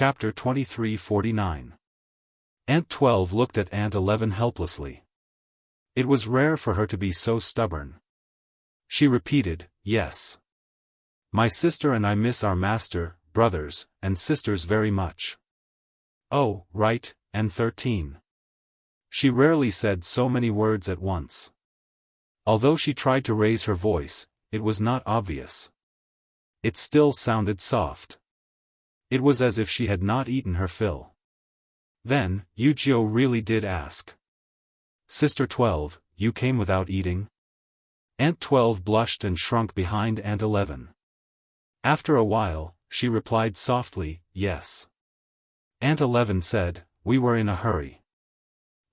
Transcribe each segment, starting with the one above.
Chapter 23:49. Aunt 12 looked at Aunt 11 helplessly. It was rare for her to be so stubborn. She repeated, "Yes. My sister and I miss our master, brothers, and sisters very much." "Oh, right, and 13. She rarely said so many words at once. Although she tried to raise her voice, it was not obvious. It still sounded soft. It was as if she had not eaten her fill. Then, Wuxia really did ask. "Sister 12, you came without eating?" Aunt 12 blushed and shrunk behind Aunt 11. After a while, she replied softly, "Yes." Aunt 11 said, "We were in a hurry."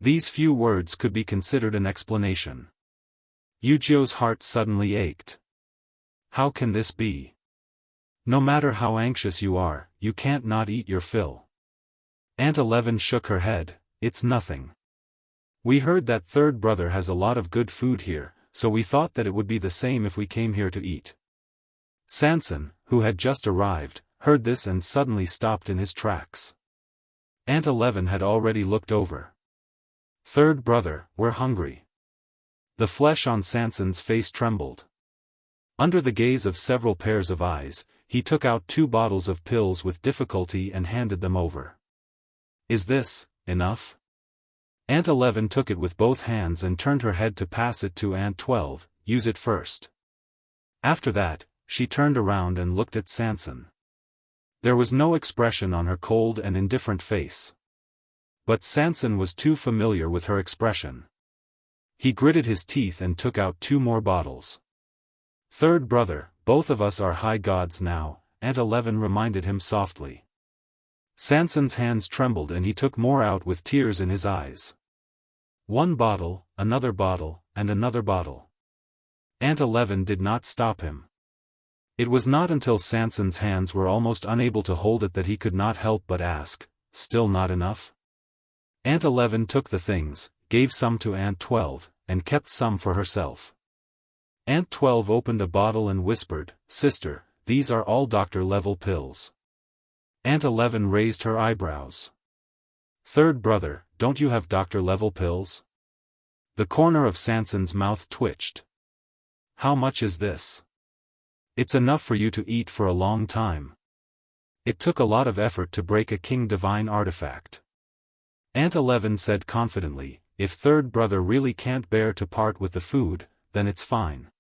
These few words could be considered an explanation. Wuxia's heart suddenly ached. How can this be? No matter how anxious you are, you can't not eat your fill. Aunt 11 shook her head, "It's nothing. We heard that third brother has a lot of good food here, so we thought that it would be the same if we came here to eat." Sanson, who had just arrived, heard this and suddenly stopped in his tracks. Aunt 11 had already looked over. "Third brother, we're hungry." The flesh on Sanson's face trembled. Under the gaze of several pairs of eyes, he took out 2 bottles of pills with difficulty and handed them over. "Is this enough?" Aunt 11 took it with both hands and turned her head to pass it to Aunt 12, "Use it first." After that, she turned around and looked at Sanson. There was no expression on her cold and indifferent face. But Sanson was too familiar with her expression. He gritted his teeth and took out 2 more bottles. "Third brother, both of us are high gods now," Aunt 11 reminded him softly. Sanson's hands trembled and he took more out with tears in his eyes. 1 bottle, another bottle, and another bottle. Aunt 11 did not stop him. It was not until Sanson's hands were almost unable to hold it that he could not help but ask, "Still not enough?" Aunt 11 took the things, gave some to Aunt 12, and kept some for herself. Aunt 12 opened a bottle and whispered, "Sister, these are all doctor-level pills." Aunt 11 raised her eyebrows. "Third brother, don't you have doctor-level pills?" The corner of Sanson's mouth twitched. "How much is this?" "It's enough for you to eat for a long time." It took a lot of effort to break a king divine artifact. Aunt 11 said confidently, "If third brother really can't bear to part with the food, then it's fine.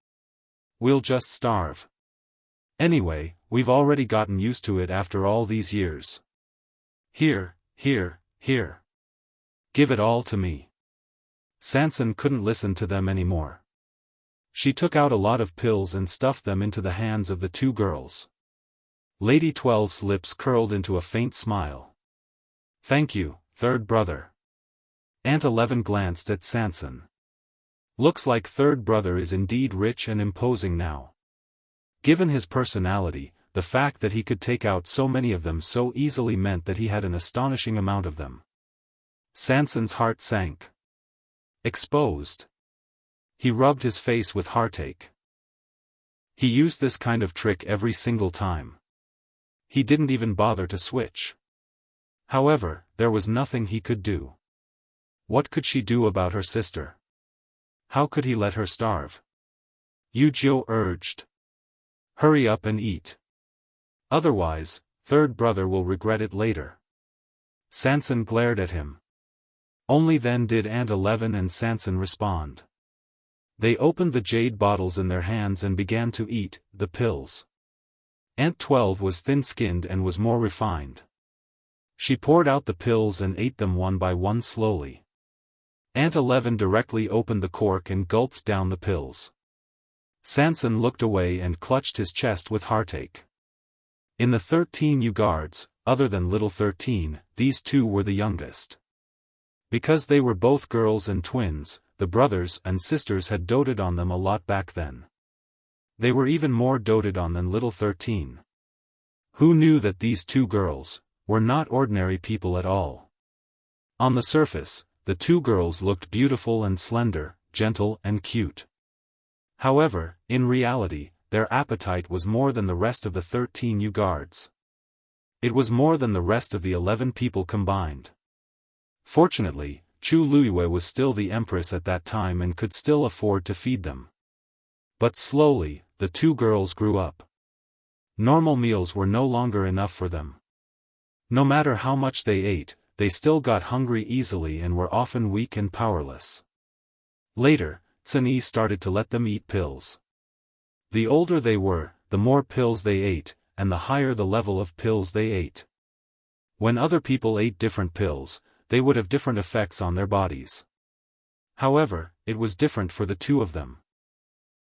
We'll just starve. Anyway, we've already gotten used to it after all these years. Here, here, here. Give it all to me." Sanson couldn't listen to them anymore. She took out a lot of pills and stuffed them into the hands of the 2 girls. Lady 12's lips curled into a faint smile. "Thank you, third brother." Aunt 11 glanced at Sanson. "Looks like third brother is indeed rich and imposing now." Given his personality, the fact that he could take out so many of them so easily meant that he had an astonishing amount of them. Sanson's heart sank. Exposed. He rubbed his face with heartache. He used this kind of trick every single time. He didn't even bother to switch. However, there was nothing he could do. What could she do about her sister? How could he let her starve? Wuxia urged. "Hurry up and eat. Otherwise, third brother will regret it later." Sanson glared at him. Only then did Aunt 11 and Sanson respond. They opened the jade bottles in their hands and began to eat the pills. Aunt 12 was thin-skinned and was more refined. She poured out the pills and ate them one by one slowly. Aunt 11 directly opened the cork and gulped down the pills. Sanson looked away and clutched his chest with heartache. In the 13 guards, other than little 13, these 2 were the youngest. Because they were both girls and twins, the brothers and sisters had doted on them a lot back then. They were even more doted on than little 13. Who knew that these 2 girls were not ordinary people at all? On the surface, the 2 girls looked beautiful and slender, gentle and cute. However, in reality, their appetite was more than the rest of the 13 guards. It was more than the rest of the 11 people combined. Fortunately, Chu Luiyue was still the empress at that time and could still afford to feed them. But slowly, the two girls grew up. Normal meals were no longer enough for them. No matter how much they ate, they still got hungry easily and were often weak and powerless. Later, Cunyi started to let them eat pills. The older they were, the more pills they ate, and the higher the level of pills they ate. When other people ate different pills, they would have different effects on their bodies. However, it was different for the two of them.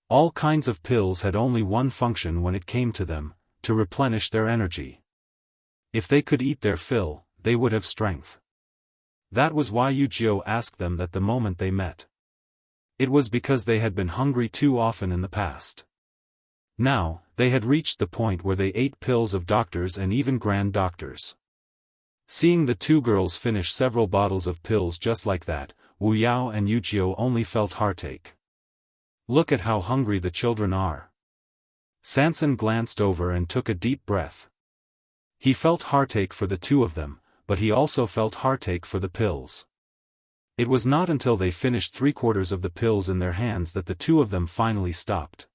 All kinds of pills had only one function when it came to them, to replenish their energy. If they could eat their fill, they would have strength. That was why Wuxia asked them that the moment they met. It was because they had been hungry too often in the past. Now, they had reached the point where they ate pills of doctors and even grand doctors. Seeing the two girls finish several bottles of pills just like that, Wu Yao and Wuxia only felt heartache. Look at how hungry the children are. Sanson glanced over and took a deep breath. He felt heartache for the two of them, but he also felt heartache for the pills. It was not until they finished 3/4 of the pills in their hands that the two of them finally stopped.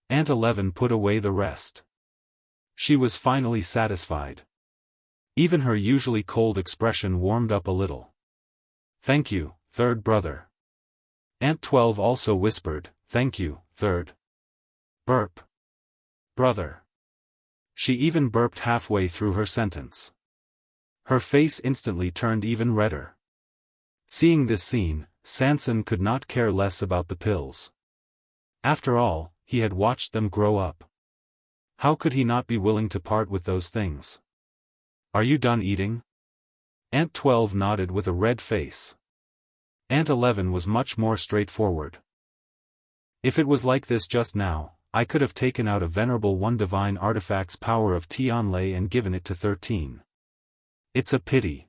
Aunt 11 put away the rest. She was finally satisfied. Even her usually cold expression warmed up a little. "Thank you, third brother." Aunt 12 also whispered, "Thank you, third burp brother." She even burped halfway through her sentence. Her face instantly turned even redder. Seeing this scene, Sanson could not care less about the pills. After all, he had watched them grow up. How could he not be willing to part with those things? "Are you done eating?" Aunt 12 nodded with a red face. Aunt 11 was much more straightforward. "If it was like this just now, I could have taken out a Venerable One Divine Artifact's power of Tianlei and given it to 13. It's a pity."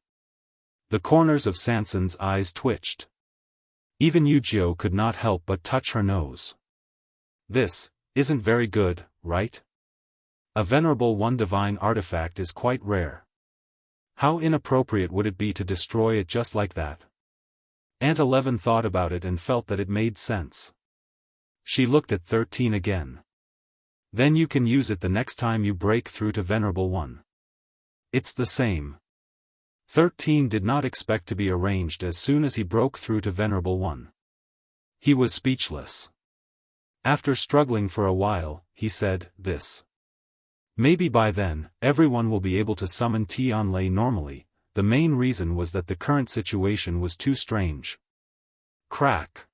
The corners of Sanson's eyes twitched. Even Wuxia could not help but touch her nose. "This isn't very good, right? A Venerable One Divine Artifact is quite rare. How inappropriate would it be to destroy it just like that?" Aunt 11 thought about it and felt that it made sense. She looked at 13 again. "Then you can use it the next time you break through to Venerable One. It's the same." 13 did not expect to be arranged as soon as he broke through to Venerable One. He was speechless. After struggling for a while, he said, "This. Maybe by then, everyone will be able to summon Tianlei normally." The main reason was that the current situation was too strange. Crack.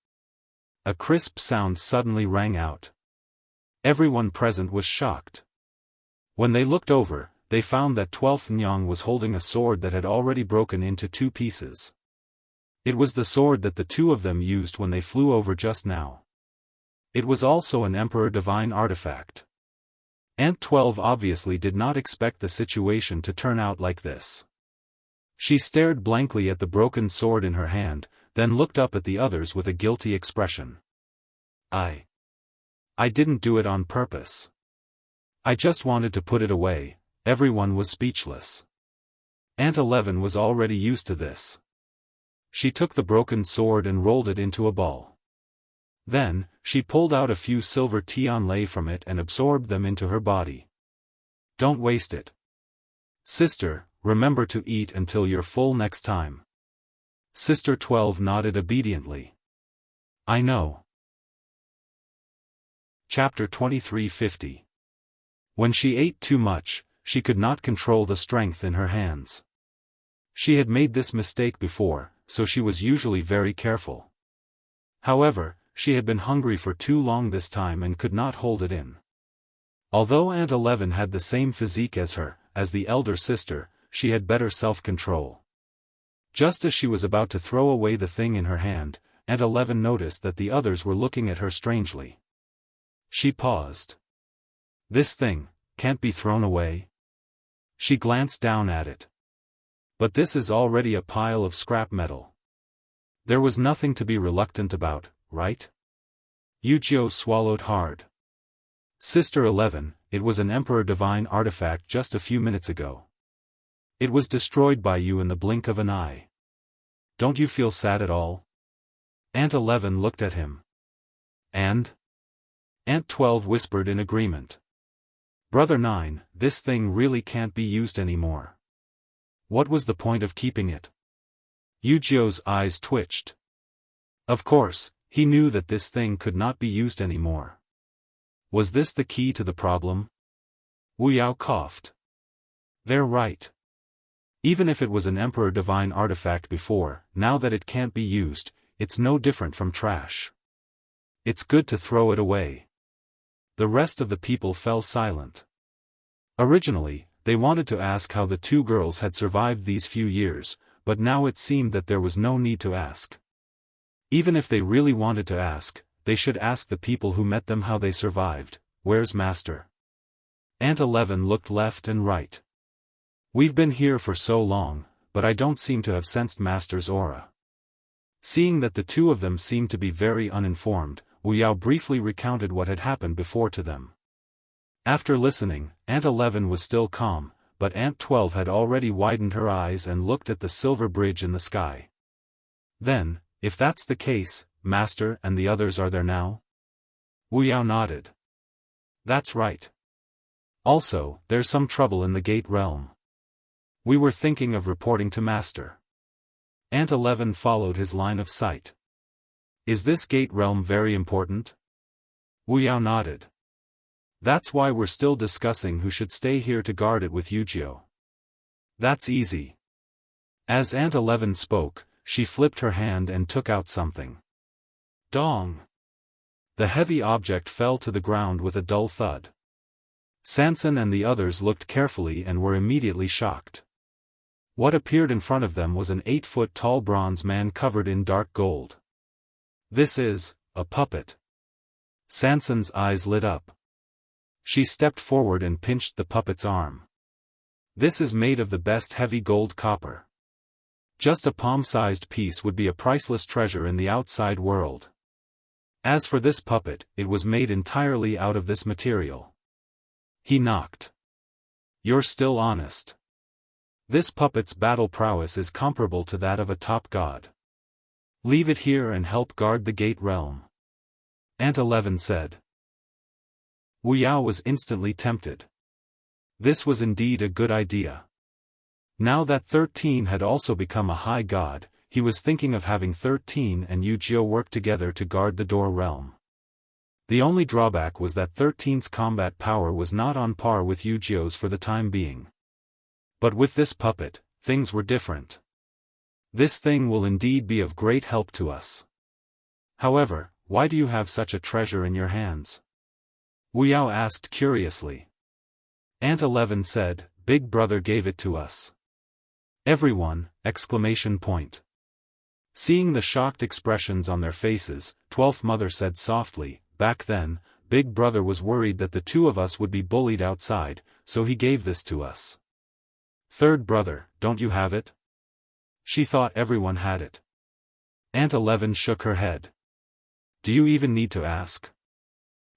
A crisp sound suddenly rang out. Everyone present was shocked. When they looked over, they found that 12th Nyang was holding a sword that had already broken into 2 pieces. It was the sword that the two of them used when they flew over just now. It was also an Emperor Divine Artifact. Aunt 12 obviously did not expect the situation to turn out like this. She stared blankly at the broken sword in her hand, then looked up at the others with a guilty expression. I didn't do it on purpose. I just wanted to put it away." Everyone was speechless. Aunt 11 was already used to this. She took the broken sword and rolled it into a ball. Then, she pulled out a few silver Tianlei from it and absorbed them into her body. "Don't waste it. Sister, remember to eat until you're full next time." Sister 12 nodded obediently. "I know." Chapter 2350. When she ate too much, she could not control the strength in her hands. She had made this mistake before, so she was usually very careful. However, she had been hungry for too long this time and could not hold it in. Although Aunt 11 had the same physique as her, as the elder sister, she had better self-control. Just as she was about to throw away the thing in her hand, Aunt 11 noticed that the others were looking at her strangely. She paused. "This thing can't be thrown away?" She glanced down at it. "But this is already a pile of scrap metal. There was nothing to be reluctant about, right?" Wuxia swallowed hard. "Sister 11, it was an Emperor Divine Artifact just a few minutes ago." It was destroyed by you in the blink of an eye. Don't you feel sad at all? Aunt 11 looked at him. And? Aunt 12 whispered in agreement. Brother 9, this thing really can't be used anymore. What was the point of keeping it? Yujio's eyes twitched. Of course, he knew that this thing could not be used anymore. Was this the key to the problem? Wu Yao coughed. They're right. Even if it was an Emperor Divine artifact before, now that it can't be used, it's no different from trash. It's good to throw it away. The rest of the people fell silent. Originally, they wanted to ask how the two girls had survived these few years, but now it seemed that there was no need to ask. Even if they really wanted to ask, they should ask the people who met them how they survived. Where's Master? Aunt 11 looked left and right. We've been here for so long, but I don't seem to have sensed Master's aura. Seeing that the two of them seemed to be very uninformed, Wu Yao briefly recounted what had happened before to them. After listening, Aunt 11 was still calm, but Aunt 12 had already widened her eyes and looked at the silver bridge in the sky. Then, if that's the case, Master and the others are there now? Wu Yao nodded. That's right. Also, there's some trouble in the Gate Realm. We were thinking of reporting to Master. Aunt 11 followed his line of sight. Is this Gate Realm very important? Wu Yao nodded. That's why we're still discussing who should stay here to guard it with Yujio. That's easy. As Aunt 11 spoke, she flipped her hand and took out something. Dong! The heavy object fell to the ground with a dull thud. Sanson and the others looked carefully and were immediately shocked. What appeared in front of them was an 8-foot-tall bronze man covered in dark gold. This is a puppet. Sanson's eyes lit up. She stepped forward and pinched the puppet's arm. This is made of the best heavy gold copper. Just a palm-sized piece would be a priceless treasure in the outside world. As for this puppet, it was made entirely out of this material. He knocked. You're still honest. This puppet's battle prowess is comparable to that of a top god. Leave it here and help guard the Gate Realm. Aunt 11 said. Wu Yao was instantly tempted. This was indeed a good idea. Now that 13 had also become a high god, he was thinking of having 13 and Yujio work together to guard the Door Realm. The only drawback was that 13's combat power was not on par with Yujio's for the time being. But with this puppet, things were different. This thing will indeed be of great help to us. However, why do you have such a treasure in your hands? Wu Yao asked curiously. Aunt 11 said, Big Brother gave it to us. Everyone! Exclamation point. Seeing the shocked expressions on their faces, 12th Mother said softly, back then, Big Brother was worried that the two of us would be bullied outside, so he gave this to us. 3rd Brother, don't you have it? She thought everyone had it. Aunt 11 shook her head. Do you even need to ask?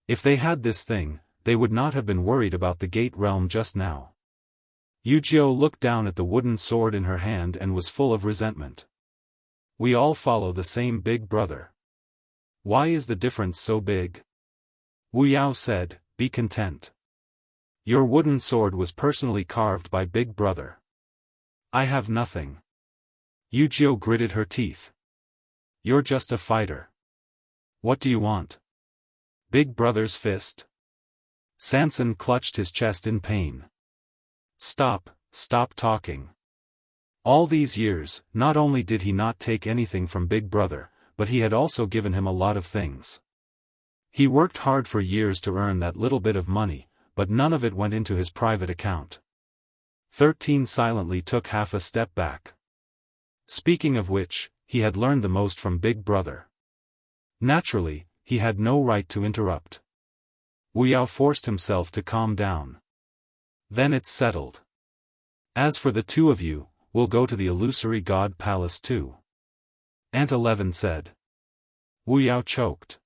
If they had this thing, they would not have been worried about the Gate Realm just now. Yujio looked down at the wooden sword in her hand and was full of resentment. We all follow the same Big Brother. Why is the difference so big? Wu Yao said, be content. Your wooden sword was personally carved by Big Brother. I have nothing. Yujio gritted her teeth. You're just a fighter. What do you want? Big Brother's fist? Sanson clutched his chest in pain. Stop talking. All these years, not only did he not take anything from Big Brother, but he had also given him a lot of things. He worked hard for years to earn that little bit of money, but none of it went into his private account. 13 silently took half a step back. Speaking of which, he had learned the most from Big Brother. Naturally, he had no right to interrupt. Wu Yao forced himself to calm down. Then it's settled. As for the two of you, we'll go to the illusory god palace too. Aunt 11 said. Wu Yao choked.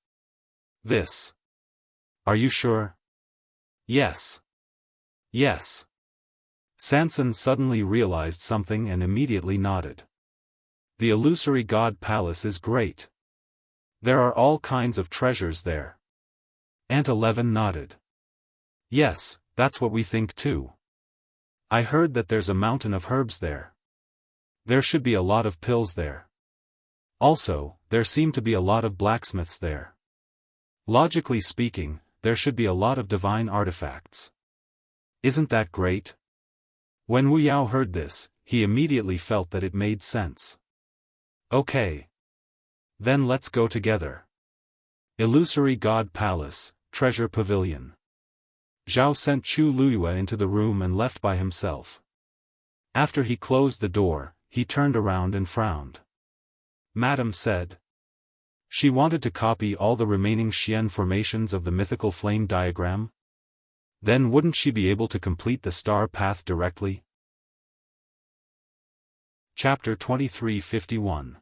This. Are you sure? Yes. Yes. Sanson suddenly realized something and immediately nodded. The illusory god palace is great. There are all kinds of treasures there. Aunt 11 nodded. Yes, that's what we think too. I heard that there's a mountain of herbs there. There should be a lot of pills there. Also, there seem to be a lot of blacksmiths there. Logically speaking, there should be a lot of divine artifacts. Isn't that great? When Wu Yao heard this, he immediately felt that it made sense. Okay. Then let's go together. Illusory God Palace, Treasure Pavilion. Zhao sent Chu Luyue into the room and left by himself. After he closed the door, he turned around and frowned. Madame said. She wanted to copy all the remaining Xian formations of the mythical flame diagram? Then wouldn't she be able to complete the star path directly? Chapter 23:51.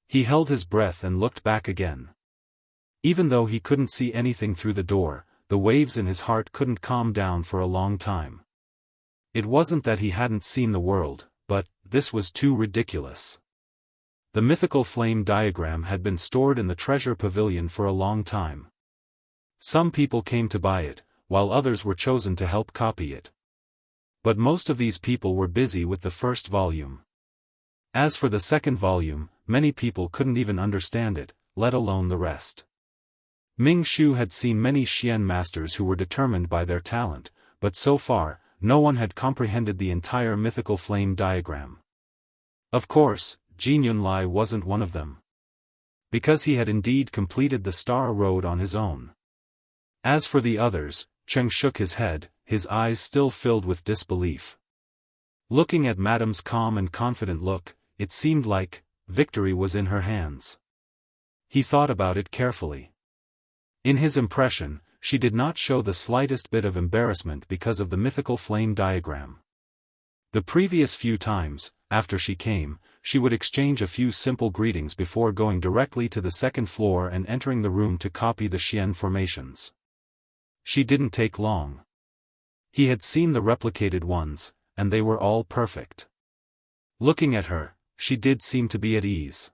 He held his breath and looked back again. Even though he couldn't see anything through the door, the waves in his heart couldn't calm down for a long time. It wasn't that he hadn't seen the world, but this was too ridiculous. The mythical flame diagram had been stored in the treasure pavilion for a long time. Some people came to buy it, while others were chosen to help copy it. But most of these people were busy with the first volume. As for the second volume, many people couldn't even understand it, let alone the rest. Ming Shu had seen many Xian masters who were determined by their talent, but so far, no one had comprehended the entire mythical flame diagram. Of course, Jin Yunlai wasn't one of them. Because he had indeed completed the Star Road on his own. As for the others, Cheng shook his head, his eyes still filled with disbelief. Looking at Madame's calm and confident look, it seemed like victory was in her hands. He thought about it carefully. In his impression, she did not show the slightest bit of embarrassment because of the mythical flame diagram. The previous few times, after she came, she would exchange a few simple greetings before going directly to the second floor and entering the room to copy the Xian formations. She didn't take long. He had seen the replicated ones, and they were all perfect. Looking at her, she did seem to be at ease.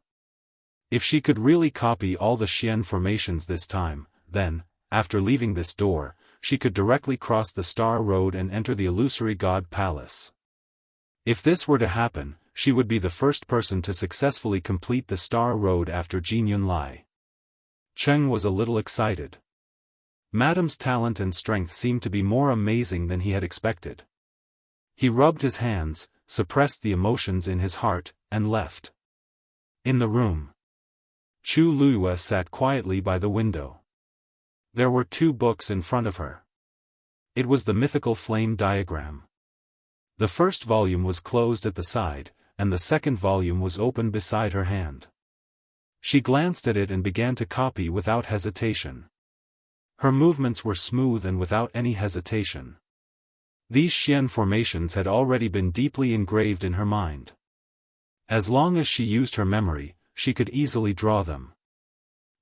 If she could really copy all the Xian formations this time, then, after leaving this door, she could directly cross the Star Road and enter the illusory God Palace. If this were to happen, she would be the first person to successfully complete the Star Road after Jin Yunlai. Cheng was a little excited. Madame's talent and strength seemed to be more amazing than he had expected. He rubbed his hands, suppressed the emotions in his heart, and left. In the room, Chu Luyue sat quietly by the window. There were 2 books in front of her. It was the mythical flame diagram. The first volume was closed at the side, and the second volume was open beside her hand. She glanced at it and began to copy without hesitation. Her movements were smooth and without any hesitation. These Xian formations had already been deeply engraved in her mind. As long as she used her memory, she could easily draw them.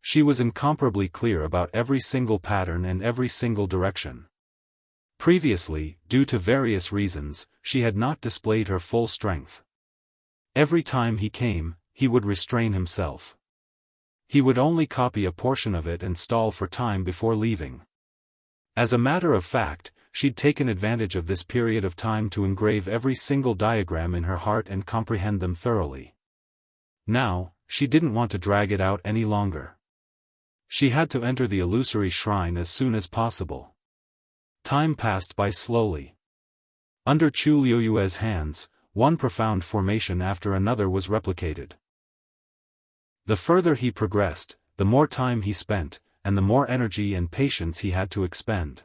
She was incomparably clear about every single pattern and every single direction. Previously, due to various reasons, she had not displayed her full strength. Every time he came, he would restrain himself. He would only copy a portion of it and stall for time before leaving. As a matter of fact, she'd taken advantage of this period of time to engrave every single diagram in her heart and comprehend them thoroughly. Now, she didn't want to drag it out any longer. She had to enter the illusory shrine as soon as possible. Time passed by slowly. Under Chu Luyue's hands, one profound formation after another was replicated. The further he progressed, the more time he spent, and the more energy and patience he had to expend.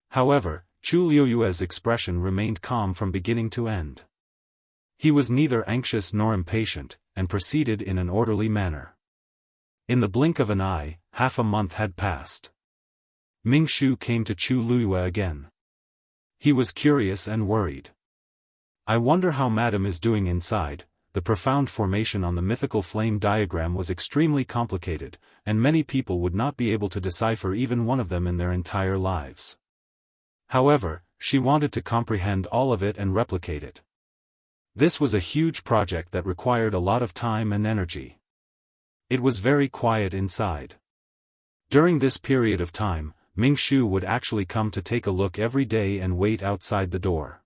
However, Chu Luyue's expression remained calm from beginning to end. He was neither anxious nor impatient, and proceeded in an orderly manner. In the blink of an eye, half a month had passed. Ming Shu came to Chu Luyue again. He was curious and worried. I wonder how Madame is doing inside. The profound formation on the mythical flame diagram was extremely complicated, and many people would not be able to decipher even one of them in their entire lives. However, she wanted to comprehend all of it and replicate it. This was a huge project that required a lot of time and energy. It was very quiet inside. During this period of time, Ming Shu would actually come to take a look every day and wait outside the door.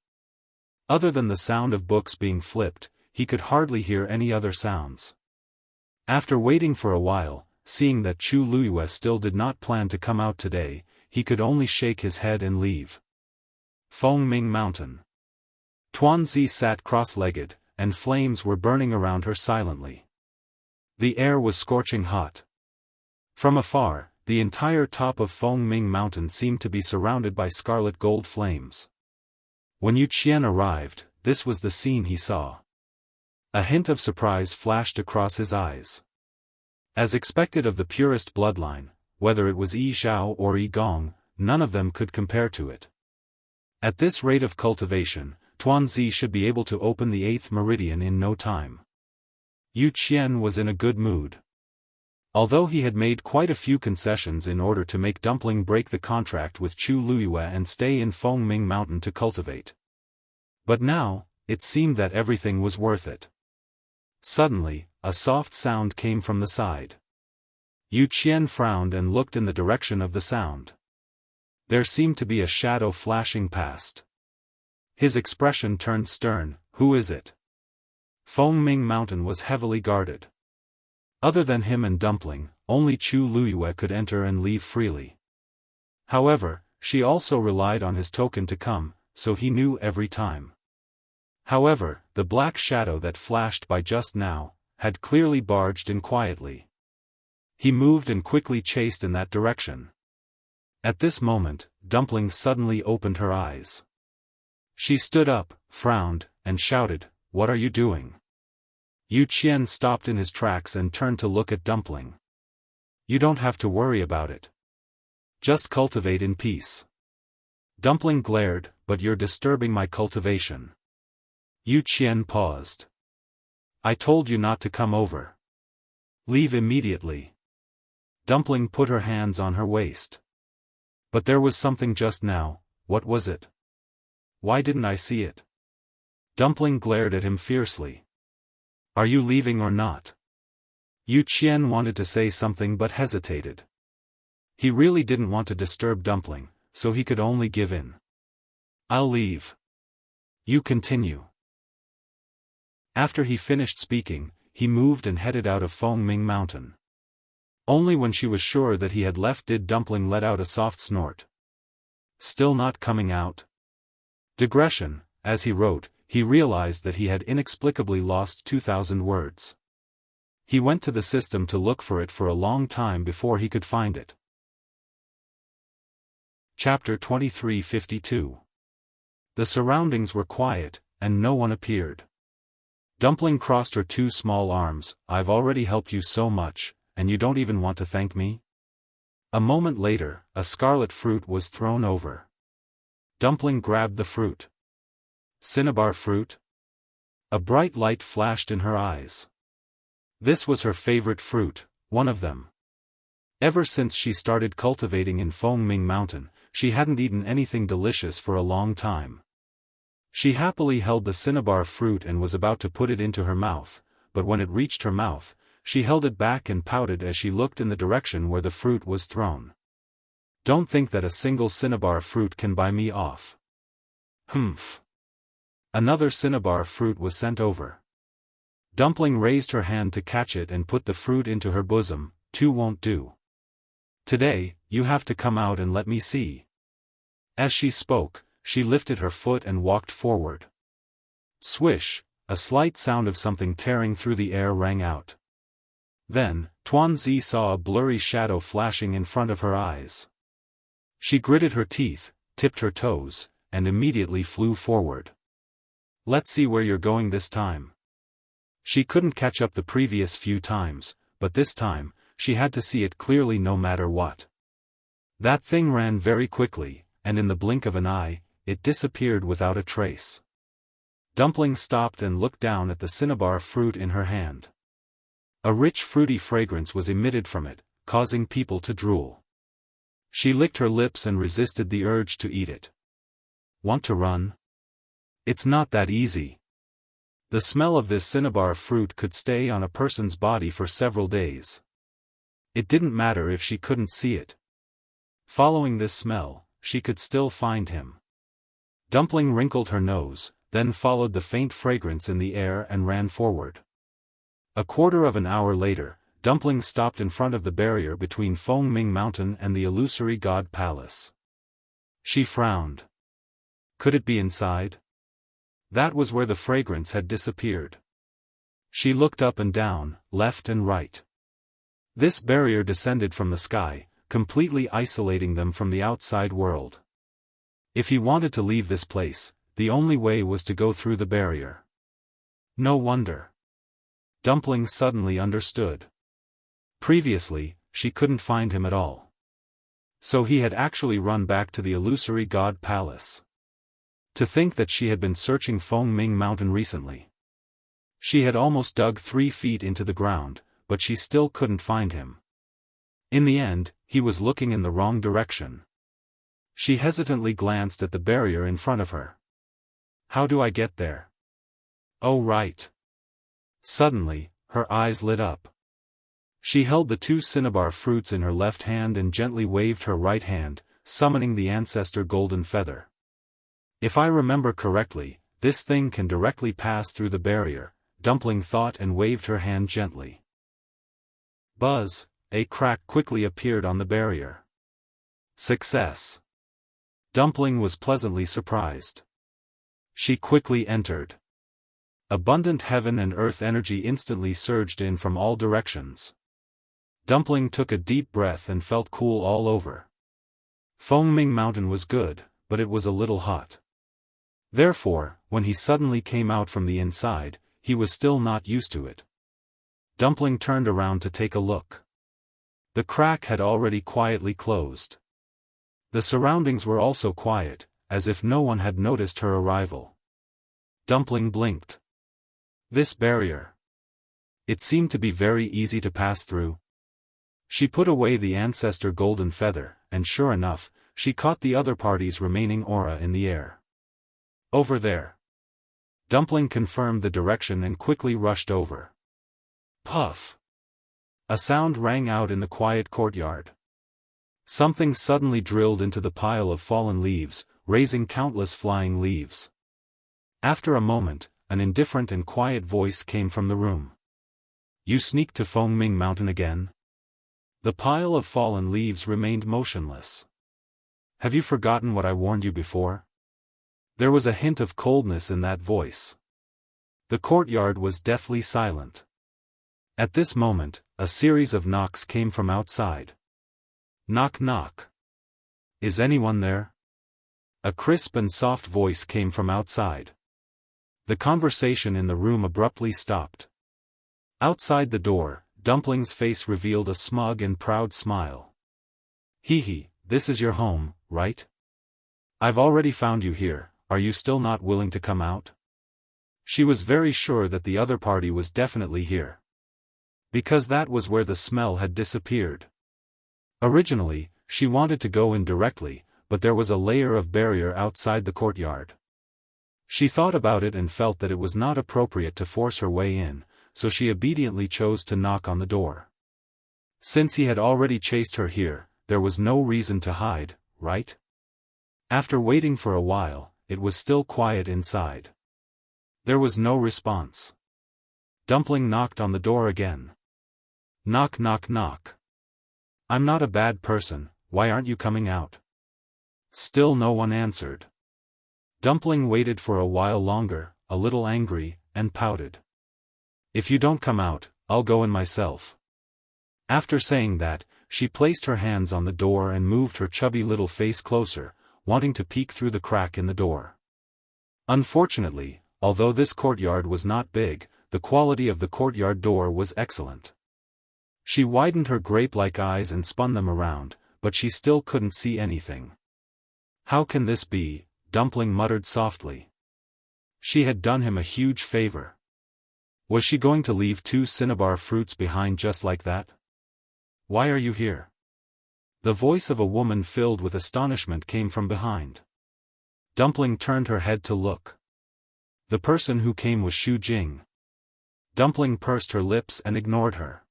Other than the sound of books being flipped, he could hardly hear any other sounds. After waiting for a while, seeing that Chu Luiyue still did not plan to come out today, he could only shake his head and leave. Fengming Mountain. Tuanzi sat cross-legged, and flames were burning around her silently. The air was scorching hot. From afar, the entire top of Fengming Mountain seemed to be surrounded by scarlet gold flames. When Yu Qian arrived, this was the scene he saw. A hint of surprise flashed across his eyes. As expected of the purest bloodline, whether it was Yi Zhao or Yi Gong, none of them could compare to it. At this rate of cultivation, Tuanzi should be able to open the 8th meridian in no time. Yu Qian was in a good mood. Although he had made quite a few concessions in order to make Dumpling break the contract with Chu Luiyue and stay in Fengming Mountain to cultivate. But now, it seemed that everything was worth it. Suddenly, a soft sound came from the side. Yu Qian frowned and looked in the direction of the sound. There seemed to be a shadow flashing past. His expression turned stern. Who is it? Fengming Mountain was heavily guarded. Other than him and Dumpling, only Chu Luiyue could enter and leave freely. However, she also relied on his token to come, so he knew every time. However, the black shadow that flashed by just now had clearly barged in quietly. He moved and quickly chased in that direction. At this moment, Dumpling suddenly opened her eyes. She stood up, frowned, and shouted, "What are you doing?" Yu Qian stopped in his tracks and turned to look at Dumpling. "You don't have to worry about it. Just cultivate in peace." Dumpling glared, "But you're disturbing my cultivation." Yu Qian paused. "I told you not to come over. Leave immediately." Dumpling put her hands on her waist. "But there was something just now. What was it? Why didn't I see it?" Dumpling glared at him fiercely. "Are you leaving or not?" Yu Qian wanted to say something but hesitated. He really didn't want to disturb Dumpling, so he could only give in. "I'll leave. You continue." After he finished speaking, he moved and headed out of Fengming Mountain. Only when she was sure that he had left did Dumpling let out a soft snort. Still not coming out? Digression. As he wrote, he realized that he had inexplicably lost 2,000 words. He went to the system to look for it for a long time before he could find it. Chapter 2352. The surroundings were quiet, and no one appeared. Dumpling crossed her two small arms. "I've already helped you so much, and you don't even want to thank me?" A moment later, a scarlet fruit was thrown over. Dumpling grabbed the fruit. Cinnabar fruit? A bright light flashed in her eyes. This was her favorite fruit, one of them. Ever since she started cultivating in Fengming Mountain, she hadn't eaten anything delicious for a long time. She happily held the cinnabar fruit and was about to put it into her mouth, but when it reached her mouth, she held it back and pouted as she looked in the direction where the fruit was thrown. "Don't think that a single cinnabar fruit can buy me off." Humph. Another cinnabar fruit was sent over. Dumpling raised her hand to catch it and put the fruit into her bosom. "Two won't do. Today, you have to come out and let me see." As she spoke, she lifted her foot and walked forward. Swish, a slight sound of something tearing through the air rang out. Then, Tuanzi saw a blurry shadow flashing in front of her eyes. She gritted her teeth, tipped her toes, and immediately flew forward. "Let's see where you're going this time." She couldn't catch up the previous few times, but this time, she had to see it clearly no matter what. That thing ran very quickly, and in the blink of an eye, it disappeared without a trace. Dumpling stopped and looked down at the cinnabar fruit in her hand. A rich fruity fragrance was emitted from it, causing people to drool. She licked her lips and resisted the urge to eat it. Want to run? It's not that easy. The smell of this cinnabar fruit could stay on a person's body for several days. It didn't matter if she couldn't see it. Following this smell, she could still find him. Dumpling wrinkled her nose, then followed the faint fragrance in the air and ran forward. A quarter of an hour later, Dumpling stopped in front of the barrier between Fengming Mountain and the illusory God Palace. She frowned. Could it be inside? That was where the fragrance had disappeared. She looked up and down, left and right. This barrier descended from the sky, completely isolating them from the outside world. If he wanted to leave this place, the only way was to go through the barrier. No wonder. Dumpling suddenly understood. Previously, she couldn't find him at all. So he had actually run back to the illusory God Palace. To think that she had been searching Fengming Mountain recently. She had almost dug 3 feet into the ground, but she still couldn't find him. In the end, he was looking in the wrong direction. She hesitantly glanced at the barrier in front of her. How do I get there? Oh right. Suddenly, her eyes lit up. She held the 2 cinnabar fruits in her left hand and gently waved her right hand, summoning the ancestor golden feather. If I remember correctly, this thing can directly pass through the barrier, Dumpling thought and waved her hand gently. Buzz, a crack quickly appeared on the barrier. Success. Dumpling was pleasantly surprised. She quickly entered. Abundant heaven and earth energy instantly surged in from all directions. Dumpling took a deep breath and felt cool all over. Fengming Mountain was good, but it was a little hot. Therefore, when he suddenly came out from the inside, he was still not used to it. Dumpling turned around to take a look. The crack had already quietly closed. The surroundings were also quiet, as if no one had noticed her arrival. Dumpling blinked. This barrier. It seemed to be very easy to pass through. She put away the ancestor golden feather, and sure enough, she caught the other party's remaining aura in the air. Over there. Dumpling confirmed the direction and quickly rushed over. Puff! A sound rang out in the quiet courtyard. Something suddenly drilled into the pile of fallen leaves, raising countless flying leaves. After a moment, an indifferent and quiet voice came from the room. You sneaked to Fengming Mountain again? The pile of fallen leaves remained motionless. Have you forgotten what I warned you before? There was a hint of coldness in that voice. The courtyard was deathly silent. At this moment, a series of knocks came from outside. Knock knock. Is anyone there? A crisp and soft voice came from outside. The conversation in the room abruptly stopped. Outside the door, Dumpling's face revealed a smug and proud smile. Hee hee, this is your home, right? I've already found you here, are you still not willing to come out? She was very sure that the other party was definitely here. Because that was where the smell had disappeared. Originally, she wanted to go in directly, but there was a layer of barrier outside the courtyard. She thought about it and felt that it was not appropriate to force her way in, so she obediently chose to knock on the door. Since he had already chased her here, there was no reason to hide, right? After waiting for a while, it was still quiet inside. There was no response. Dumpling knocked on the door again. Knock knock knock. I'm not a bad person, why aren't you coming out? Still no one answered. Dumpling waited for a while longer, a little angry, and pouted. If you don't come out, I'll go in myself. After saying that, she placed her hands on the door and moved her chubby little face closer, wanting to peek through the crack in the door. Unfortunately, although this courtyard was not big, the quality of the courtyard door was excellent. She widened her grape-like eyes and spun them around, but she still couldn't see anything. How can this be? Dumpling muttered softly. She had done him a huge favor. Was she going to leave 2 cinnabar fruits behind just like that? Why are you here? The voice of a woman filled with astonishment came from behind. Dumpling turned her head to look. The person who came was Xu Jing. Dumpling pursed her lips and ignored her.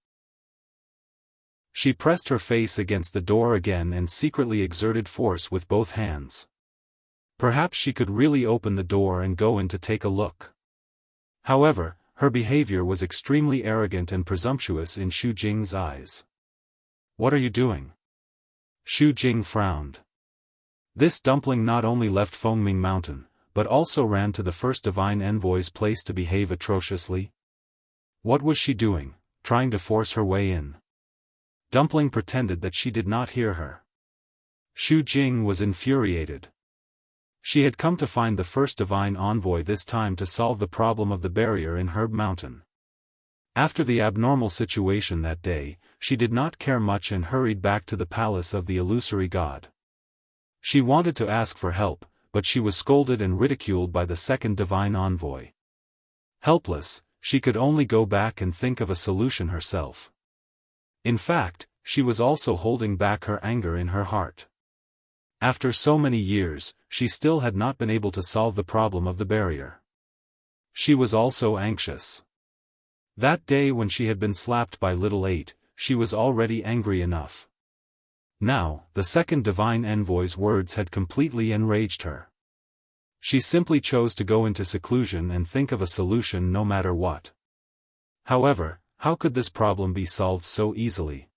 She pressed her face against the door again and secretly exerted force with both hands. Perhaps she could really open the door and go in to take a look. However, her behavior was extremely arrogant and presumptuous in Xu Jing's eyes. "What are you doing?" Xu Jing frowned. This dumpling not only left Fengming Mountain, but also ran to the first divine envoy's place to behave atrociously. What was she doing, trying to force her way in? Dumpling pretended that she did not hear her. Xu Jing was infuriated. She had come to find the first divine envoy this time to solve the problem of the barrier in Herb Mountain. After the abnormal situation that day, she did not care much and hurried back to the palace of the illusory god. She wanted to ask for help, but she was scolded and ridiculed by the second divine envoy. Helpless, she could only go back and think of a solution herself. In fact, she was also holding back her anger in her heart. After so many years, she still had not been able to solve the problem of the barrier. She was also anxious. That day when she had been slapped by Little 8, she was already angry enough. Now, the second divine envoy's words had completely enraged her. She simply chose to go into seclusion and think of a solution no matter what. However, how could this problem be solved so easily?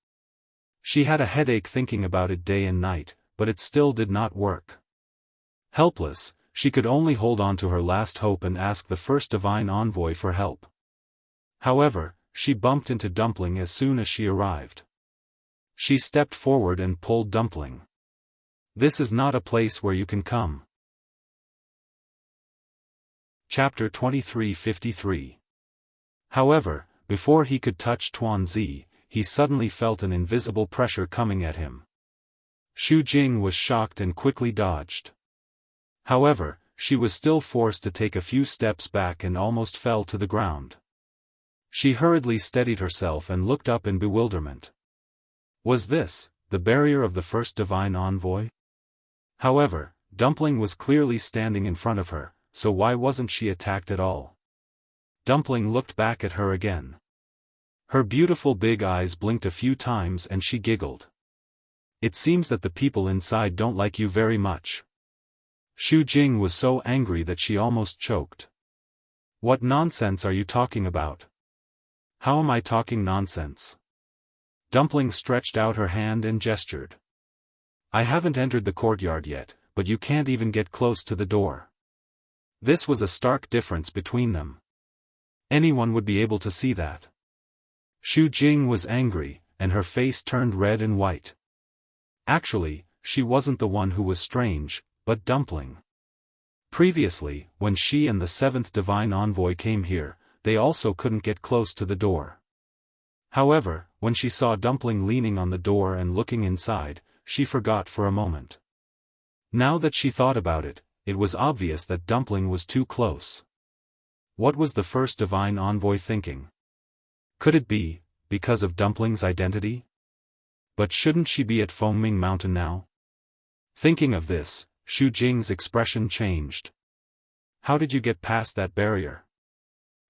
She had a headache thinking about it day and night, but it still did not work. Helpless, she could only hold on to her last hope and ask the first divine envoy for help. However, she bumped into Dumpling as soon as she arrived. She stepped forward and pulled Dumpling. "This is not a place where you can come." Chapter 23:53. However, before he could touch Tuanzi, he suddenly felt an invisible pressure coming at him. Xu Jing was shocked and quickly dodged. However, she was still forced to take a few steps back and almost fell to the ground. She hurriedly steadied herself and looked up in bewilderment. Was this the barrier of the first divine envoy? However, Dumpling was clearly standing in front of her, so why wasn't she attacked at all? Dumpling looked back at her again. Her beautiful big eyes blinked a few times and she giggled. "It seems that the people inside don't like you very much." Xu Jing was so angry that she almost choked. "What nonsense are you talking about?" "How am I talking nonsense?" Dumpling stretched out her hand and gestured. "I haven't entered the courtyard yet, but you can't even get close to the door." This was a stark difference between them. Anyone would be able to see that. Xu Jing was angry, and her face turned red and white. Actually, she wasn't the one who was strange, but Dumpling. Previously, when she and the seventh divine envoy came here, they also couldn't get close to the door. However, when she saw Dumpling leaning on the door and looking inside, she forgot for a moment. Now that she thought about it, it was obvious that Dumpling was too close. What was the first divine envoy thinking? Could it be because of Dumpling's identity? But shouldn't she be at Fengming Mountain now? Thinking of this, Xu Jing's expression changed. "How did you get past that barrier?"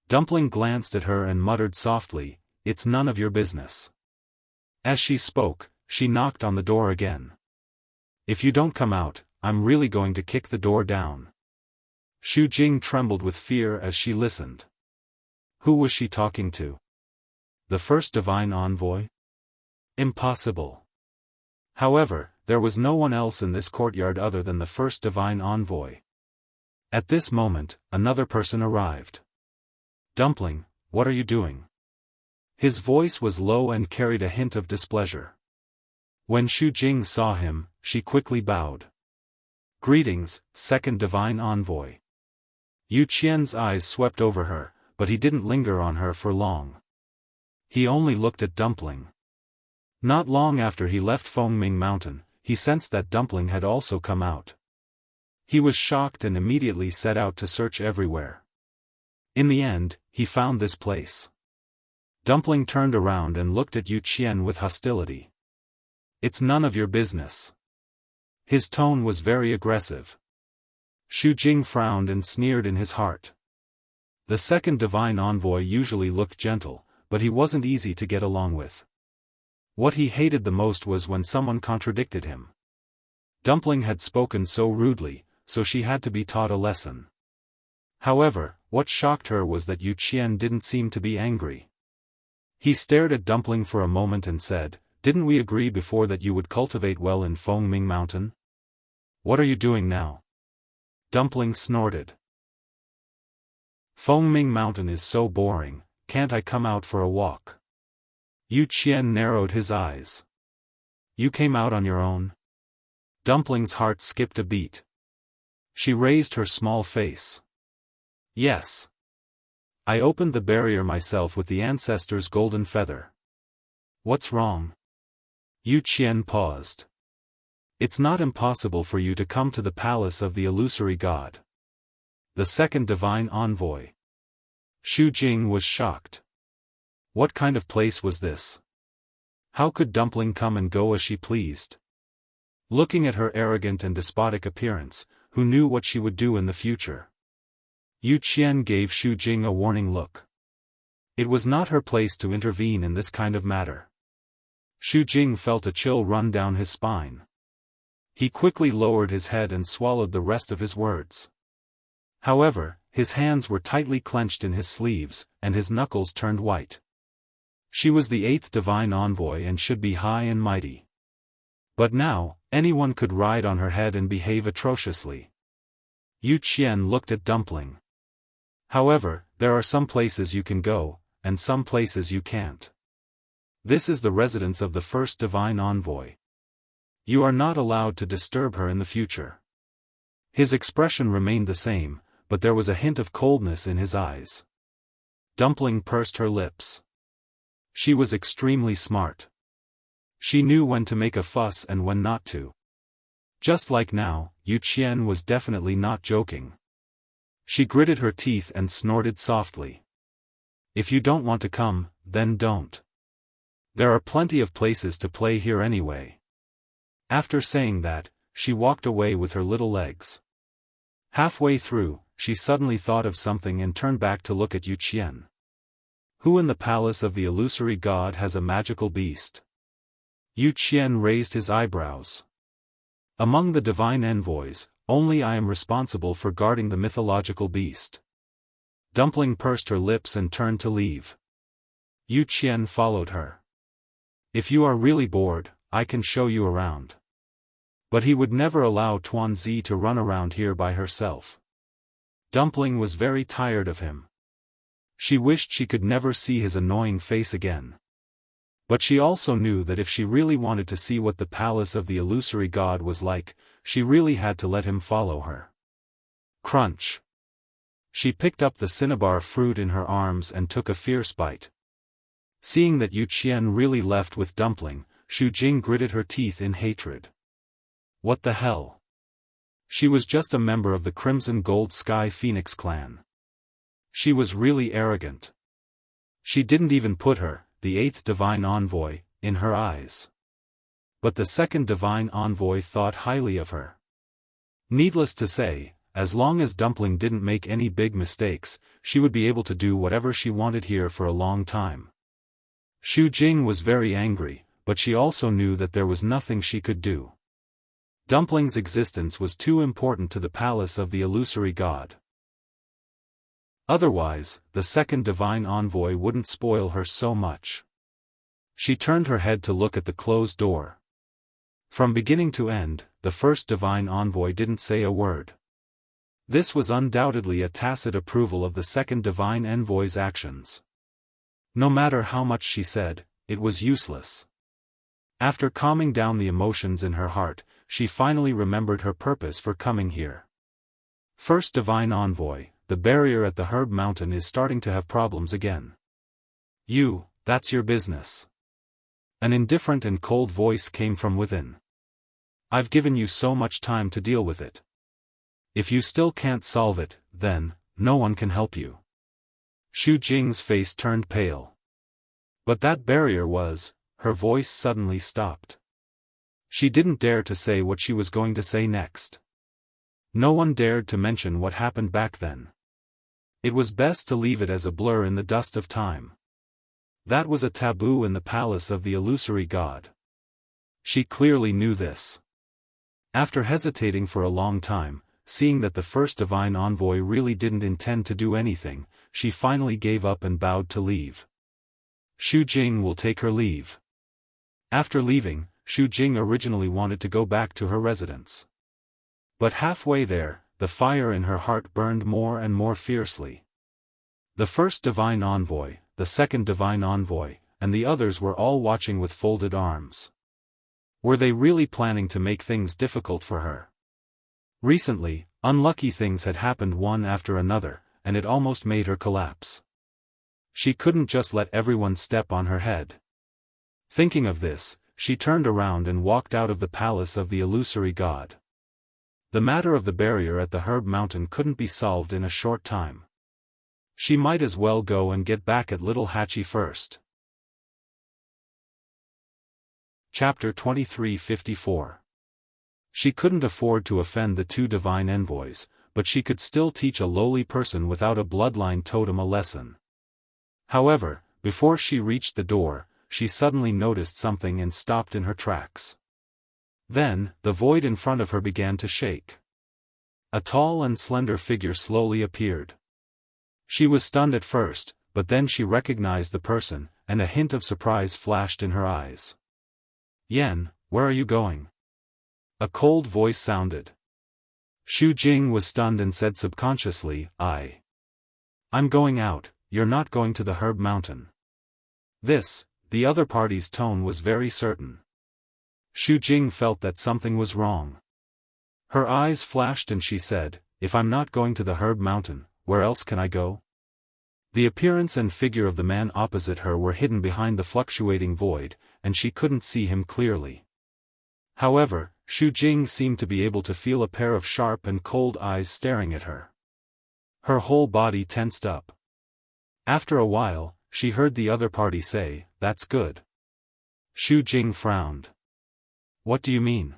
Dumpling glanced at her and muttered softly, "It's none of your business." As she spoke, she knocked on the door again. "If you don't come out, I'm really going to kick the door down." Xu Jing trembled with fear as she listened. Who was she talking to? The first divine envoy? Impossible. However, there was no one else in this courtyard other than the first divine envoy. At this moment, another person arrived. "Dumpling, what are you doing?" His voice was low and carried a hint of displeasure. When Xu Jing saw him, she quickly bowed. "Greetings, second divine envoy." Yu Qian's eyes swept over her, but he didn't linger on her for long. He only looked at Dumpling. Not long after he left Fengming Mountain, he sensed that Dumpling had also come out. He was shocked and immediately set out to search everywhere. In the end, he found this place. Dumpling turned around and looked at Yu Qian with hostility. "It's none of your business." His tone was very aggressive. Xu Jing frowned and sneered in his heart. The second divine envoy usually looked gentle, but he wasn't easy to get along with. What he hated the most was when someone contradicted him. Dumpling had spoken so rudely, so she had to be taught a lesson. However, what shocked her was that Yu Qian didn't seem to be angry. He stared at Dumpling for a moment and said, "Didn't we agree before that you would cultivate well in Fengming Mountain? What are you doing now?" Dumpling snorted. "Fengming Mountain is so boring, can't I come out for a walk?" Yu Qian narrowed his eyes. "You came out on your own?" Dumpling's heart skipped a beat. She raised her small face. "Yes. I opened the barrier myself with the ancestor's golden feather." "What's wrong?" Yu Qian paused. "It's not impossible for you to come to the palace of the illusory god." The second divine envoy. Xu Jing was shocked. What kind of place was this? How could Dumpling come and go as she pleased? Looking at her arrogant and despotic appearance, who knew what she would do in the future? Yu Qian gave Xu Jing a warning look. It was not her place to intervene in this kind of matter. Xu Jing felt a chill run down his spine. He quickly lowered his head and swallowed the rest of his words. However, his hands were tightly clenched in his sleeves, and his knuckles turned white. She was the eighth divine envoy and should be high and mighty. But now, anyone could ride on her head and behave atrociously. Yu Qian looked at Dumpling. "However, there are some places you can go, and some places you can't. This is the residence of the first divine envoy. You are not allowed to disturb her in the future." His expression remained the same, but there was a hint of coldness in his eyes. Dumpling pursed her lips. She was extremely smart. She knew when to make a fuss and when not to. Just like now, Yu Qian was definitely not joking. She gritted her teeth and snorted softly. "If you don't want to come, then don't. There are plenty of places to play here anyway." After saying that, she walked away with her little legs. Halfway through, she suddenly thought of something and turned back to look at Yu Qian. "Who in the palace of the illusory god has a magical beast?" Yu Qian raised his eyebrows. "Among the divine envoys, only I am responsible for guarding the mythological beast." Dumpling pursed her lips and turned to leave. Yu Qian followed her. "If you are really bored, I can show you around." But he would never allow Tuanzi to run around here by herself. Dumpling was very tired of him. She wished she could never see his annoying face again. But she also knew that if she really wanted to see what the palace of the illusory god was like, she really had to let him follow her. Crunch. She picked up the cinnabar fruit in her arms and took a fierce bite. Seeing that Yu Qian really left with Dumpling, Xu Jing gritted her teeth in hatred. What the hell? She was just a member of the Crimson Gold Sky Phoenix clan. She was really arrogant. She didn't even put her, the eighth divine envoy, in her eyes. But the second divine envoy thought highly of her. Needless to say, as long as Dumpling didn't make any big mistakes, she would be able to do whatever she wanted here for a long time. Xu Jing was very angry, but she also knew that there was nothing she could do. Dumpling's existence was too important to the palace of the illusory god. Otherwise, the second divine envoy wouldn't spoil her so much. She turned her head to look at the closed door. From beginning to end, the first divine envoy didn't say a word. This was undoubtedly a tacit approval of the second divine envoy's actions. No matter how much she said, it was useless. After calming down the emotions in her heart, she finally remembered her purpose for coming here. First divine envoy, the barrier at the Herb Mountain is starting to have problems again. That's your business. An indifferent and cold voice came from within. I've given you so much time to deal with it. If you still can't solve it, then, no one can help you. Xu Jing's face turned pale. But that barrier was, her voice suddenly stopped. She didn't dare to say what she was going to say next. No one dared to mention what happened back then. It was best to leave it as a blur in the dust of time. That was a taboo in the palace of the illusory god. She clearly knew this. After hesitating for a long time, seeing that the first divine envoy really didn't intend to do anything, she finally gave up and bowed to leave. Xu Jing will take her leave. After leaving, Xu Jing originally wanted to go back to her residence. But halfway there, the fire in her heart burned more and more fiercely. The first divine envoy, the second divine envoy, and the others were all watching with folded arms. Were they really planning to make things difficult for her? Recently, unlucky things had happened one after another, and it almost made her collapse. She couldn't just let everyone step on her head. Thinking of this, she turned around and walked out of the palace of the illusory god. The matter of the barrier at the Herb Mountain couldn't be solved in a short time. She might as well go and get back at little Hachi first. Chapter 2354. She couldn't afford to offend the two divine envoys, but she could still teach a lowly person without a bloodline totem a lesson. However, before she reached the door, she suddenly noticed something and stopped in her tracks. Then, the void in front of her began to shake. A tall and slender figure slowly appeared. She was stunned at first, but then she recognized the person, and a hint of surprise flashed in her eyes. "Yan, where are you going?" A cold voice sounded. Xu Jing was stunned and said subconsciously, I'm going out, you're not going to the Herb Mountain." The other party's tone was very certain. Xu Jing felt that something was wrong. Her eyes flashed and she said, "If I'm not going to the Herb Mountain, where else can I go?" The appearance and figure of the man opposite her were hidden behind the fluctuating void, and she couldn't see him clearly. However, Xu Jing seemed to be able to feel a pair of sharp and cold eyes staring at her. Her whole body tensed up. After a while, she heard the other party say, "That's good." Xu Jing frowned. "What do you mean?"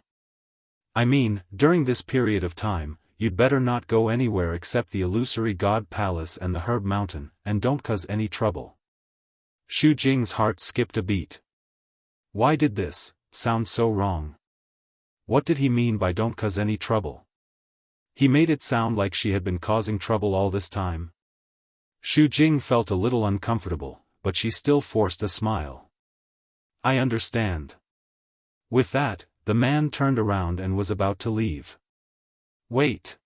"I mean, during this period of time, you'd better not go anywhere except the illusory god palace and the Herb Mountain, and don't cause any trouble." Xu Jing's heart skipped a beat. Why did this sound so wrong? What did he mean by don't cause any trouble? He made it sound like she had been causing trouble all this time. Xu Jing felt a little uncomfortable, but she still forced a smile. "I understand." With that, the man turned around and was about to leave. "Wait."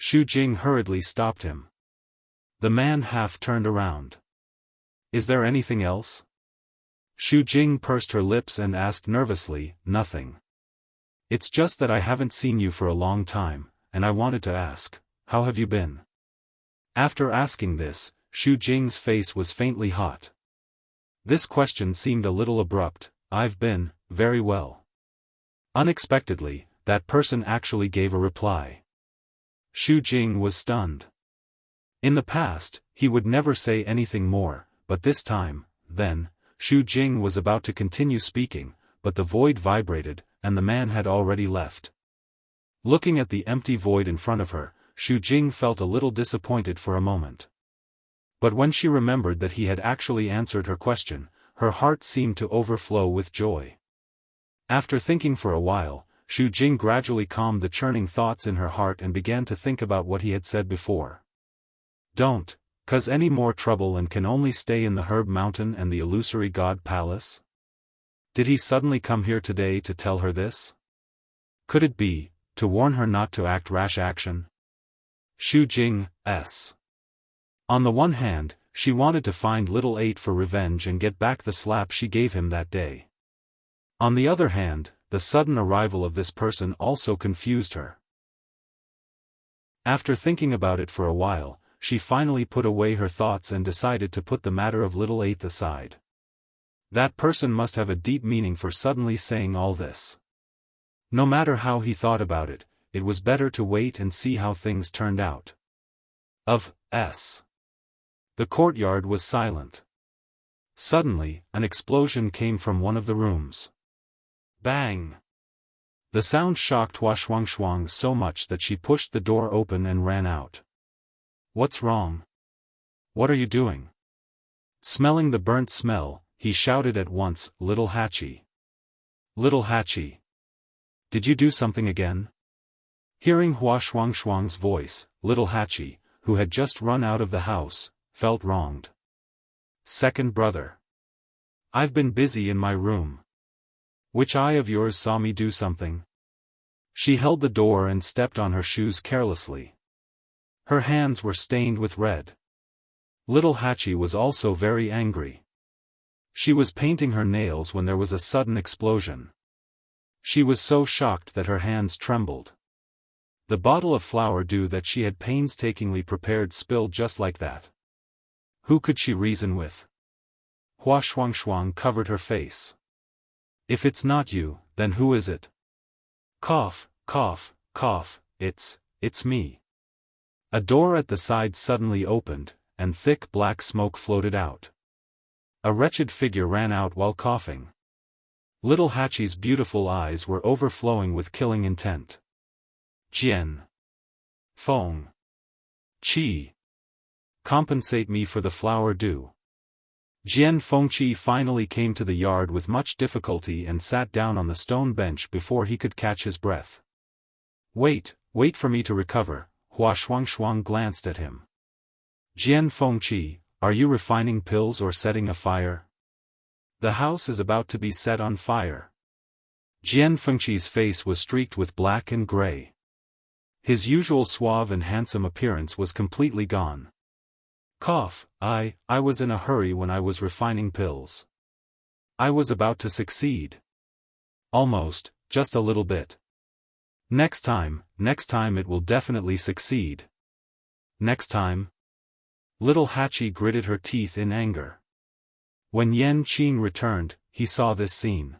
Xu Jing hurriedly stopped him. The man half turned around. "Is there anything else?" Xu Jing pursed her lips and asked nervously, "Nothing. It's just that I haven't seen you for a long time, and I wanted to ask, how have you been?" After asking this, Xu Jing's face was faintly hot. This question seemed a little abrupt. "I've been very well." Unexpectedly, that person actually gave a reply. Xu Jing was stunned. In the past, he would never say anything more, but this time, then, Xu Jing was about to continue speaking, but the void vibrated, and the man had already left. Looking at the empty void in front of her, Xu Jing felt a little disappointed for a moment. But when she remembered that he had actually answered her question, her heart seemed to overflow with joy. After thinking for a while, Xu Jing gradually calmed the churning thoughts in her heart and began to think about what he had said before. "Don't cause any more trouble and can only stay in the Herb Mountain and the illusory god palace?" Did he suddenly come here today to tell her this? Could it be, to warn her not to act rash action? Xu Jing, s. On the one hand, she wanted to find little 8 for revenge and get back the slap she gave him that day. On the other hand, the sudden arrival of this person also confused her. After thinking about it for a while, she finally put away her thoughts and decided to put the matter of little 8 aside. That person must have a deep meaning for suddenly saying all this. No matter how he thought about it, it was better to wait and see how things turned out. The courtyard was silent. Suddenly, an explosion came from one of the rooms. Bang! The sound shocked Hua Shuang so much that she pushed the door open and ran out. What's wrong? What are you doing? Smelling the burnt smell, he shouted at once, Little Hachi. Little Hachi. Did you do something again? Hearing Hua Shuang's voice, Little Hachi, who had just run out of the house, felt wronged. Second brother. I've been busy in my room. Which eye of yours saw me do something? She held the door and stepped on her shoes carelessly. Her hands were stained with red. Little Hachi was also very angry. She was painting her nails when there was a sudden explosion. She was so shocked that her hands trembled. The bottle of flower dew that she had painstakingly prepared spilled just like that. Who could she reason with? Hua Shuang covered her face. If it's not you, then who is it? Cough, cough, cough, it's me. A door at the side suddenly opened, and thick black smoke floated out. A wretched figure ran out while coughing. Little Hachi's beautiful eyes were overflowing with killing intent. Jian. Feng. Qi. Compensate me for the flower dew. Jian Fengqi finally came to the yard with much difficulty and sat down on the stone bench before he could catch his breath. Wait for me to recover. Hua Shuang glanced at him. Jian Fengqi, are you refining pills or setting a fire? The house is about to be set on fire. Jian Fengqi's face was streaked with black and gray. His usual suave and handsome appearance was completely gone. Cough, I was in a hurry when I was refining pills. I was about to succeed. Almost, just a little bit. Next time it will definitely succeed. Next time? Little Hachi gritted her teeth in anger. When Yan Qing returned, he saw this scene.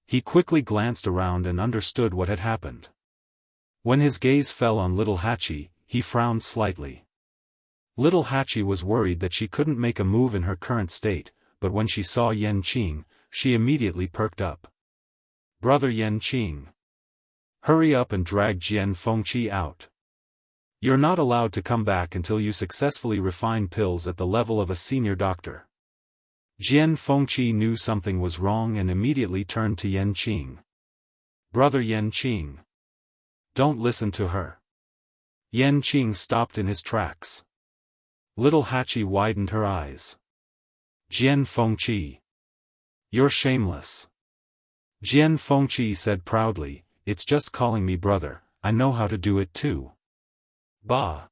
He quickly glanced around and understood what had happened. When his gaze fell on Little Hachi, he frowned slightly. Little Hachi was worried that she couldn't make a move in her current state, but when she saw Yan Qing, she immediately perked up. Brother Yan Qing. Hurry up and drag Jian Fengqi out. You're not allowed to come back until you successfully refine pills at the level of a senior doctor. Jian Fengqi knew something was wrong and immediately turned to Yan Qing. Brother Yan Qing. Don't listen to her. Yan Qing stopped in his tracks. Little Hachi widened her eyes. Jian Fengqi. You're shameless. Jian Fengqi said proudly, it's just calling me brother, I know how to do it too. Bah!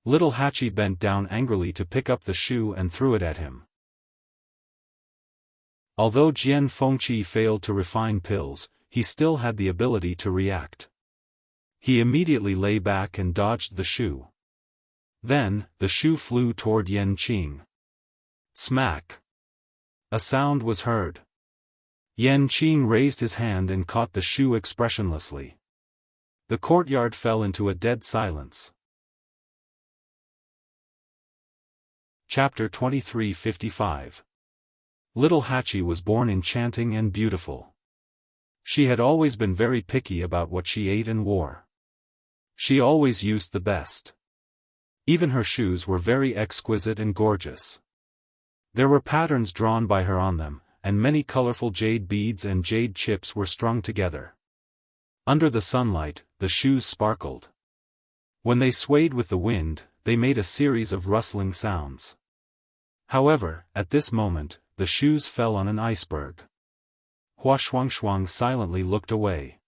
Little Hachi bent down angrily to pick up the shoe and threw it at him. Although Jian Fengqi failed to refine pills, he still had the ability to react. He immediately lay back and dodged the shoe. Then, the shoe flew toward Yan Qing. Smack! A sound was heard. Yan Qing raised his hand and caught the shoe expressionlessly. The courtyard fell into a dead silence. Chapter 2355. Little Hachi was born enchanting and beautiful. She had always been very picky about what she ate and wore. She always used the best. Even her shoes were very exquisite and gorgeous. There were patterns drawn by her on them, and many colorful jade beads and jade chips were strung together. Under the sunlight, the shoes sparkled. When they swayed with the wind, they made a series of rustling sounds. However, at this moment, the shoes fell on an iceberg. Hua Shuang silently looked away.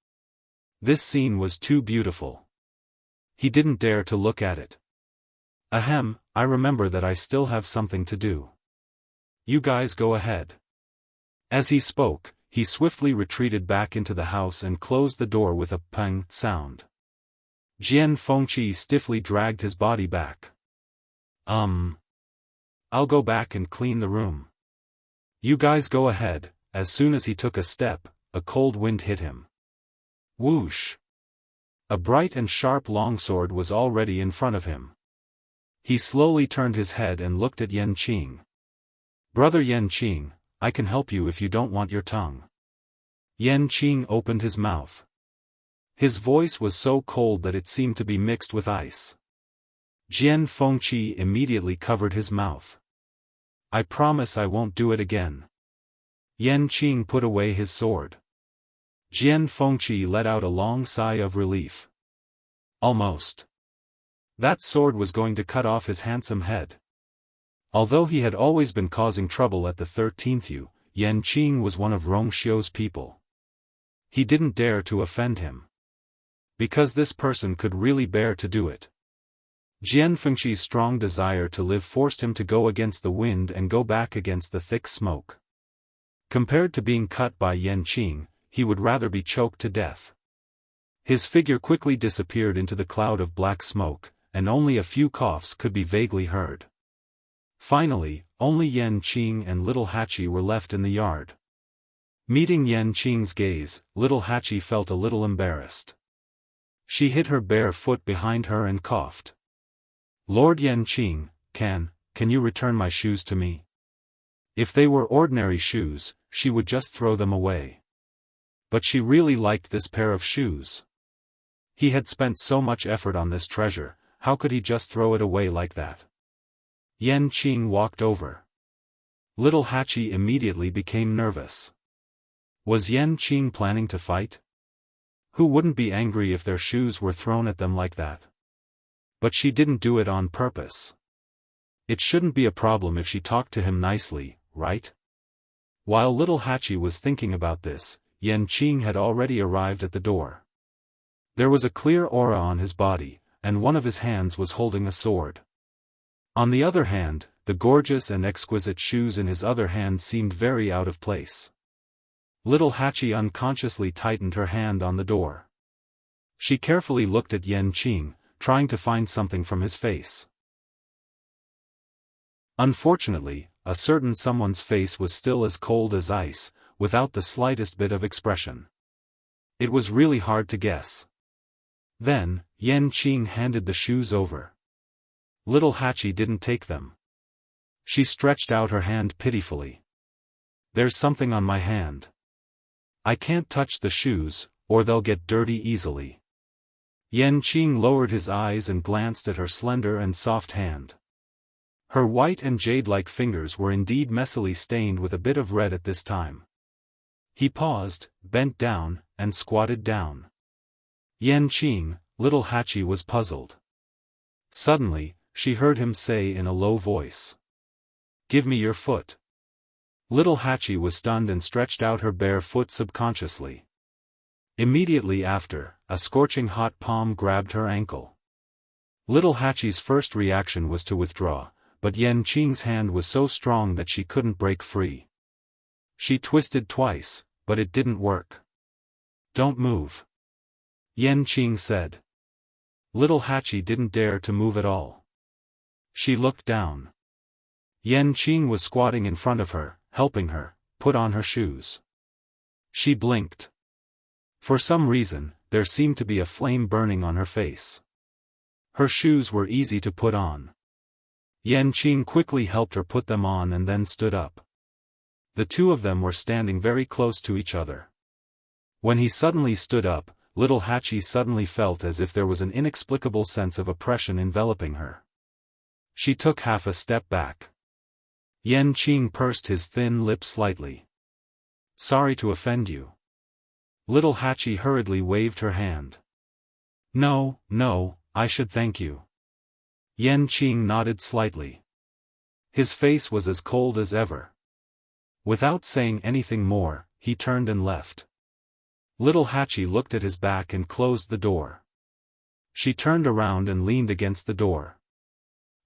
This scene was too beautiful. He didn't dare to look at it. Ahem, I remember that I still have something to do. You guys go ahead. As he spoke, he swiftly retreated back into the house and closed the door with a pang sound. Jian Fengqi stiffly dragged his body back. I'll go back and clean the room. You guys go ahead. As soon as he took a step, a cold wind hit him. Whoosh! A bright and sharp longsword was already in front of him. He slowly turned his head and looked at Yan Qing. Brother Yan Qing, I can help you if you don't want your tongue. Yan Qing opened his mouth. His voice was so cold that it seemed to be mixed with ice. Jian Fengqi immediately covered his mouth. I promise I won't do it again. Yan Qing put away his sword. Jian Fengqi let out a long sigh of relief. Almost. That sword was going to cut off his handsome head. Although he had always been causing trouble at the 13th Yu, Yan Qing was one of Rongxiu's people. He didn't dare to offend him. Because this person could really bear to do it. Jian Fengqi's strong desire to live forced him to go against the wind and go back against the thick smoke. Compared to being cut by Yan Qing, he would rather be choked to death. His figure quickly disappeared into the cloud of black smoke, and only a few coughs could be vaguely heard. Finally, only Yan Qing and little Hachi were left in the yard. Meeting Yan Qing's gaze, little Hachi felt a little embarrassed. She hid her bare foot behind her and coughed. Lord Yan Qing, can you return my shoes to me? If they were ordinary shoes, she would just throw them away. But she really liked this pair of shoes. He had spent so much effort on this treasure, how could he just throw it away like that? Yan Qing walked over. Little Hachi immediately became nervous. Was Yan Qing planning to fight? Who wouldn't be angry if their shoes were thrown at them like that? But she didn't do it on purpose. It shouldn't be a problem if she talked to him nicely, right? While little Hachi was thinking about this, Yan Qing had already arrived at the door. There was a clear aura on his body, and one of his hands was holding a sword. On the other hand, the gorgeous and exquisite shoes in his other hand seemed very out of place. Little Hachi unconsciously tightened her hand on the door. She carefully looked at Yan Qing, trying to find something from his face. Unfortunately, a certain someone's face was still as cold as ice, without the slightest bit of expression. It was really hard to guess. Then, Yan Qing handed the shoes over. Little Hachi didn't take them. She stretched out her hand pitifully. There's something on my hand. I can't touch the shoes, or they'll get dirty easily. Yan Qing lowered his eyes and glanced at her slender and soft hand. Her white and jade-like fingers were indeed messily stained with a bit of red at this time. He paused, bent down, and squatted down. Yan Qing, little Hachi was puzzled. Suddenly, she heard him say in a low voice. Give me your foot. Little Hachi was stunned and stretched out her bare foot subconsciously. Immediately after, a scorching hot palm grabbed her ankle. Little Hachi's first reaction was to withdraw, but Yan Qing's hand was so strong that she couldn't break free. She twisted twice, but it didn't work. Don't move. Yan Qing said. Little Hachi didn't dare to move at all. She looked down. Yan Qing was squatting in front of her, helping her put on her shoes. She blinked. For some reason, there seemed to be a flame burning on her face. Her shoes were easy to put on. Yan Qing quickly helped her put them on and then stood up. The two of them were standing very close to each other. When he suddenly stood up, little Hachi suddenly felt as if there was an inexplicable sense of oppression enveloping her. She took half a step back. Yan Qing pursed his thin lips slightly. Sorry to offend you. Little Hachi hurriedly waved her hand. No, I should thank you. Yan Qing nodded slightly. His face was as cold as ever. Without saying anything more, he turned and left. Little Hachi looked at his back and closed the door. She turned around and leaned against the door.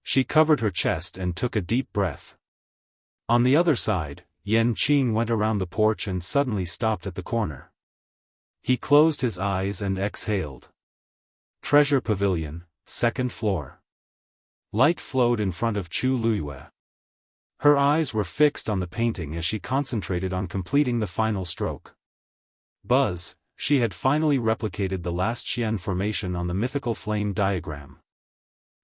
She covered her chest and took a deep breath. On the other side, Yan Qing went around the porch and suddenly stopped at the corner. He closed his eyes and exhaled. Treasure Pavilion, 2nd floor. Light flowed in front of Chu Luiyue. Her eyes were fixed on the painting as she concentrated on completing the final stroke. Buzz, she had finally replicated the last Xian formation on the mythical flame diagram.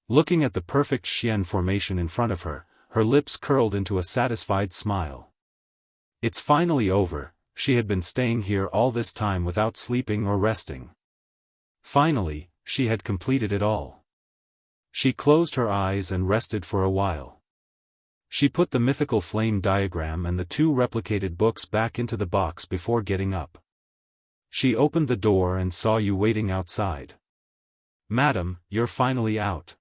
Looking at the perfect Xian formation in front of her, her lips curled into a satisfied smile. It's finally over, she had been staying here all this time without sleeping or resting. Finally, she had completed it all. She closed her eyes and rested for a while. She put the mythical flame diagram and the 2 replicated books back into the box before getting up. She opened the door and saw Yu waiting outside. "Madam, you're finally out."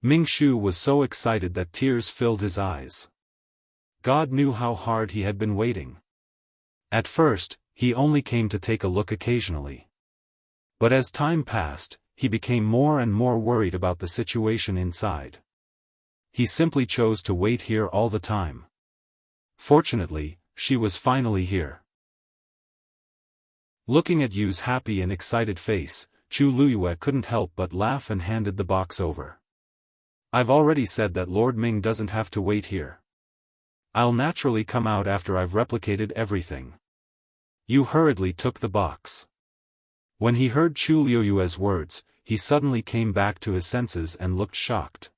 Ming Shu was so excited that tears filled his eyes. God knew how hard he had been waiting. At first, he only came to take a look occasionally. But as time passed, he became more and more worried about the situation inside. He simply chose to wait here all the time. Fortunately, she was finally here. Looking at Yu's happy and excited face, Chu Luyue couldn't help but laugh and handed the box over. "I've already said that Lord Ming doesn't have to wait here. I'll naturally come out after I've replicated everything." Yu hurriedly took the box. When he heard Chu Luyue's words, he suddenly came back to his senses and looked shocked.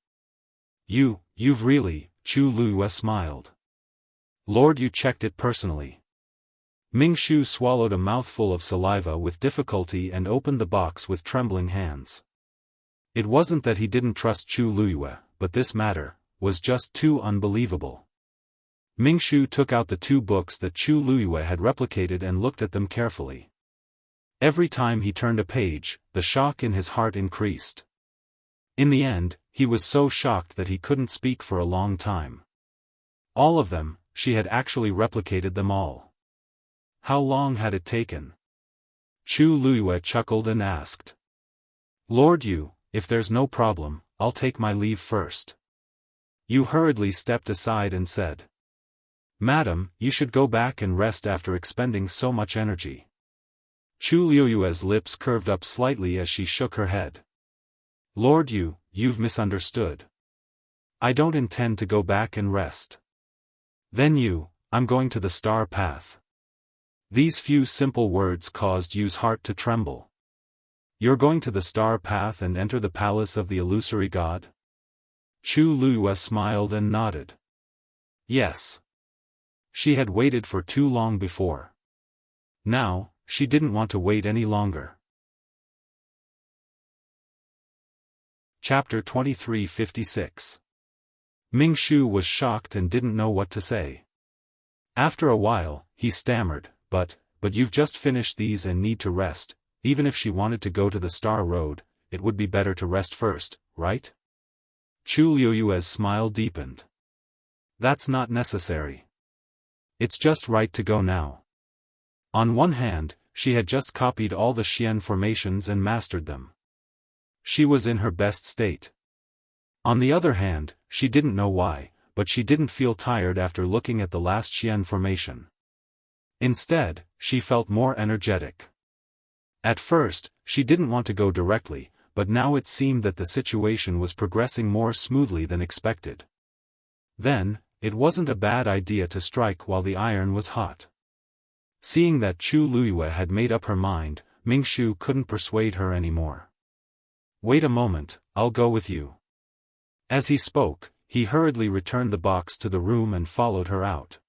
You've really," Chu Luyue smiled. "Lord, you checked it personally." Ming Shu swallowed a mouthful of saliva with difficulty and opened the box with trembling hands. It wasn't that he didn't trust Chu Luyue, but this matter was just too unbelievable. Ming Shu took out the 2 books that Chu Luyue had replicated and looked at them carefully. Every time he turned a page, the shock in his heart increased. In the end, he was so shocked that he couldn't speak for a long time. All of them, she had actually replicated them all. How long had it taken? Chu Luyue chuckled and asked. "Lord Yu, if there's no problem, I'll take my leave first." Yu hurriedly stepped aside and said. "Madam, you should go back and rest after expending so much energy." Chu Luyue's lips curved up slightly as she shook her head. "Lord Yu, you've misunderstood. I don't intend to go back and rest." "Then I'm going to the star path." These few simple words caused Yu's heart to tremble. "You're going to the star path and enter the palace of the illusory god?" Chu Luyue smiled and nodded. Yes. She had waited for too long before. Now, she didn't want to wait any longer. Chapter 2356. Ming Shu was shocked and didn't know what to say. After a while, he stammered, But you've just finished these and need to rest. Even if she wanted to go to the Star Road, it would be better to rest first, right?" Chu Luyue's smile deepened. "That's not necessary. It's just right to go now." On one hand, she had just copied all the Xian formations and mastered them. She was in her best state. On the other hand, she didn't know why, but she didn't feel tired after looking at the last Xian formation. Instead, she felt more energetic. At first, she didn't want to go directly, but now it seemed that the situation was progressing more smoothly than expected. Then, it wasn't a bad idea to strike while the iron was hot. Seeing that Chu Luyue had made up her mind, Ming Shu couldn't persuade her anymore. "Wait a moment, I'll go with you." As he spoke, he hurriedly returned the box to the room and followed her out.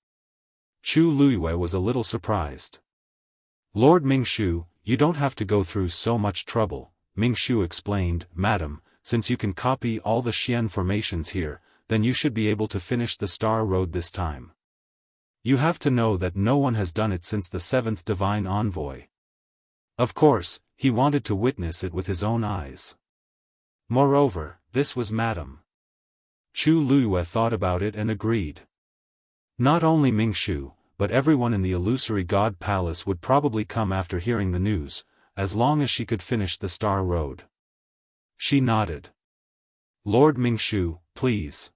Chu Luyue was a little surprised. "Lord Ming Shu, you don't have to go through so much trouble," Ming Shu explained. "Madam, since you can copy all the Xian formations here, then you should be able to finish the Star Road this time. You have to know that no one has done it since the 7th Divine Envoy." Of course, he wanted to witness it with his own eyes. Moreover, this was Madam. Chu Luyue thought about it and agreed. Not only Ming Shu, but everyone in the illusory god palace would probably come after hearing the news, as long as she could finish the Star Road. She nodded. "Lord Ming Shu, please."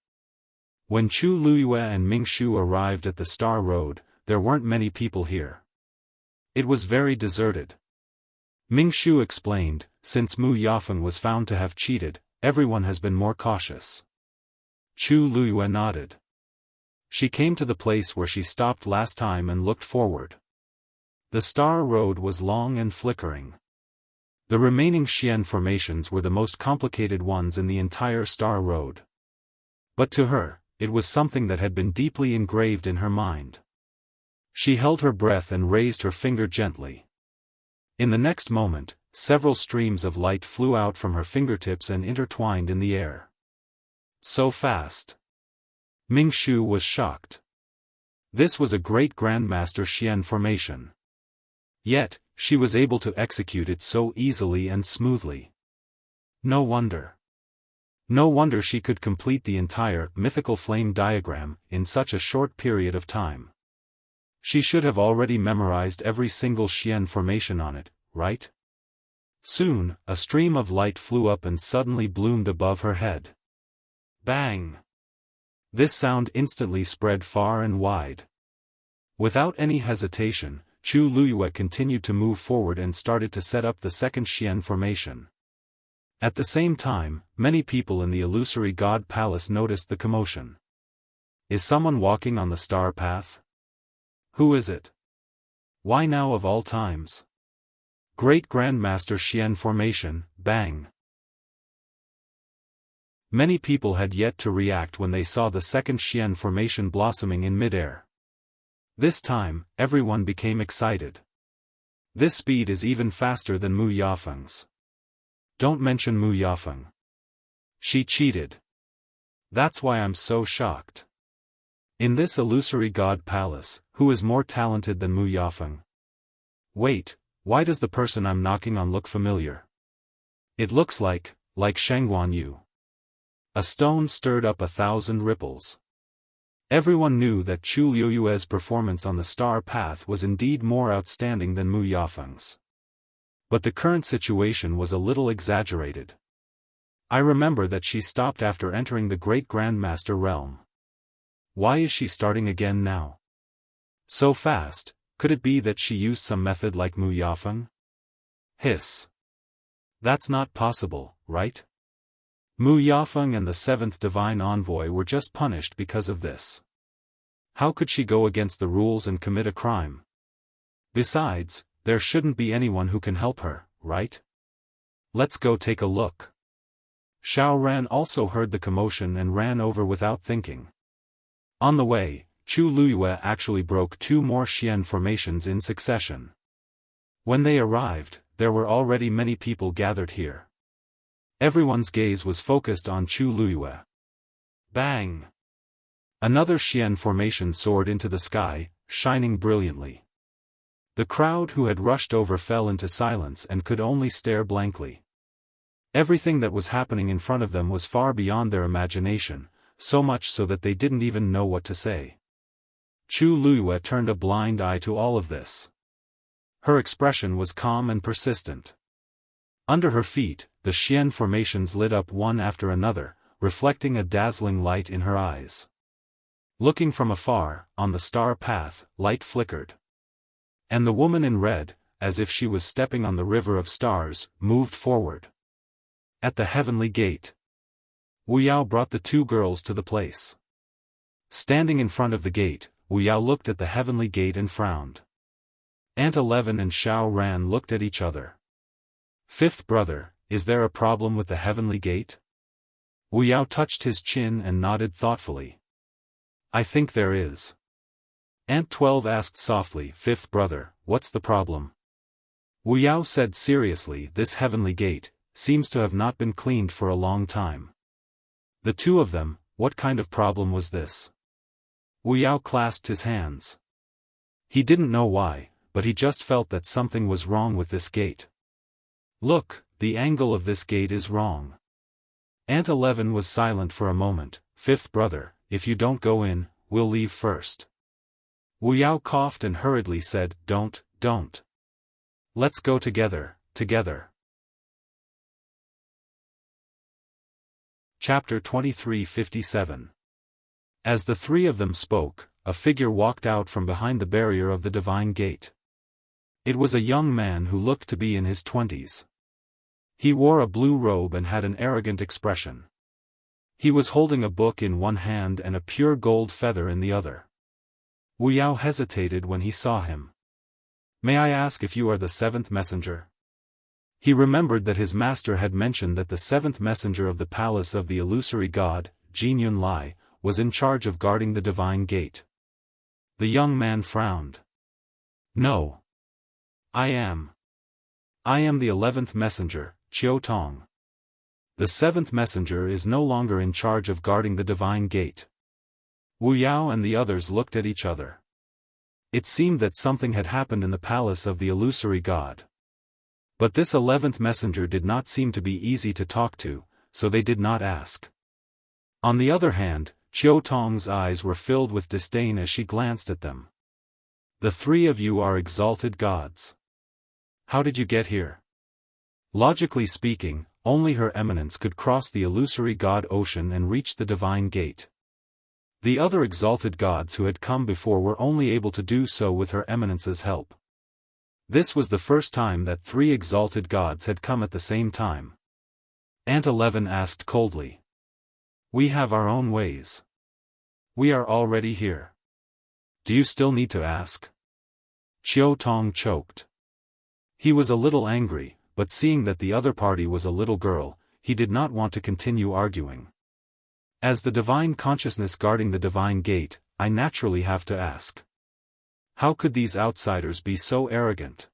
When Chu Luyue and Ming Shu arrived at the Star Road, there weren't many people here. It was very deserted. Ming Shu explained, "Since Xiaofan was found to have cheated, everyone has been more cautious." Chu Luyue nodded. She came to the place where she stopped last time and looked forward. The Star Road was long and flickering. The remaining Xian formations were the most complicated ones in the entire Star Road. But to her, it was something that had been deeply engraved in her mind. She held her breath and raised her finger gently. In the next moment, several streams of light flew out from her fingertips and intertwined in the air. So fast. Ming Shu was shocked. This was a great Grandmaster Xian formation. Yet, she was able to execute it so easily and smoothly. No wonder. No wonder she could complete the entire mythical flame diagram in such a short period of time. She should have already memorized every single Xian formation on it, right? Soon, a stream of light flew up and suddenly bloomed above her head. Bang! This sound instantly spread far and wide. Without any hesitation, Chu Luyue continued to move forward and started to set up the second Xian formation. At the same time, many people in the illusory god palace noticed the commotion. Is someone walking on the star path? Who is it? Why now of all times? Great Grandmaster Xian formation, bang! Many people had yet to react when they saw the second Xian formation blossoming in midair. This time, everyone became excited. This speed is even faster than Mu Yafeng's. Don't mention Mu Yafeng. She cheated. That's why I'm so shocked. In this illusory god palace, who is more talented than Mu Yafeng? Wait, why does the person I'm knocking on look familiar? It looks like Shangguan Yu. A stone stirred up 1,000 ripples. Everyone knew that Chu Liyue's performance on the star path was indeed more outstanding than Mu Yafeng's. But the current situation was a little exaggerated. I remember that she stopped after entering the Great Grandmaster realm. Why is she starting again now? So fast, could it be that she used some method like Mu Yafeng? Hiss. That's not possible, right? Mu Yafeng and the seventh divine envoy were just punished because of this. How could she go against the rules and commit a crime? Besides, there shouldn't be anyone who can help her, right? Let's go take a look. Xiaofan also heard the commotion and ran over without thinking. On the way, Chu Luyue actually broke 2 more Xian formations in succession. When they arrived, there were already many people gathered here. Everyone's gaze was focused on Chu Luyue. Bang! Another Xian formation soared into the sky, shining brilliantly. The crowd who had rushed over fell into silence and could only stare blankly. Everything that was happening in front of them was far beyond their imagination, so much so that they didn't even know what to say. Chu Luyue turned a blind eye to all of this. Her expression was calm and persistent. Under her feet, the Xian formations lit up one after another, reflecting a dazzling light in her eyes. Looking from afar, on the star path, light flickered. And the woman in red, as if she was stepping on the river of stars, moved forward. At the heavenly gate. Wu Yao brought the 2 girls to the place. Standing in front of the gate, Wu Yao looked at the heavenly gate and frowned. Aunt 11 and Xiaofan looked at each other. Fifth brother, is there a problem with the heavenly gate? Wu Yao touched his chin and nodded thoughtfully. I think there is. Aunt 12 asked softly, Fifth brother, what's the problem? Wu Yao said seriously, this heavenly gate seems to have not been cleaned for a long time. The 2 of them, what kind of problem was this? Wu Yao clasped his hands. He didn't know why, but he just felt that something was wrong with this gate. Look, the angle of this gate is wrong. Aunt 11 was silent for a moment. Fifth brother, if you don't go in, we'll leave first. Wu Yao coughed and hurriedly said, Don't. Let's go together. Chapter 23:57. As the 3 of them spoke, a figure walked out from behind the barrier of the divine gate. It was a young man who looked to be in his 20s. He wore a blue robe and had an arrogant expression. He was holding a book in one hand and a pure gold feather in the other. Wu Yao hesitated when he saw him. May I ask if you are the 7th messenger? He remembered that his master had mentioned that the 7th messenger of the palace of the illusory god, Jinyun Lai, was in charge of guarding the divine gate. The young man frowned. No. I am. I am the 11th messenger, Qiu Tong. The 7th messenger is no longer in charge of guarding the divine gate. Wu Yao and the others looked at each other. It seemed that something had happened in the palace of the illusory god. But this 11th messenger did not seem to be easy to talk to, so they did not ask. On the other hand, Qiu Tong's eyes were filled with disdain as she glanced at them. The three of you are exalted gods. How did you get here? Logically speaking, only Her Eminence could cross the illusory god ocean and reach the divine gate. The other exalted gods who had come before were only able to do so with Her Eminence's help. This was the first time that three exalted gods had come at the same time. Ant 11 asked coldly. We have our own ways. We are already here. Do you still need to ask? Qiu Tong choked. He was a little angry, but seeing that the other party was a little girl, he did not want to continue arguing. As the divine consciousness guarding the divine gate, I naturally have to ask. How could these outsiders be so arrogant?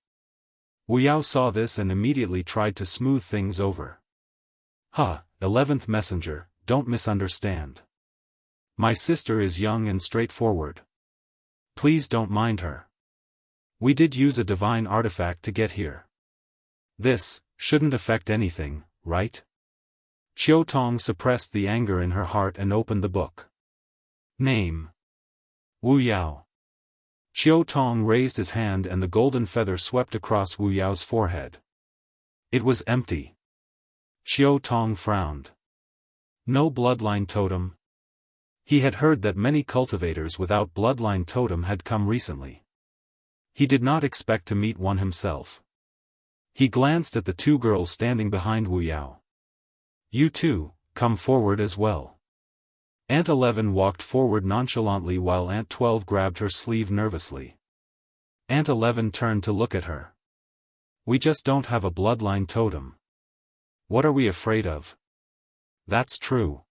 Wu Yao saw this and immediately tried to smooth things over. 11th messenger, don't misunderstand. My sister is young and straightforward. Please don't mind her. We did use a divine artifact to get here. This shouldn't affect anything, right? Qiu Tong suppressed the anger in her heart and opened the book. Name. Wu Yao. Qiu Tong raised his hand and the golden feather swept across Wu Yao's forehead. It was empty. Qiu Tong frowned. No bloodline totem. He had heard that many cultivators without bloodline totem had come recently. He did not expect to meet one himself. He glanced at the two girls standing behind Wu Yao. You two, come forward as well. Ant 11 walked forward nonchalantly while Ant 12 grabbed her sleeve nervously. Ant 11 turned to look at her. We just don't have a bloodline totem. What are we afraid of? That's true.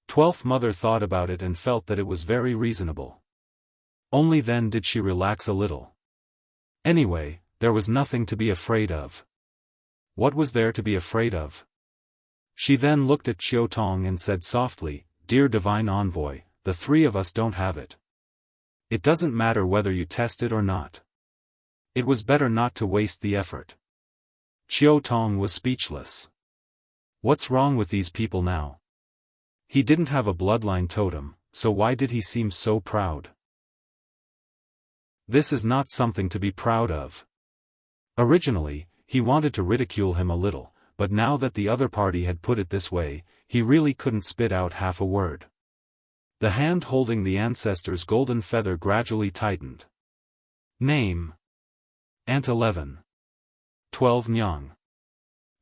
12th Mother thought about it and felt that it was very reasonable. Only then did she relax a little. Anyway, there was nothing to be afraid of. What was there to be afraid of? She then looked at Qiu Tong and said softly, Dear Divine Envoy, the three of us don't have it. It doesn't matter whether you test it or not. It was better not to waste the effort. Qiu Tong was speechless. What's wrong with these people now? He didn't have a bloodline totem, so why did he seem so proud? This is not something to be proud of. Originally, he wanted to ridicule him a little, but now that the other party had put it this way, he really couldn't spit out half a word. The hand holding the ancestor's golden feather gradually tightened. Name. Ant 11. 12 Nyang.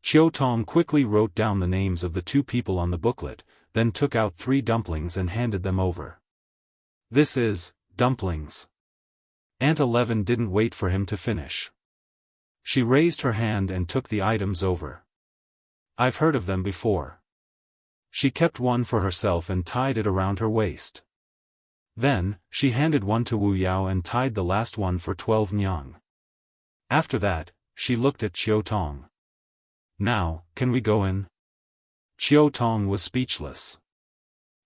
Qiu Tong quickly wrote down the names of the two people on the booklet, then took out 3 dumplings and handed them over. This is, dumplings. Ant 11 didn't wait for him to finish. She raised her hand and took the items over. I've heard of them before. She kept one for herself and tied it around her waist. Then, she handed one to Wu Yao and tied the last one for 12 Nyang. After that, she looked at Qiu Tong. Now, can we go in? Qiu Tong was speechless.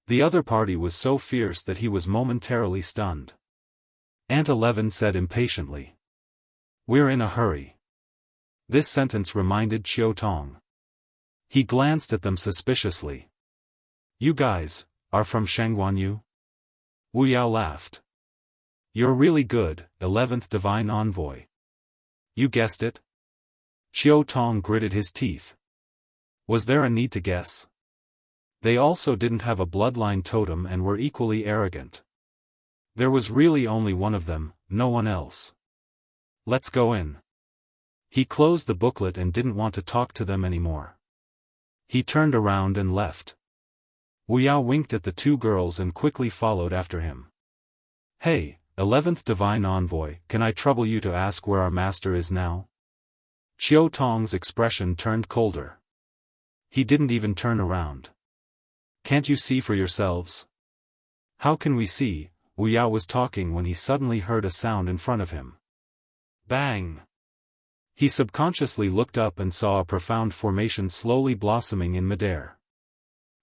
The other party was so fierce that he was momentarily stunned. Ant 11 said impatiently. We're in a hurry. This sentence reminded Qiu Tong. He glanced at them suspiciously. You guys, are from Shangguanyu? Wu Yao laughed. You're really good, 11th Divine Envoy. You guessed it? Qiu Tong gritted his teeth. Was there a need to guess? They also didn't have a bloodline totem and were equally arrogant. There was really only one of them, no one else. Let's go in. He closed the booklet and didn't want to talk to them anymore. He turned around and left. Wu Yao winked at the two girls and quickly followed after him. Hey, 11th Divine Envoy, can I trouble you to ask where our master is now? Qiu Tong's expression turned colder. He didn't even turn around. Can't you see for yourselves? How can we see? Wu Yao was talking when he suddenly heard a sound in front of him. Bang! He subconsciously looked up and saw a profound formation slowly blossoming in midair.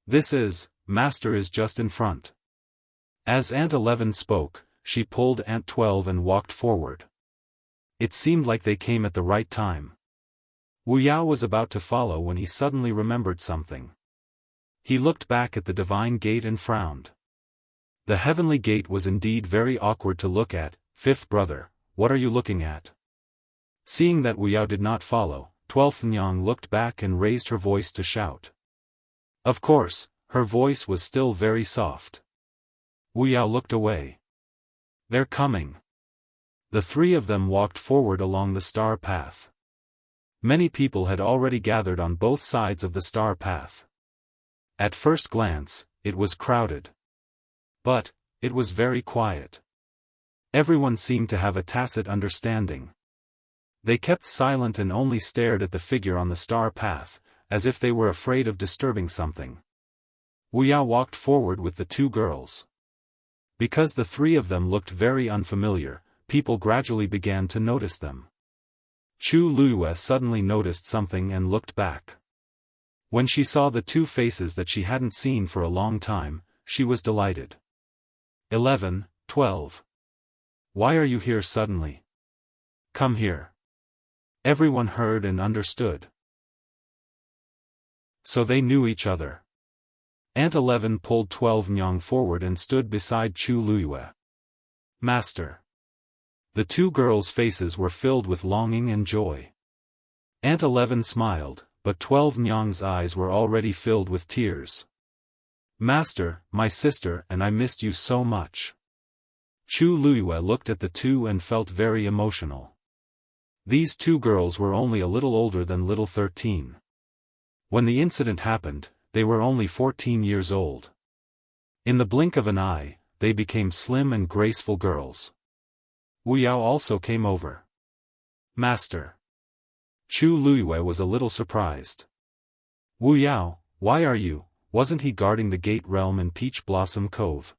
This is, Master is just in front. As Aunt 11 spoke, she pulled Aunt 12 and walked forward. It seemed like they came at the right time. Wuxiao was about to follow when he suddenly remembered something. He looked back at the divine gate and frowned. The heavenly gate was indeed very awkward to look at. Fifth brother, what are you looking at? Seeing that Wuxiao did not follow, 12th Nyang looked back and raised her voice to shout. Of course, her voice was still very soft. Wuxiao looked away. They're coming. The three of them walked forward along the star path. Many people had already gathered on both sides of the star path. At first glance, it was crowded. But, it was very quiet. Everyone seemed to have a tacit understanding. They kept silent and only stared at the figure on the star path, as if they were afraid of disturbing something. Wuxiao walked forward with the two girls. Because the three of them looked very unfamiliar, people gradually began to notice them. Chu Luiyue suddenly noticed something and looked back. When she saw the two faces that she hadn't seen for a long time, she was delighted. 11, 12. Why are you here suddenly? Come here. Everyone heard and understood. So they knew each other. Aunt 11 pulled 12 Nyang forward and stood beside Chu Luiyue. Master. The two girls' faces were filled with longing and joy. Aunt 11 smiled, but 12 Nyang's eyes were already filled with tears. Master, my sister and I missed you so much. Chu Luiyue looked at the two and felt very emotional. These two girls were only a little older than little 13. When the incident happened, they were only 14 years old. In the blink of an eye, they became slim and graceful girls. Wuxiao also came over. Master. Chu Luiyue was a little surprised. Wuxiao, why are you? Wasn't he guarding the gate realm in Peach Blossom Cove?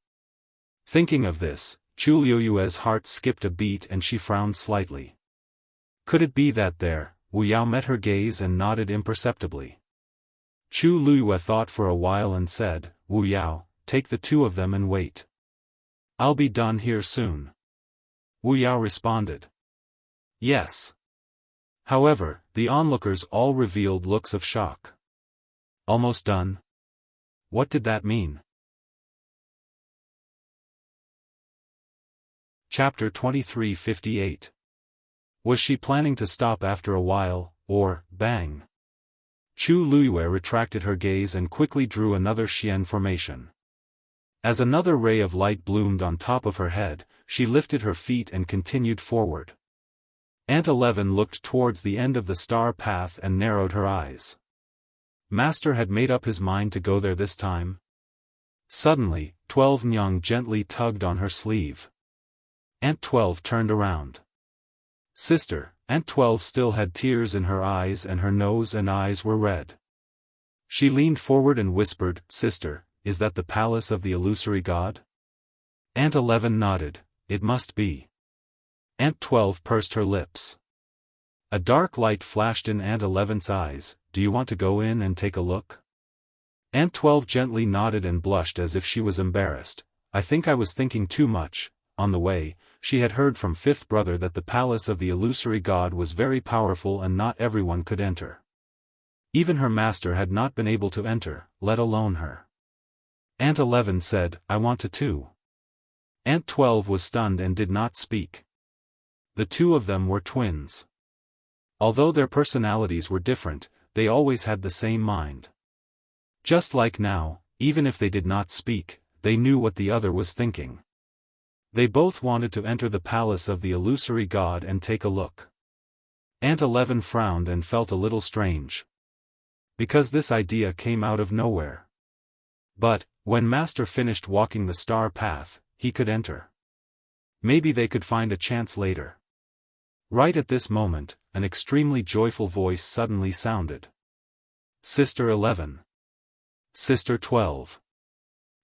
Thinking of this, Chu Luiyue's heart skipped a beat and she frowned slightly. Could it be that there? Wuxiao met her gaze and nodded imperceptibly. Chu Luiyue thought for a while and said, Wuxiao, take the two of them and wait. I'll be done here soon. Wuxiao responded. Yes. However, the onlookers all revealed looks of shock. Almost done? What did that mean? Chapter 23:58. Was she planning to stop after a while, or, bang? Chu Luiyue retracted her gaze and quickly drew another Xian formation. As another ray of light bloomed on top of her head, she lifted her feet and continued forward. Aunt 11 looked towards the end of the star path and narrowed her eyes. Master had made up his mind to go there this time. Suddenly, 12 Nyang gently tugged on her sleeve. Aunt 12 turned around. Sister, Aunt 12 still had tears in her eyes and her nose and eyes were red. She leaned forward and whispered, Sister, is that the palace of the illusory god? Aunt 11 nodded, it must be. Aunt 12 pursed her lips. A dark light flashed in Aunt 11's eyes, do you want to go in and take a look? Aunt 12 gently nodded and blushed as if she was embarrassed. I think I was thinking too much. On the way, she had heard from fifth brother that the palace of the illusory god was very powerful and not everyone could enter. Even her master had not been able to enter, let alone her. Aunt 11 said, I want to too. Aunt 12 was stunned and did not speak. The two of them were twins. Although their personalities were different, they always had the same mind. Just like now, even if they did not speak, they knew what the other was thinking. They both wanted to enter the palace of the illusory god and take a look. Aunt 11 frowned and felt a little strange. Because this idea came out of nowhere. But, when Master finished walking the star path, he could enter. Maybe they could find a chance later. Right at this moment, an extremely joyful voice suddenly sounded. Sister 11. Sister 12.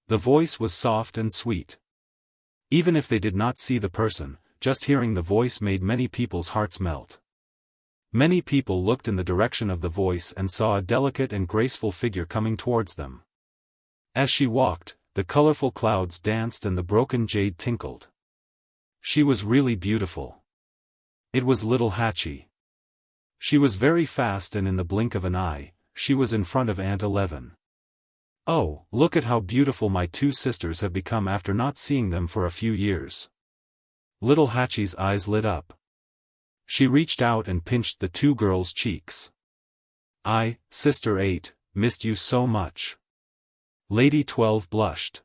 The voice was soft and sweet. Even if they did not see the person, just hearing the voice made many people's hearts melt. Many people looked in the direction of the voice and saw a delicate and graceful figure coming towards them. As she walked, the colorful clouds danced and the broken jade tinkled. She was really beautiful. It was little Hachi. She was very fast, and in the blink of an eye, she was in front of Aunt 11. Oh, look at how beautiful my two sisters have become after not seeing them for a few years. Little Hachi's eyes lit up. She reached out and pinched the two girls' cheeks. I, Sister 8, missed you so much. Lady 12 blushed.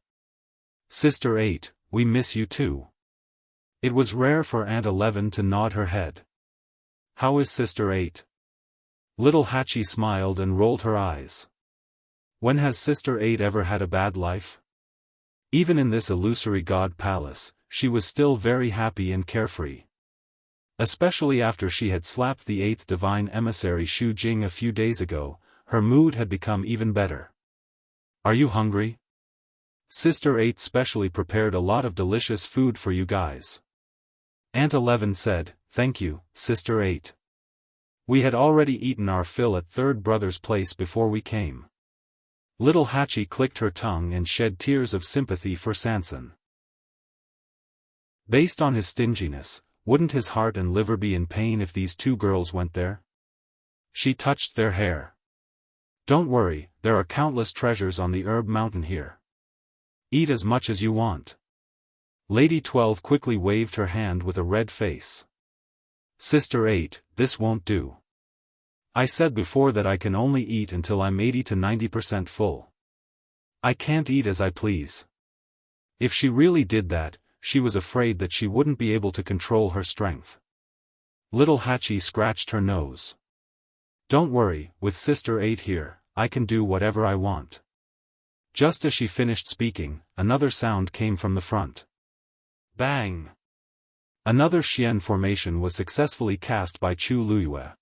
Sister 8, we miss you too. It was rare for Aunt 11 to nod her head. How is Sister 8? Little Hachi smiled and rolled her eyes. When has Sister 8 ever had a bad life? Even in this illusory god palace, she was still very happy and carefree. Especially after she had slapped the 8th divine emissary Shu Jing a few days ago, her mood had become even better. Are you hungry? Sister 8 specially prepared a lot of delicious food for you guys. Aunt 11 said, thank you, Sister 8. We had already eaten our fill at third brother's place before we came. Little Hachi clicked her tongue and shed tears of sympathy for Sanson. Based on his stinginess, wouldn't his heart and liver be in pain if these two girls went there? She touched their hair. Don't worry, there are countless treasures on the herb mountain here. Eat as much as you want. Lady 12 quickly waved her hand with a red face. Sister 8, this won't do. I said before that I can only eat until I'm 80 to 90% full. I can't eat as I please. If she really did that, she was afraid that she wouldn't be able to control her strength. Little Hachi scratched her nose. Don't worry, with Sister 8 here, I can do whatever I want. Just as she finished speaking, another sound came from the front. Bang! Another Xian formation was successfully cast by Chu Luyue.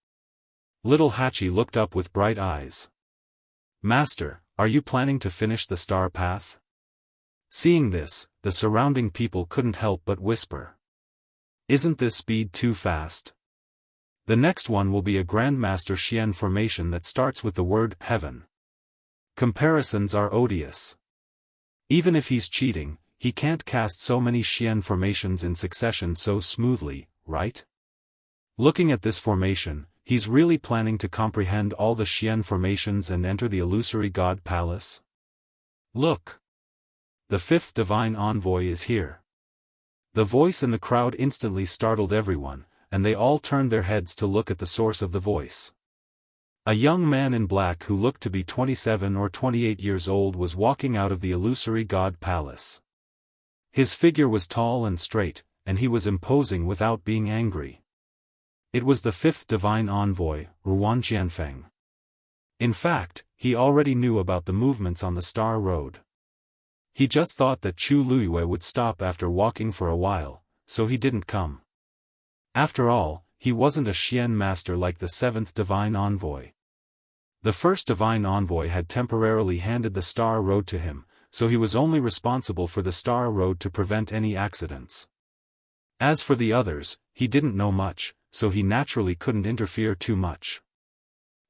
Little Hachi looked up with bright eyes. Master, are you planning to finish the star path? Seeing this, the surrounding people couldn't help but whisper. Isn't this speed too fast? The next one will be a Grandmaster Xian formation that starts with the word heaven. Comparisons are odious. Even if he's cheating, he can't cast so many Xian formations in succession so smoothly, right? Looking at this formation, he's really planning to comprehend all the Xian formations and enter the illusory god palace? Look! The 5th divine envoy is here. The voice in the crowd instantly startled everyone, and they all turned their heads to look at the source of the voice. A young man in black who looked to be 27 or 28 years old was walking out of the illusory god palace. His figure was tall and straight, and he was imposing without being angry. It was the 5th divine envoy, Ruan Jianfeng. In fact, he already knew about the movements on the Star Road. He just thought that Chu Luyue would stop after walking for a while, so he didn't come. After all, he wasn't a Xian master like the 7th divine envoy. The 1st divine envoy had temporarily handed the Star Road to him, so he was only responsible for the Star Road to prevent any accidents. As for the others, he didn't know much, so he naturally couldn't interfere too much.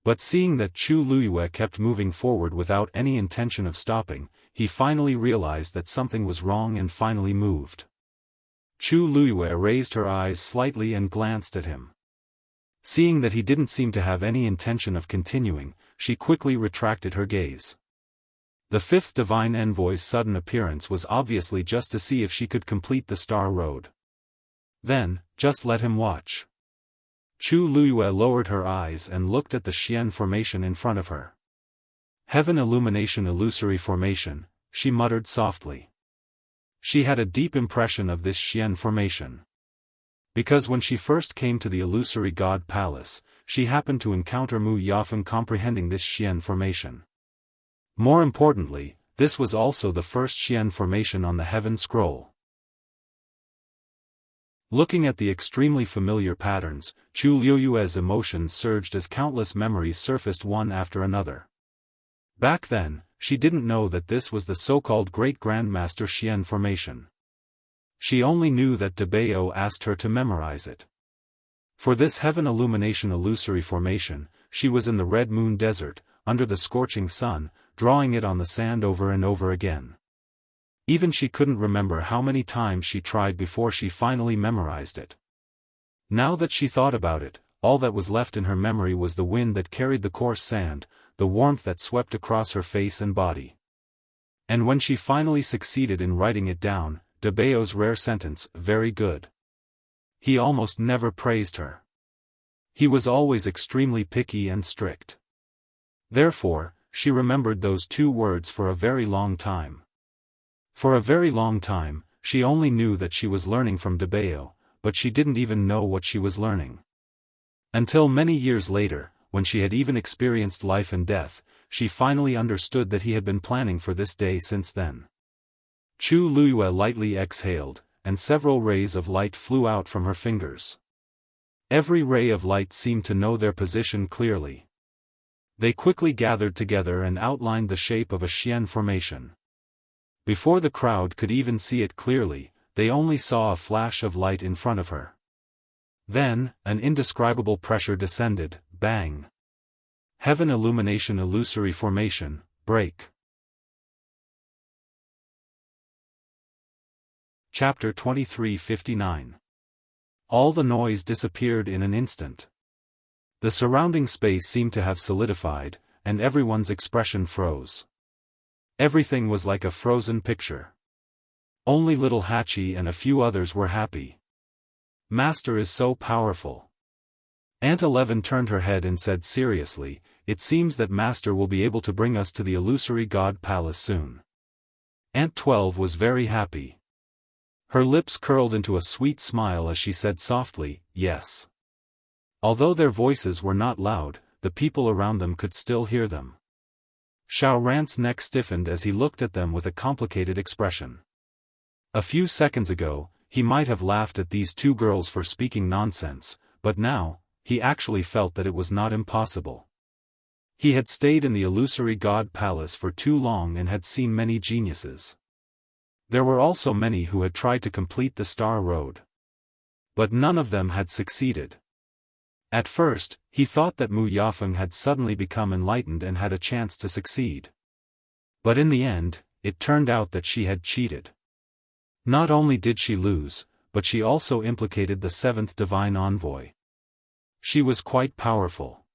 But seeing that Chu Luyue kept moving forward without any intention of stopping, he finally realized that something was wrong and finally moved. Chu Luyue raised her eyes slightly and glanced at him. Seeing that he didn't seem to have any intention of continuing, she quickly retracted her gaze. The 5th divine envoy's sudden appearance was obviously just to see if she could complete the Star Road. Then, just let him watch. Chu Luyue lowered her eyes and looked at the Xian formation in front of her. Heaven Illumination Illusory Formation, she muttered softly. She had a deep impression of this Xian formation. Because when she first came to the illusory god palace, she happened to encounter Mu Yafeng comprehending this Xian formation. More importantly, this was also the first Xian formation on the Heaven Scroll. Looking at the extremely familiar patterns, Chu Luyue's emotions surged as countless memories surfaced one after another. Back then, she didn't know that this was the so-called Great Grandmaster Xian formation. She only knew that de Bayo asked her to memorize it. For this heaven illumination illusory formation, she was in the Red Moon Desert, under the scorching sun, drawing it on the sand over and over again. Even she couldn't remember how many times she tried before she finally memorized it. Now that she thought about it, all that was left in her memory was the wind that carried the coarse sand, the warmth that swept across her face and body. And when she finally succeeded in writing it down, de Bayo's rare sentence, "Very good." He almost never praised her. He was always extremely picky and strict. Therefore, she remembered those 2 words for a very long time. For a very long time, she only knew that she was learning from de Bayo, but she didn't even know what she was learning. Until many years later, when she had even experienced life and death, she finally understood that he had been planning for this day since then. Chu Luyue lightly exhaled, and several rays of light flew out from her fingers. Every ray of light seemed to know their position clearly. They quickly gathered together and outlined the shape of a Xian formation. Before the crowd could even see it clearly, they only saw a flash of light in front of her. Then, an indescribable pressure descended, bang. Heaven illumination illusory formation, break. Chapter 2359. All the noise disappeared in an instant. The surrounding space seemed to have solidified, and everyone's expression froze. Everything was like a frozen picture. Only little Hachi and a few others were happy. Master is so powerful. Aunt 11 turned her head and said seriously, "It seems that Master will be able to bring us to the illusory God Palace soon." Aunt 12 was very happy. Her lips curled into a sweet smile as she said softly, "Yes." Although their voices were not loud, the people around them could still hear them. Xiaoran's neck stiffened as he looked at them with a complicated expression. A few seconds ago, he might have laughed at these 2 girls for speaking nonsense, but now, he actually felt that it was not impossible. He had stayed in the illusory God Palace for too long and had seen many geniuses. There were also many who had tried to complete the Star Road. But none of them had succeeded. At first, he thought that Mu Yafeng had suddenly become enlightened and had a chance to succeed. But in the end, it turned out that she had cheated. Not only did she lose, but she also implicated the 7th divine envoy. She was quite powerful.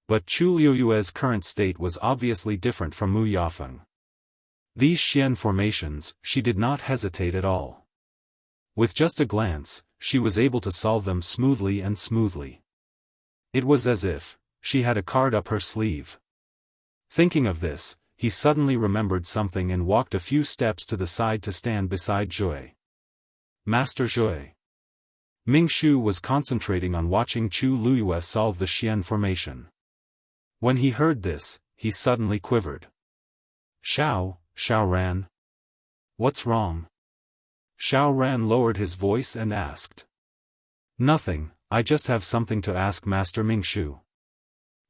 But Chu Liyue's current state was obviously different from Mu Yafeng. These Xian formations, she did not hesitate at all. With just a glance, she was able to solve them smoothly and smoothly. It was as if she had a card up her sleeve. Thinking of this, he suddenly remembered something and walked a few steps to the side to stand beside Jue. "Master Jue." Ming Shu was concentrating on watching Chu Luyue solve the Xian formation. When he heard this, he suddenly quivered. Xiaoran. What's wrong?" Xiaoran lowered his voice and asked. "Nothing, I just have something to ask Master Ming Shu."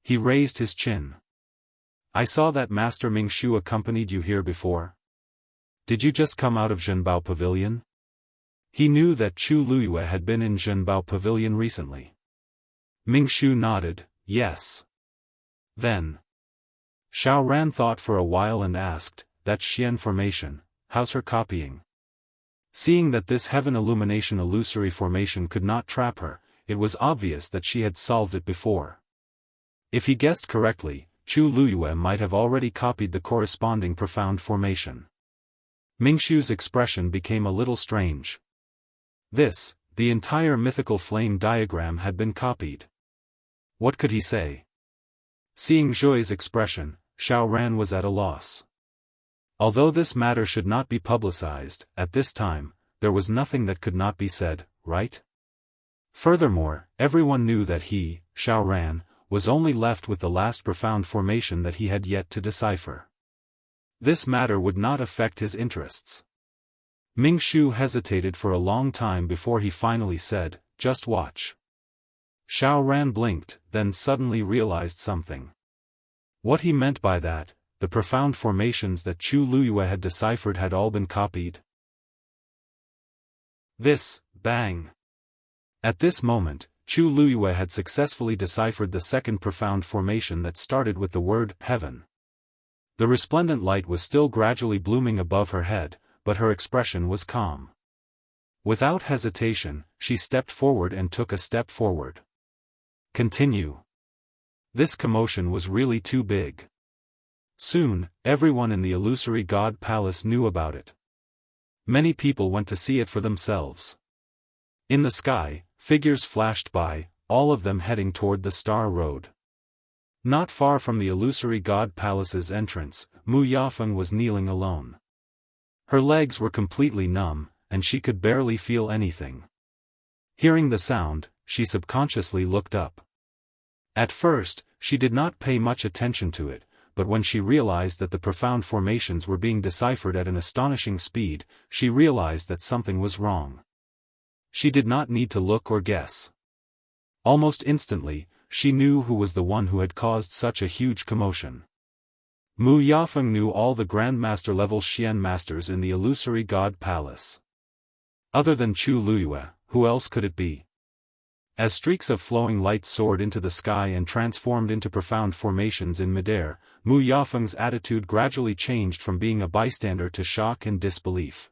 He raised his chin. "I saw that Master Ming Shu accompanied you here before. Did you just come out of Zhenbao Pavilion?" He knew that Chu Luyue had been in Zhenbao Pavilion recently. Ming Shu nodded, "Yes." Then Xiaoran thought for a while and asked, "That Xian formation, how's her copying?" Seeing that this heaven illumination illusory formation could not trap her, it was obvious that she had solved it before. If he guessed correctly, Chu Luyue might have already copied the corresponding profound formation. Mingshu's expression became a little strange. The entire mythical flame diagram had been copied. What could he say? Seeing Jue's expression, Xiaoran was at a loss. Although this matter should not be publicized, at this time, there was nothing that could not be said, right? Furthermore, everyone knew that he, Xiaoran, was only left with the last profound formation that he had yet to decipher. This matter would not affect his interests. Ming Shu hesitated for a long time before he finally said, "Just watch." Xiaoran blinked, then suddenly realized something. What he meant by that, the profound formations that Chu Luyue had deciphered had all been copied. Bang! At this moment, Chu Luyue had successfully deciphered the second profound formation that started with the word heaven. The resplendent light was still gradually blooming above her head, but her expression was calm. Without hesitation, she stepped forward and took a step forward. Continue. This commotion was really too big. Soon, everyone in the illusory god palace knew about it. Many people went to see it for themselves. In the sky, figures flashed by, all of them heading toward the Star Road. Not far from the illusory god palace's entrance, Xiaofan was kneeling alone. Her legs were completely numb, and she could barely feel anything. Hearing the sound, she subconsciously looked up. At first, she did not pay much attention to it, but when she realized that the profound formations were being deciphered at an astonishing speed, she realized that something was wrong. She did not need to look or guess. Almost instantly, she knew who was the one who had caused such a huge commotion. Mu Yafeng knew all the Grandmaster-level Xian masters in the illusory god palace. Other than Chu Luyue, who else could it be? As streaks of flowing light soared into the sky and transformed into profound formations in midair, Mu Yafeng's attitude gradually changed from being a bystander to shock and disbelief.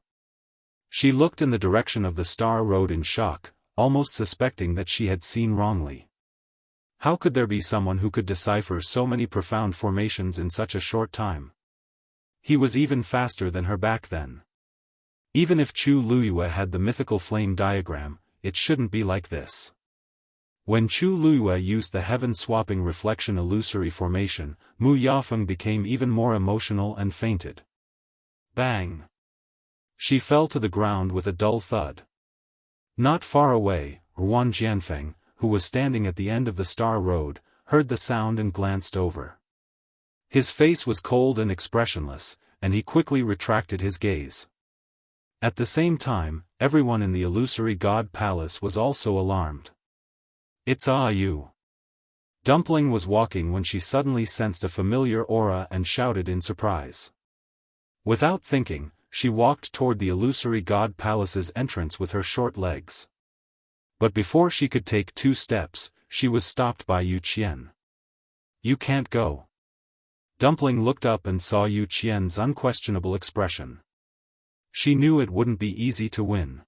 She looked in the direction of the Star Road in shock, almost suspecting that she had seen wrongly. How could there be someone who could decipher so many profound formations in such a short time? He was even faster than her back then. Even if Chu Luyue had the mythical flame diagram, it shouldn't be like this. When Chu Luyue used the heaven-swapping reflection illusory formation, Mu Yafeng became even more emotional and fainted. Bang! She fell to the ground with a dull thud. Not far away, Ruan Jianfeng, who was standing at the end of the Star Road, heard the sound and glanced over. His face was cold and expressionless, and he quickly retracted his gaze. At the same time, everyone in the illusory god palace was also alarmed. It's you. Dumpling was walking when she suddenly sensed a familiar aura and shouted in surprise. Without thinking, she walked toward the illusory god palace's entrance with her short legs. But before she could take 2 steps, she was stopped by Yu Qian. You can't go. Dumpling looked up and saw Yu Qian's unquestionable expression. She knew it wouldn't be easy to win.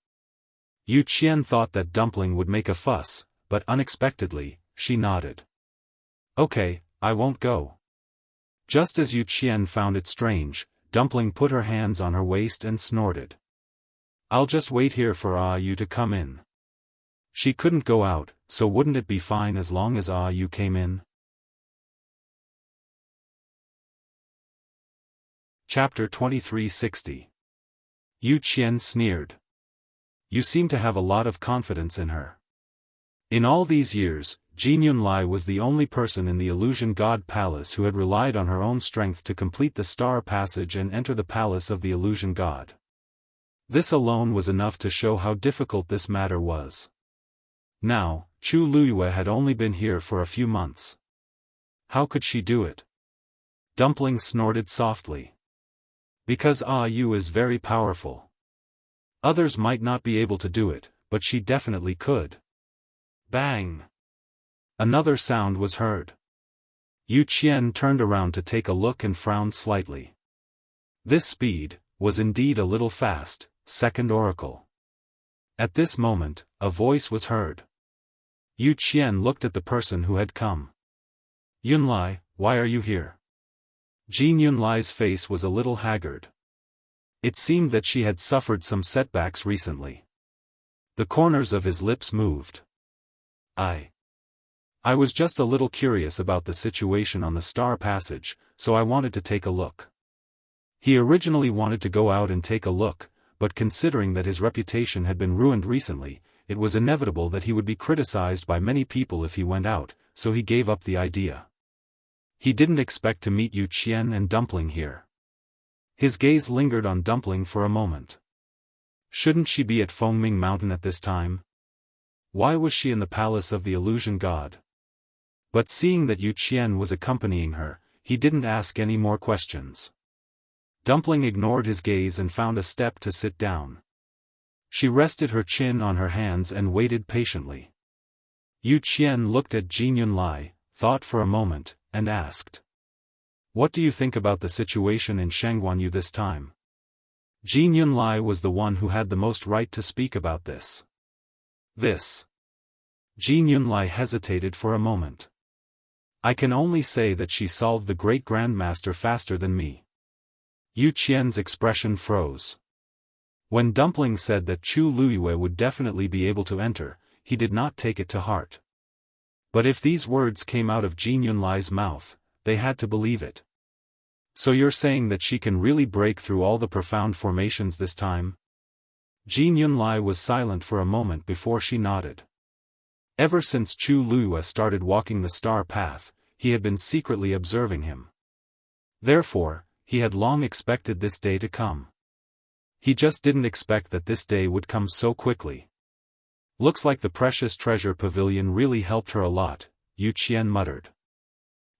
Yu Qian thought that Dumpling would make a fuss, but unexpectedly, she nodded. Okay, I won't go. Just as Yu Qian found it strange, Dumpling put her hands on her waist and snorted. I'll just wait here for you to come in. She couldn't go out, so wouldn't it be fine as long as you came in? Chapter 2360. Yu Qian sneered. You seem to have a lot of confidence in her. In all these years, Jin Yunlai was the only person in the Illusion God Palace who had relied on her own strength to complete the Star Passage and enter the Palace of the Illusion God. This alone was enough to show how difficult this matter was. Now, Chu Luyue had only been here for a few months. How could she do it? Dumpling snorted softly. Because Yu is very powerful. Others might not be able to do it, but she definitely could. Bang! Another sound was heard. Yu Qian turned around to take a look and frowned slightly. This speed was indeed a little fast, second oracle. At this moment, a voice was heard. Yu Qian looked at the person who had come. Yunlai, why are you here? Jin Yunlai's face was a little haggard. It seemed that she had suffered some setbacks recently. The corners of his lips moved. I was just a little curious about the situation on the Star Passage, so I wanted to take a look. He originally wanted to go out and take a look, but considering that his reputation had been ruined recently, it was inevitable that he would be criticized by many people if he went out, so he gave up the idea. He didn't expect to meet Yu Qian and Dumpling here. His gaze lingered on Dumpling for a moment. Shouldn't she be at Fengming Mountain at this time? Why was she in the palace of the Illusion God? But seeing that Yu Qian was accompanying her, he didn't ask any more questions. Dumpling ignored his gaze and found a step to sit down. She rested her chin on her hands and waited patiently. Yu Qian looked at Jin Yunlai, thought for a moment, and asked. What do you think about the situation in Shangguanyu this time? Jin Yunlai was the one who had the most right to speak about this. Jin Yunlai hesitated for a moment. I can only say that she solved the great grandmaster faster than me. Yu Qian's expression froze. When Dumpling said that Chu Luiyue would definitely be able to enter, he did not take it to heart. But if these words came out of Jin Yunlai's mouth, they had to believe it. So you're saying that she can really break through all the profound formations this time? Jin Yunlai was silent for a moment before she nodded. Ever since Chu Luiyue started walking the star path, he had been secretly observing him. Therefore, he had long expected this day to come. He just didn't expect that this day would come so quickly. Looks like the precious treasure pavilion really helped her a lot, Yu Qian muttered.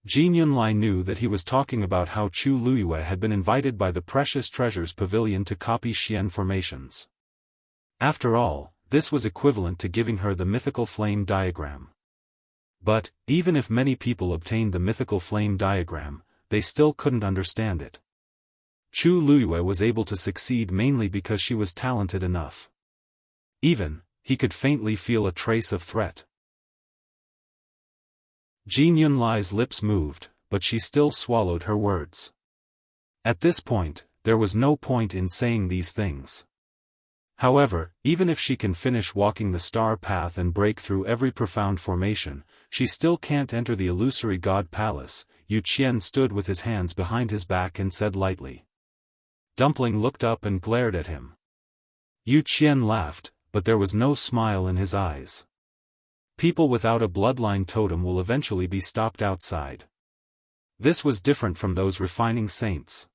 Jin Yunlai knew that he was talking about how Chu Luiyue had been invited by the precious treasures pavilion to copy Xian formations. After all, this was equivalent to giving her the mythical flame diagram. But, even if many people obtained the mythical flame diagram, they still couldn't understand it. Chu Luiyue was able to succeed mainly because she was talented enough. Even, he could faintly feel a trace of threat. Jin Yunlai's lips moved, but she still swallowed her words. At this point, there was no point in saying these things. However, even if she can finish walking the star path and break through every profound formation, she still can't enter the illusory god palace. Yu Qian stood with his hands behind his back and said lightly. Dumpling looked up and glared at him. Yu Qian laughed, but there was no smile in his eyes. People without a bloodline totem will eventually be stopped outside. This was different from those refining saints.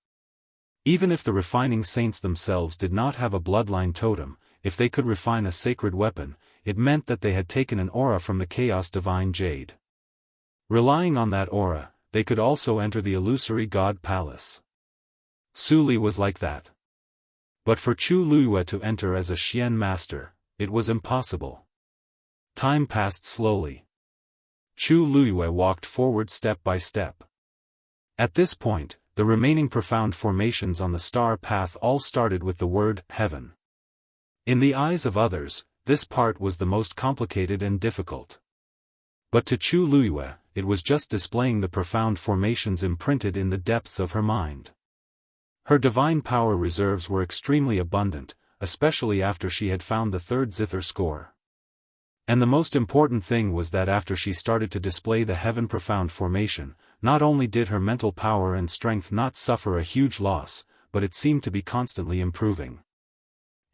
Even if the refining saints themselves did not have a bloodline totem, if they could refine a sacred weapon, it meant that they had taken an aura from the chaos divine jade. Relying on that aura, they could also enter the illusory god palace. Su Li was like that. But for Chu Luiyue to enter as a Xian master, it was impossible. Time passed slowly. Chu Luiyue walked forward step by step. At this point, the remaining profound formations on the star path all started with the word heaven. In the eyes of others, this part was the most complicated and difficult. But to Chu Luiyue, it was just displaying the profound formations imprinted in the depths of her mind. Her divine power reserves were extremely abundant, especially after she had found the third zither score. And the most important thing was that after she started to display the heaven profound formation, not only did her mental power and strength not suffer a huge loss, but it seemed to be constantly improving.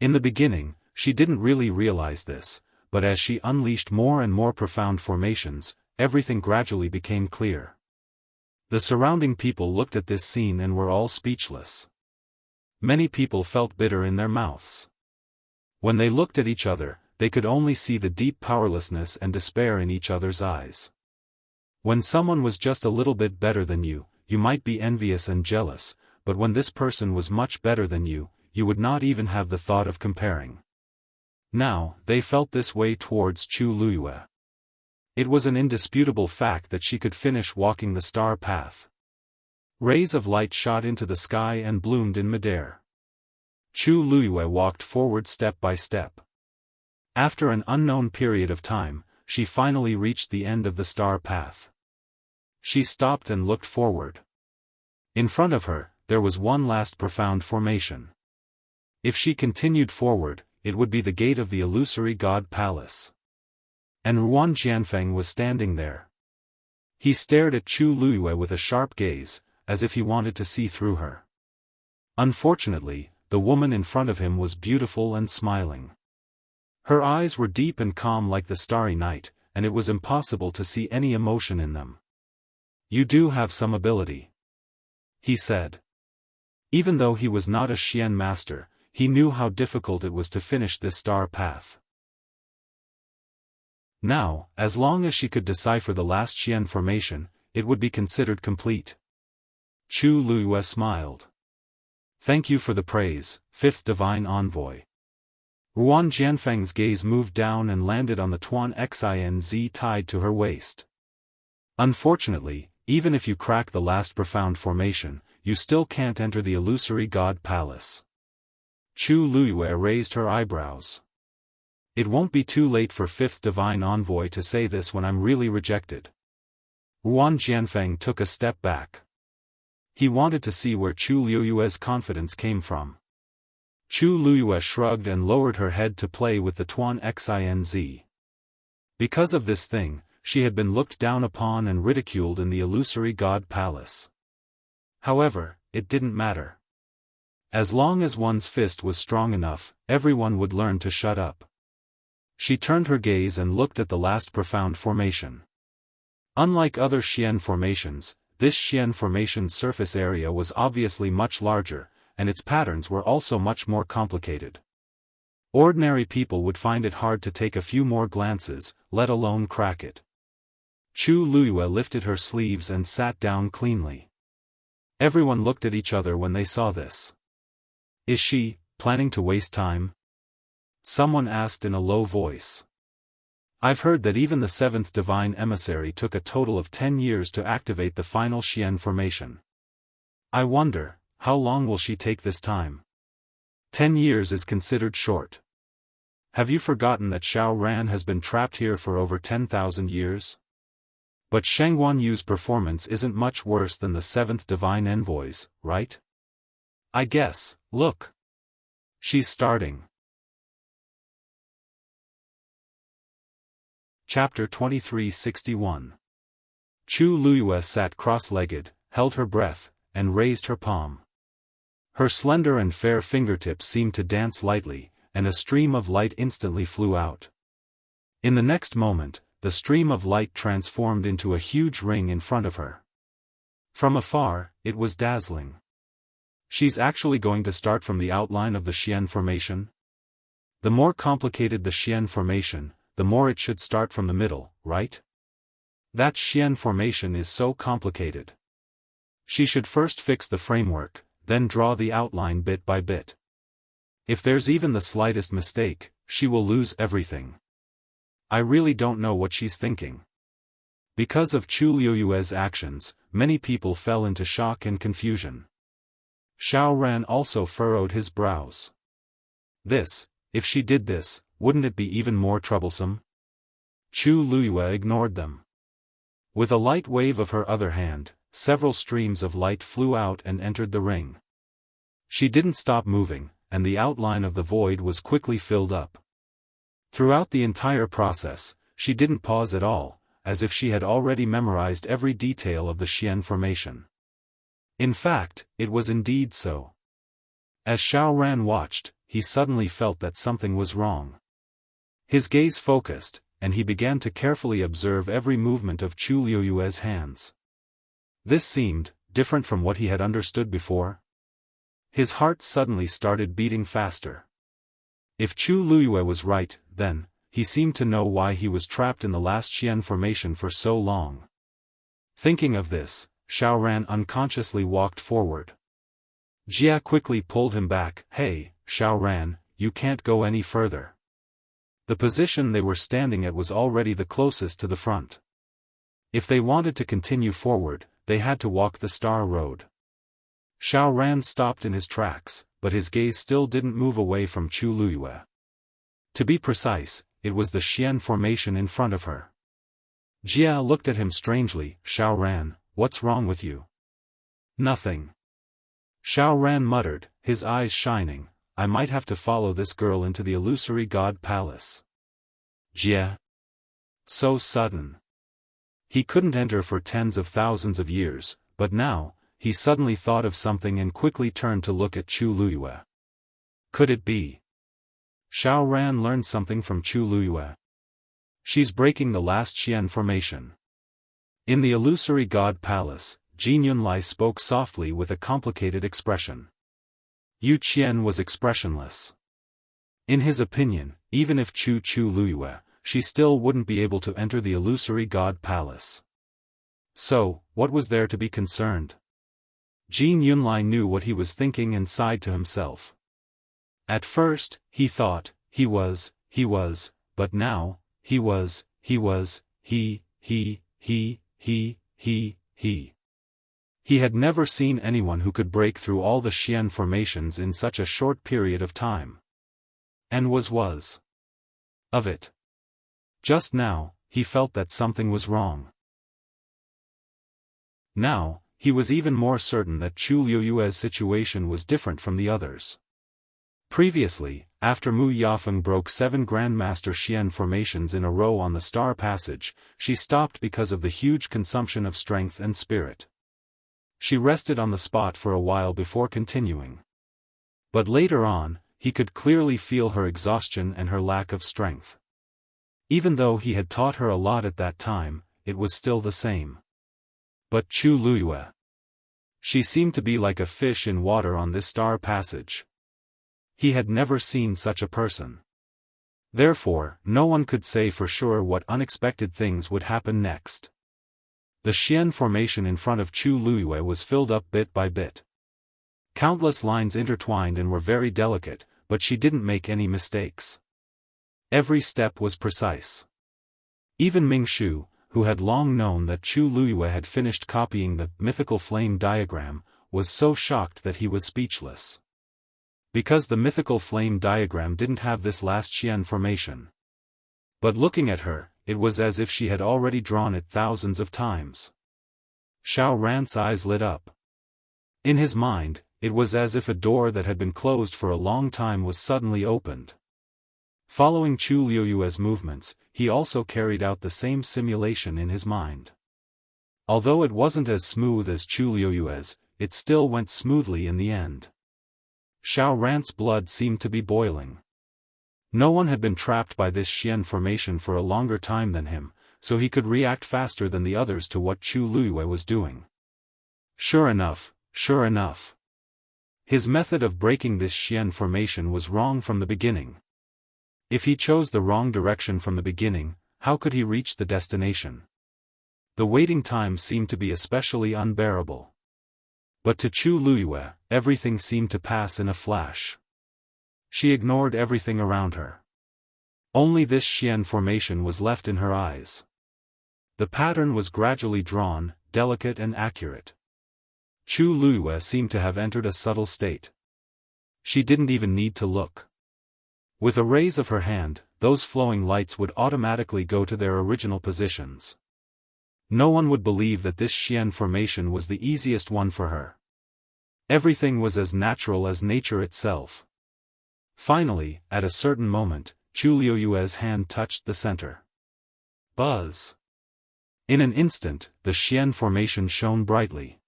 In the beginning, she didn't really realize this, but as she unleashed more and more profound formations, everything gradually became clear. The surrounding people looked at this scene and were all speechless. Many people felt bitter in their mouths. When they looked at each other, they could only see the deep powerlessness and despair in each other's eyes. When someone was just a little bit better than you, you might be envious and jealous, but when this person was much better than you would not even have the thought of comparing. Now, they felt this way towards Chu Luiyue. It was an indisputable fact that she could finish walking the star path. Rays of light shot into the sky and bloomed in midair. Chu Luiyue walked forward step by step. After an unknown period of time, she finally reached the end of the star path. She stopped and looked forward. In front of her, there was one last profound formation. If she continued forward, it would be the gate of the illusory god palace. And Ruan Jianfeng was standing there. He stared at Chu Luiyue with a sharp gaze, as if he wanted to see through her. Unfortunately, the woman in front of him was beautiful and smiling. Her eyes were deep and calm like the starry night, and it was impossible to see any emotion in them. "You do have some ability," he said. Even though he was not a Xian master, he knew how difficult it was to finish this star path. Now, as long as she could decipher the last Xian formation, it would be considered complete. Chu Luiyue smiled. "Thank you for the praise, fifth divine envoy. Ruan Jianfeng's gaze moved down and landed on the Tuan Xinz tied to her waist. Unfortunately, even if you crack the last profound formation, you still can't enter the illusory god palace. Chu Luyue raised her eyebrows. It won't be too late for fifth divine envoy to say this when I'm really rejected. Ruan Jianfeng took a step back. He wanted to see where Chu Luyue's confidence came from. Chu Luyue shrugged and lowered her head to play with the Tuan Xinz. Because of this thing, she had been looked down upon and ridiculed in the illusory god palace. However, it didn't matter. As long as one's fist was strong enough, everyone would learn to shut up. She turned her gaze and looked at the last profound formation. Unlike other Xian formations, this Xian formation's surface area was obviously much larger, and its patterns were also much more complicated. Ordinary people would find it hard to take a few more glances, let alone crack it. Chu Luyue lifted her sleeves and sat down cleanly. Everyone looked at each other when they saw this. Is she planning to waste time? Someone asked in a low voice. I've heard that even the seventh divine emissary took a total of 10 years to activate the final Xian formation. I wonder, how long will she take this time? 10 years is considered short. Have you forgotten that Xiao Ran has been trapped here for over 10,000 years? But Sheng Guanyu's performance isn't much worse than the seventh divine envoy's, right? I guess, look. She's starting. Chapter 2361. Chu Luyue sat cross-legged, held her breath, and raised her palm. Her slender and fair fingertips seemed to dance lightly, and a stream of light instantly flew out. In the next moment, the stream of light transformed into a huge ring in front of her. From afar, it was dazzling. She's actually going to start from the outline of the Xian formation? The more complicated the Xian formation, the more it should start from the middle, right? That Xian formation is so complicated. She should first fix the framework, then draw the outline bit by bit. If there's even the slightest mistake, she will lose everything. I really don't know what she's thinking. Because of Chu Luyue's actions, many people fell into shock and confusion. Xiao Ran also furrowed his brows. If she did this, wouldn't it be even more troublesome? Chu Luyue ignored them. With a light wave of her other hand, several streams of light flew out and entered the ring. She didn't stop moving, and the outline of the void was quickly filled up. Throughout the entire process, she didn't pause at all, as if she had already memorized every detail of the Xian formation. In fact, it was indeed so. As Xiao Ran watched, he suddenly felt that something was wrong. His gaze focused, and he began to carefully observe every movement of Chu Luyue's hands. This seemed different from what he had understood before. His heart suddenly started beating faster. If Chu Luyue was right, then, he seemed to know why he was trapped in the last Xian formation for so long. Thinking of this, Xiao Ran unconsciously walked forward. Jia quickly pulled him back. Hey, Xiao Ran, you can't go any further. The position they were standing at was already the closest to the front. If they wanted to continue forward, they had to walk the star road. Xiao Ran stopped in his tracks, but his gaze still didn't move away from Chu Luyue. To be precise, it was the Xian formation in front of her. Jia looked at him strangely. Xiao Ran, what's wrong with you? Nothing. Xiao Ran muttered, his eyes shining. I might have to follow this girl into the illusory god palace. Jia. So sudden. He couldn't enter for tens of thousands of years, but now, he suddenly thought of something and quickly turned to look at Chu Luyue. Could it be? Xiao Ran learned something from Chu Luyue. She's breaking the last Xian formation. In the illusory god palace, Jin Yunlai spoke softly with a complicated expression. Yu Qian was expressionless. In his opinion, even if Chu Luyue, she still wouldn't be able to enter the illusory god palace. So, what was there to be concerned? Jin Yunlai knew what he was thinking and sighed to himself. At first, he thought, but now, He had never seen anyone who could break through all the Xian formations in such a short period of time. And was of it. Just now, he felt that something was wrong. Now, he was even more certain that Chu Liuyue's situation was different from the others. Previously, after Mu Yafeng broke 7 Grandmaster Xian formations in a row on the Star Passage, she stopped because of the huge consumption of strength and spirit. She rested on the spot for a while before continuing. But later on, he could clearly feel her exhaustion and her lack of strength. Even though he had taught her a lot at that time, it was still the same. But Chu Liyue. She seemed to be like a fish in water on this Star Passage. He had never seen such a person. Therefore, no one could say for sure what unexpected things would happen next. The Xian formation in front of Chu Liyue was filled up bit by bit. Countless lines intertwined and were very delicate, but she didn't make any mistakes. Every step was precise. Even Ming Shu, who had long known that Chu Liyue had finished copying the mythical flame diagram, was so shocked that he was speechless. Because the mythical flame diagram didn't have this last Xian formation. But looking at her, it was as if she had already drawn it thousands of times. Xiao Ran's eyes lit up. In his mind, it was as if a door that had been closed for a long time was suddenly opened. Following Chu Liyue's movements, he also carried out the same simulation in his mind. Although it wasn't as smooth as Chu Liyue's, it still went smoothly in the end. Xiao Ran's blood seemed to be boiling. No one had been trapped by this Xian formation for a longer time than him, so he could react faster than the others to what Chu Liyue was doing. Sure enough. His method of breaking this Xian formation was wrong from the beginning. If he chose the wrong direction from the beginning, how could he reach the destination? The waiting time seemed to be especially unbearable. But to Chu Liyue, everything seemed to pass in a flash. She ignored everything around her. Only this Xian formation was left in her eyes. The pattern was gradually drawn, delicate and accurate. Chu Liyue seemed to have entered a subtle state. She didn't even need to look. With a raise of her hand, those flowing lights would automatically go to their original positions. No one would believe that this Xian formation was the easiest one for her. Everything was as natural as nature itself. Finally, at a certain moment, Chu Liyue's hand touched the center. Buzz! In an instant, the Xian formation shone brightly.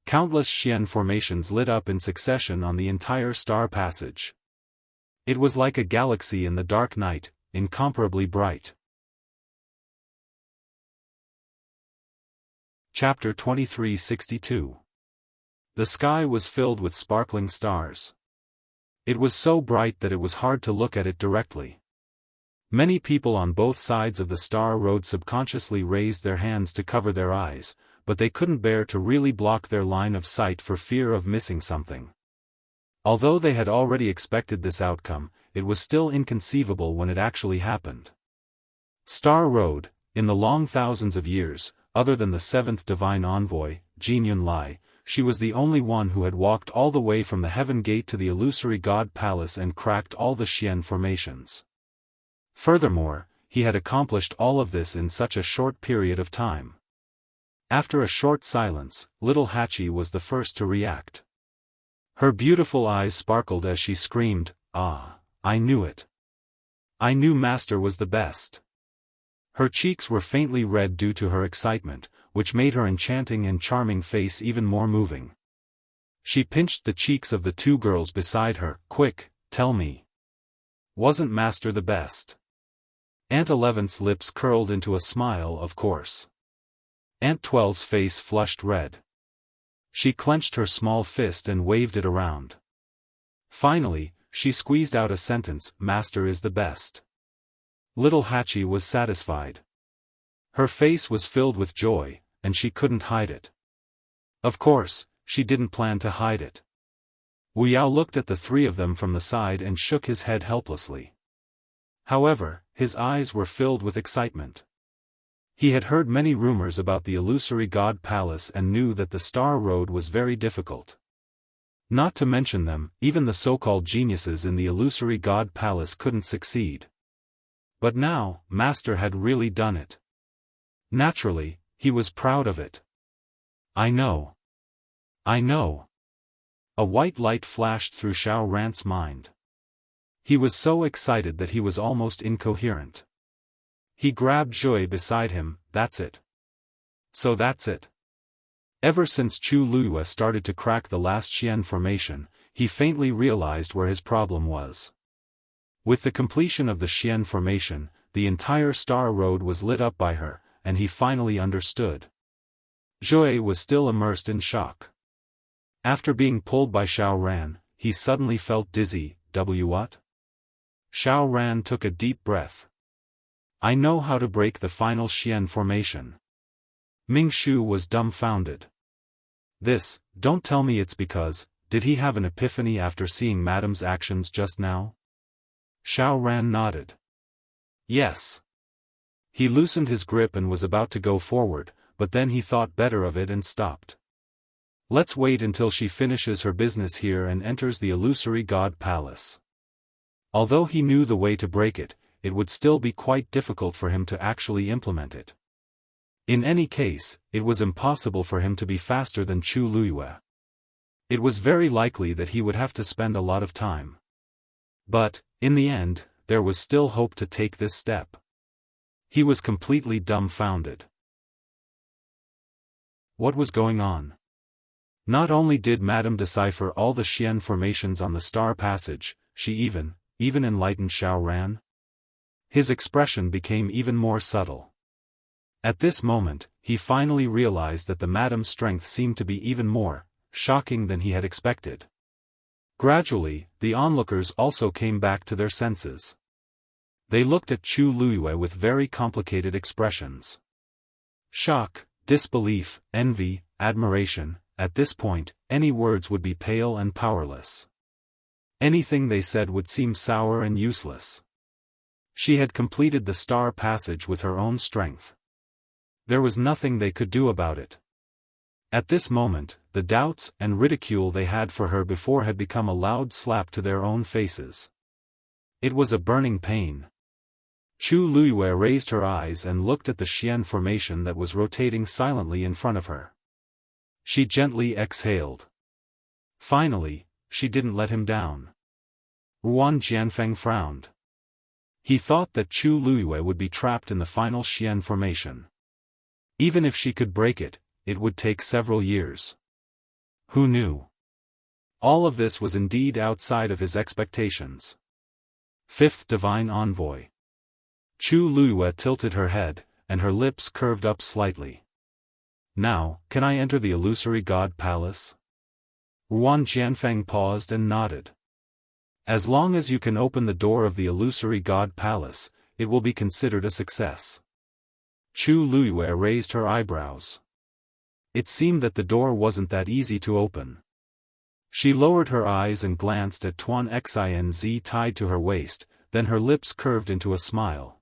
Countless Xian formations lit up in succession on the entire Star Passage. It was like a galaxy in the dark night, incomparably bright. Chapter 2362. The sky was filled with sparkling stars. It was so bright that it was hard to look at it directly. Many people on both sides of the star road subconsciously raised their hands to cover their eyes, but they couldn't bear to really block their line of sight for fear of missing something. Although they had already expected this outcome, it was still inconceivable when it actually happened. Star Road, in the long thousands of years, other than the seventh divine envoy, Jin Yunlai, she was the only one who had walked all the way from the Heaven Gate to the illusory God Palace and cracked all the Xian formations. Furthermore, he had accomplished all of this in such a short period of time. After a short silence, little Hachi was the first to react. Her beautiful eyes sparkled as she screamed, "Ah, I knew it. I knew Master was the best." Her cheeks were faintly red due to her excitement, which made her enchanting and charming face even more moving. She pinched the cheeks of the two girls beside her. "Quick, tell me. Wasn't Master the best?" Aunt 11's lips curled into a smile, of course. Aunt 12's face flushed red. She clenched her small fist and waved it around. Finally, she squeezed out a sentence, "Master is the best." Little Hachi was satisfied. Her face was filled with joy, and she couldn't hide it. Of course, she didn't plan to hide it. Wu Yao looked at the three of them from the side and shook his head helplessly. However, his eyes were filled with excitement. He had heard many rumors about the illusory god palace and knew that the Star Road was very difficult. Not to mention them, even the so-called geniuses in the illusory god palace couldn't succeed. But now, Master had really done it. Naturally, he was proud of it. I know. I know. A white light flashed through Xiaoran's mind. He was so excited that he was almost incoherent. He grabbed Joy beside him. That's it. So that's it. Ever since Chu Luiyue started to crack the last Xian formation, he faintly realized where his problem was. With the completion of the Xian formation, the entire Star Road was lit up by her, and he finally understood. Joy was still immersed in shock. After being pulled by Xiaoran, he suddenly felt dizzy. What? Xiaoran took a deep breath. I know how to break the final Xian formation. Ming Shu was dumbfounded. This, don't tell me it's because, did he have an epiphany after seeing Madam's actions just now? Xiaoran nodded. Yes. He loosened his grip and was about to go forward, but then he thought better of it and stopped. Let's wait until she finishes her business here and enters the illusory god palace. Although he knew the way to break it, it would still be quite difficult for him to actually implement it. In any case, it was impossible for him to be faster than Chu Luiyue. It was very likely that he would have to spend a lot of time. But, in the end, there was still hope to take this step. He was completely dumbfounded. What was going on? Not only did Madame decipher all the Xian formations on the Star Passage, she even enlightened Xiaoran. His expression became even more subtle. At this moment, he finally realized that the Madame's strength seemed to be even more shocking than he had expected. Gradually, the onlookers also came back to their senses. They looked at Chu Luiyue with very complicated expressions. Shock, disbelief, envy, admiration. At this point, any words would be pale and powerless. Anything they said would seem sour and useless. She had completed the Star Passage with her own strength. There was nothing they could do about it. At this moment, the doubts and ridicule they had for her before had become a loud slap to their own faces. It was a burning pain. Chu Luiyue raised her eyes and looked at the Xian formation that was rotating silently in front of her. She gently exhaled. Finally, she didn't let him down. Ruan Jianfeng frowned. He thought that Chu Luiyue would be trapped in the final Xian formation. Even if she could break it, it would take several years. Who knew? All of this was indeed outside of his expectations. Fifth Divine Envoy. Chu Luiyue tilted her head, and her lips curved up slightly. Now, can I enter the illusory god palace? Ruan Jianfeng paused and nodded. As long as you can open the door of the illusory god palace, it will be considered a success. Chu Luiyue raised her eyebrows. It seemed that the door wasn't that easy to open. She lowered her eyes and glanced at Tuan Xinz tied to her waist, then her lips curved into a smile.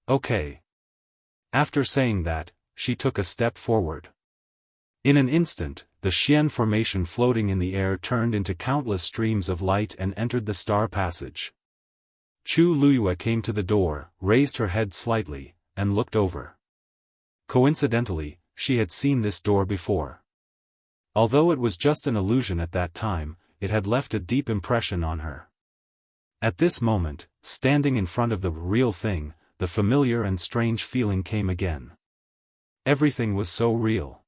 Okay. After saying that, she took a step forward. In an instant, the Xian formation floating in the air turned into countless streams of light and entered the Star Passage. Chu Luiyue came to the door, raised her head slightly, and looked over. Coincidentally, she had seen this door before. Although it was just an illusion at that time, it had left a deep impression on her. At this moment, standing in front of the real thing, the familiar and strange feeling came again. Everything was so real.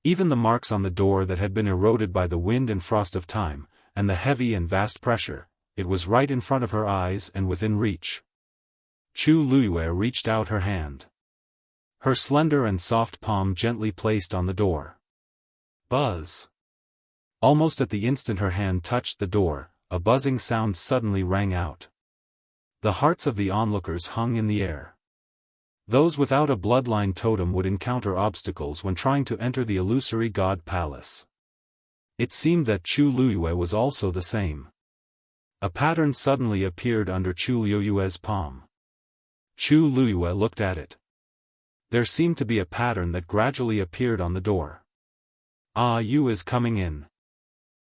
Even the marks on the door that had been eroded by the wind and frost of time, and the heavy and vast pressure, it was right in front of her eyes and within reach. Chu Luiyue reached out her hand. Her slender and soft palm gently placed on the door. Buzz! Almost at the instant her hand touched the door, a buzzing sound suddenly rang out. The hearts of the onlookers hung in the air. Those without a bloodline totem would encounter obstacles when trying to enter the illusory god palace. It seemed that Chu Luiyue was also the same. A pattern suddenly appeared under Chu Luyue's palm. Chu Luyue looked at it. There seemed to be a pattern that gradually appeared on the door. Ah, Yu is coming in.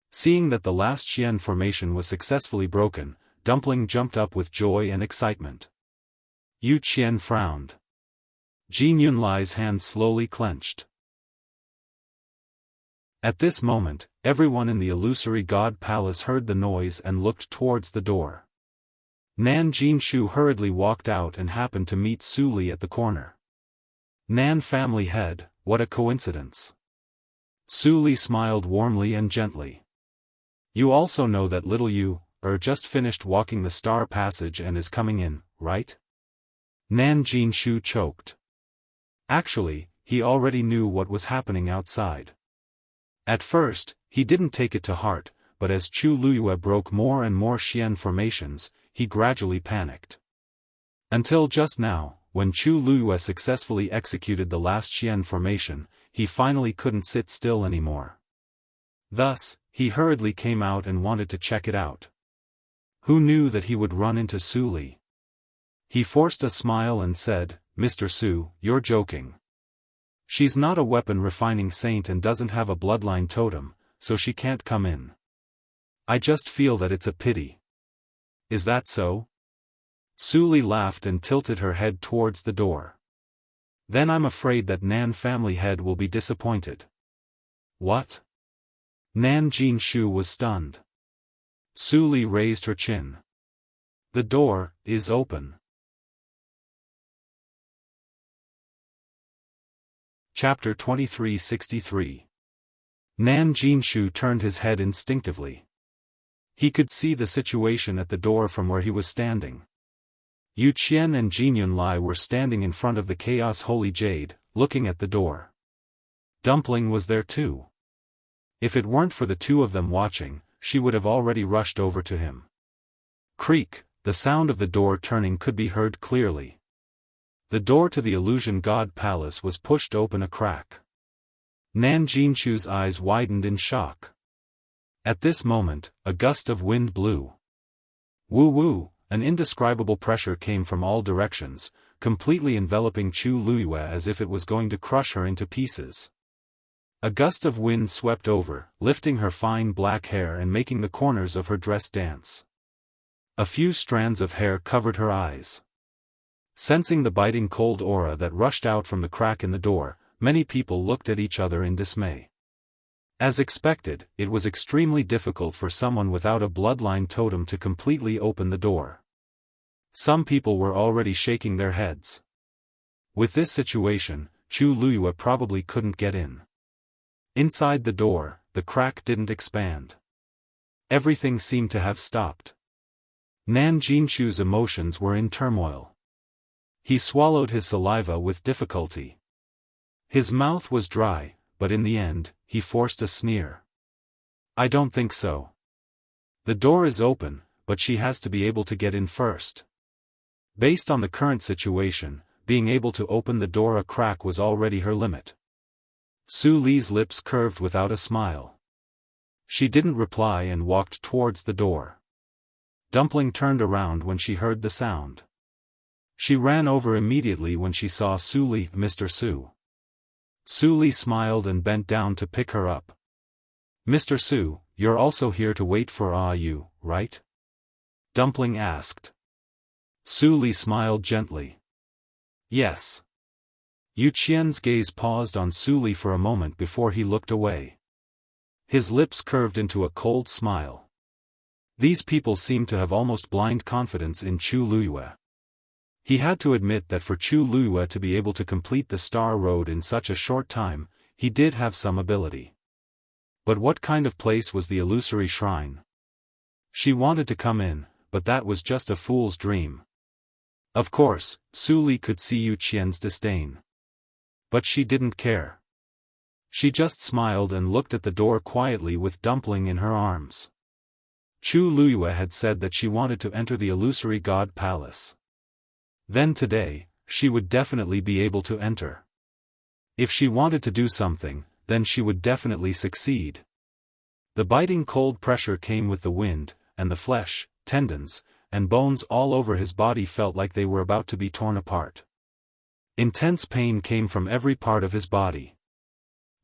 Seeing that the last Xian formation was successfully broken, Dumpling jumped up with joy and excitement. Yu Qian frowned. Jin Yunlai's hand slowly clenched. At this moment, everyone in the illusory god palace heard the noise and looked towards the door. Nan Jinshu hurriedly walked out and happened to meet Su Li at the corner. Nan family head, what a coincidence. Su Li smiled warmly and gently. You also know that little Yu just finished walking the star passage and is coming in, right? Nan Jinshu choked. Actually, he already knew what was happening outside. At first, he didn't take it to heart, but as Chu Luyue broke more and more Xian formations, he gradually panicked. Until just now, when Chu Luyue successfully executed the last Xian formation, he finally couldn't sit still anymore. Thus, he hurriedly came out and wanted to check it out. Who knew that he would run into Su Li? He forced a smile and said, Mr. Su, you're joking. She's not a weapon refining saint and doesn't have a bloodline totem, so she can't come in. I just feel that it's a pity. Is that so? Su Li laughed and tilted her head towards the door. Then I'm afraid that Nan family head will be disappointed. What? Nan Jinshu was stunned. Su Li raised her chin. The door is open. Chapter 2363. Nan Jinshu turned his head instinctively. He could see the situation at the door from where he was standing. Yu Qian and Jin Yunlai were standing in front of the Chaos Holy Jade, looking at the door. Dumpling was there too. If it weren't for the two of them watching, she would have already rushed over to him. Creak, the sound of the door turning could be heard clearly. The door to the Illusion God Palace was pushed open a crack. Nan Jinshu's eyes widened in shock. At this moment, a gust of wind blew. Woo-woo, an indescribable pressure came from all directions, completely enveloping Chu Luyue as if it was going to crush her into pieces. A gust of wind swept over, lifting her fine black hair and making the corners of her dress dance. A few strands of hair covered her eyes. Sensing the biting cold aura that rushed out from the crack in the door, many people looked at each other in dismay. As expected, it was extremely difficult for someone without a bloodline totem to completely open the door. Some people were already shaking their heads. With this situation, Chu Luyue probably couldn't get in. Inside the door, the crack didn't expand. Everything seemed to have stopped. Nan Jinshu's emotions were in turmoil. He swallowed his saliva with difficulty. His mouth was dry, but in the end, he forced a sneer. I don't think so. The door is open, but she has to be able to get in first. Based on the current situation, being able to open the door a crack was already her limit. Su Li's lips curved without a smile. She didn't reply and walked towards the door. Dumpling turned around when she heard the sound. She ran over immediately when she saw Su Li. Mr. Su. Su Li smiled and bent down to pick her up. Mr. Su, you're also here to wait for Yu, right? Dumpling asked. Su Li smiled gently. Yes. Yu Qian's gaze paused on Su Li for a moment before he looked away. His lips curved into a cold smile. These people seemed to have almost blind confidence in Chu Luyue. He had to admit that for Chu Luyue to be able to complete the Star Road in such a short time, he did have some ability. But what kind of place was the illusory shrine? She wanted to come in, but that was just a fool's dream. Of course, Su Li could see Yu Qian's disdain. But she didn't care. She just smiled and looked at the door quietly with Dumpling in her arms. Chu Luyue had said that she wanted to enter the illusory god palace. Then today, she would definitely be able to enter. If she wanted to do something, then she would definitely succeed. The biting cold pressure came with the wind, and the flesh tendons, and bones all over his body felt like they were about to be torn apart. Intense pain came from every part of his body.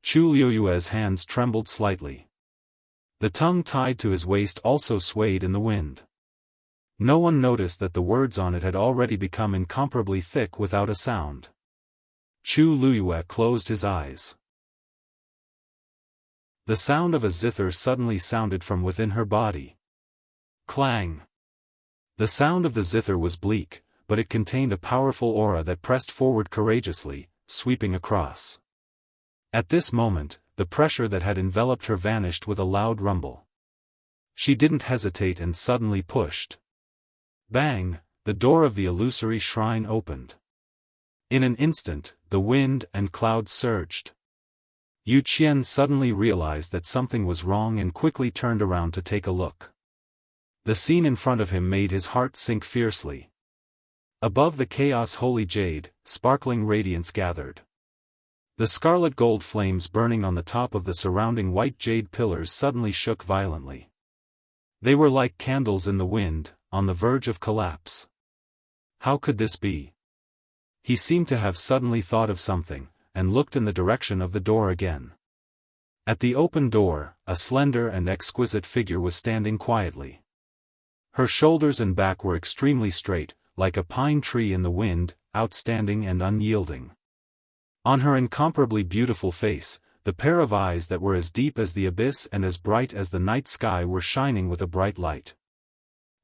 Chu Liuyue's hands trembled slightly. The tongue tied to his waist also swayed in the wind. No one noticed that the words on it had already become incomparably thick without a sound. Chu Liyue closed his eyes. The sound of a zither suddenly sounded from within her body. Clang! The sound of the zither was bleak, but it contained a powerful aura that pressed forward courageously, sweeping across. At this moment, the pressure that had enveloped her vanished with a loud rumble. She didn't hesitate and suddenly pushed. Bang! The door of the illusory shrine opened. In an instant, the wind and clouds surged. Yu Qian suddenly realized that something was wrong and quickly turned around to take a look. The scene in front of him made his heart sink fiercely. Above the chaos holy jade, sparkling radiance gathered. The scarlet gold flames burning on the top of the surrounding white jade pillars suddenly shook violently. They were like candles in the wind, on the verge of collapse. How could this be? He seemed to have suddenly thought of something, and looked in the direction of the door again. At the open door, a slender and exquisite figure was standing quietly. Her shoulders and back were extremely straight, like a pine tree in the wind, outstanding and unyielding. On her incomparably beautiful face, the pair of eyes that were as deep as the abyss and as bright as the night sky were shining with a bright light.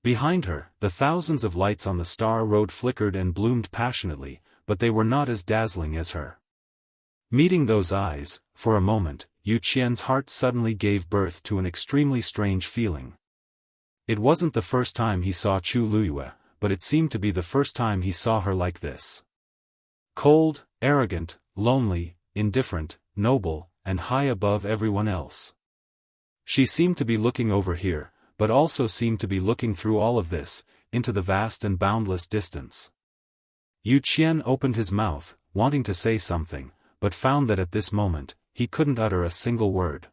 Behind her, the thousands of lights on the star road flickered and bloomed passionately, but they were not as dazzling as her. Meeting those eyes, for a moment, Yu Qian's heart suddenly gave birth to an extremely strange feeling. It wasn't the first time he saw Chu Liyue, but it seemed to be the first time he saw her like this. Cold, arrogant, lonely, indifferent, noble, and high above everyone else. She seemed to be looking over here, but also seemed to be looking through all of this, into the vast and boundless distance. Yu Qian opened his mouth, wanting to say something, but found that at this moment, he couldn't utter a single word.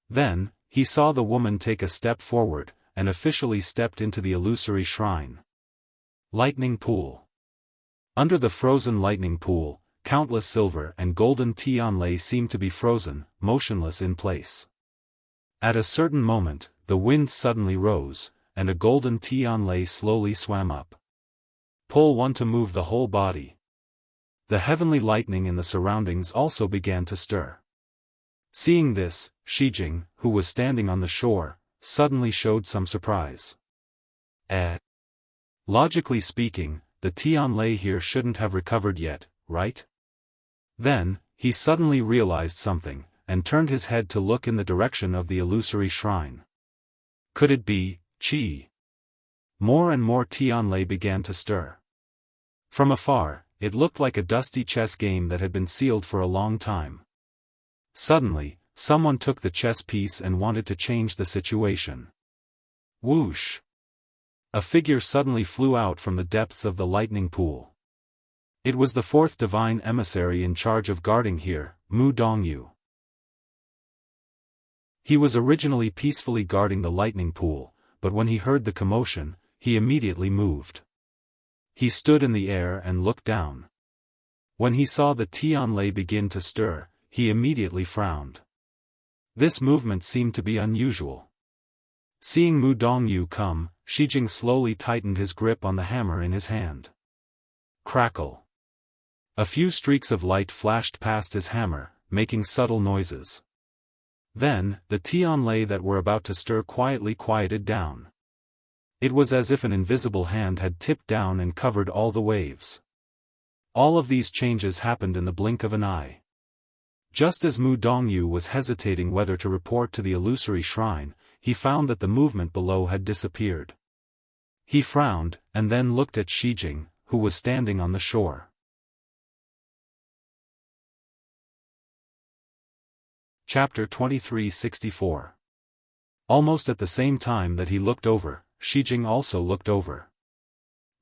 Then, he saw the woman take a step forward, and officially stepped into the illusory shrine. Lightning Pool. Under the frozen lightning pool, countless silver and golden tianlei seemed to be frozen, motionless in place. At a certain moment, the wind suddenly rose, and a golden tianlei slowly swam up. Pull one to move the whole body. The heavenly lightning in the surroundings also began to stir. Seeing this, Shijing, who was standing on the shore, suddenly showed some surprise. Logically speaking, the tianlei here shouldn't have recovered yet, right? Then, he suddenly realized something, and turned his head to look in the direction of the illusory shrine. Could it be qi? More and more tianlei began to stir. From afar, it looked like a dusty chess game that had been sealed for a long time. Suddenly, someone took the chess piece and wanted to change the situation. Whoosh! A figure suddenly flew out from the depths of the lightning pool. It was the fourth divine emissary in charge of guarding here, Mu Dongyu. He was originally peacefully guarding the lightning pool, but when he heard the commotion, he immediately moved. He stood in the air and looked down. When he saw the tianlei begin to stir, he immediately frowned. This movement seemed to be unusual. Seeing Mu Dongyu come, Shijing slowly tightened his grip on the hammer in his hand. Crackle. A few streaks of light flashed past his hammer, making subtle noises. Then, the tianlei that were about to stir quietly quieted down. It was as if an invisible hand had tipped down and covered all the waves. All of these changes happened in the blink of an eye. Just as Mu Dongyu was hesitating whether to report to the illusory shrine, he found that the movement below had disappeared. He frowned, and then looked at Shijing, who was standing on the shore. Chapter 2364. Almost at the same time that he looked over, Shijing also looked over.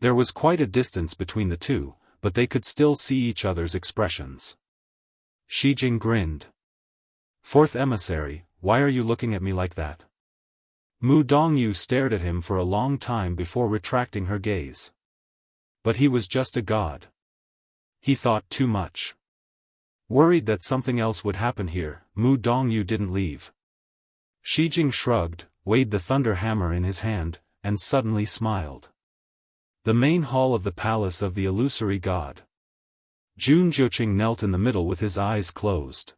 There was quite a distance between the two, but they could still see each other's expressions. Shijing grinned. Fourth emissary, why are you looking at me like that? Mu Dongyu stared at him for a long time before retracting her gaze. But he was just a god. He thought too much. Worried that something else would happen here, Mu Dongyu didn't leave. Shi Jing shrugged, weighed the thunder hammer in his hand, and suddenly smiled. The main hall of the palace of the illusory god. Jun Zhuqing knelt in the middle with his eyes closed.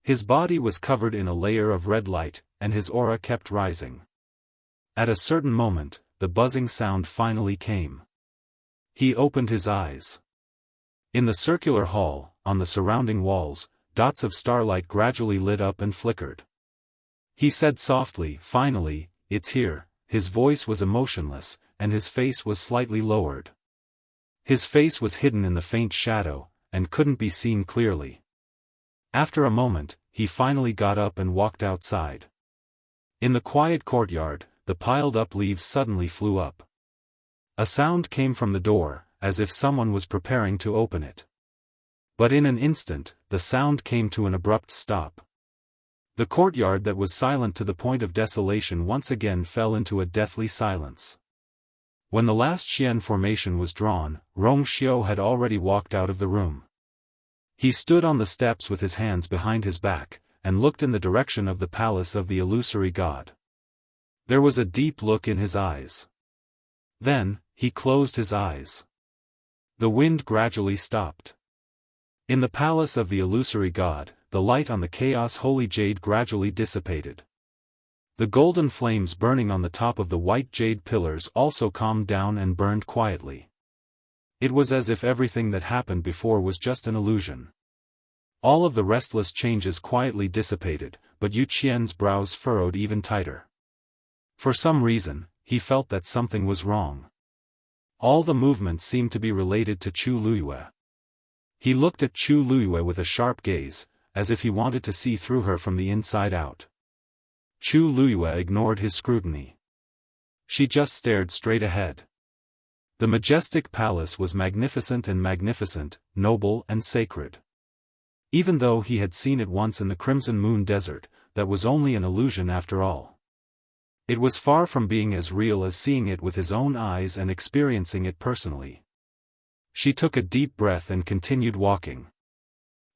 His body was covered in a layer of red light, and his aura kept rising. At a certain moment, the buzzing sound finally came. He opened his eyes. In the circular hall, on the surrounding walls, dots of starlight gradually lit up and flickered. He said softly, "Finally, it's here." His voice was emotionless, and his face was slightly lowered. His face was hidden in the faint shadow, and couldn't be seen clearly. After a moment, he finally got up and walked outside. In the quiet courtyard, the piled-up leaves suddenly flew up. A sound came from the door, as if someone was preparing to open it. But in an instant, the sound came to an abrupt stop. The courtyard that was silent to the point of desolation once again fell into a deathly silence. When the last Xian formation was drawn, Rong Xiu had already walked out of the room. He stood on the steps with his hands behind his back, and looked in the direction of the palace of the illusory god. There was a deep look in his eyes. Then, he closed his eyes. The wind gradually stopped. In the palace of the illusory god, the light on the chaos holy jade gradually dissipated. The golden flames burning on the top of the white jade pillars also calmed down and burned quietly. It was as if everything that happened before was just an illusion. All of the restless changes quietly dissipated, but Yu Qian's brows furrowed even tighter. For some reason, he felt that something was wrong. All the movements seemed to be related to Chu Luyue. He looked at Chu Luyue with a sharp gaze, as if he wanted to see through her from the inside out. Chu Luyue ignored his scrutiny. She just stared straight ahead. The majestic palace was magnificent, noble and sacred. Even though he had seen it once in the Crimson Moon Desert, that was only an illusion after all. It was far from being as real as seeing it with his own eyes and experiencing it personally. She took a deep breath and continued walking.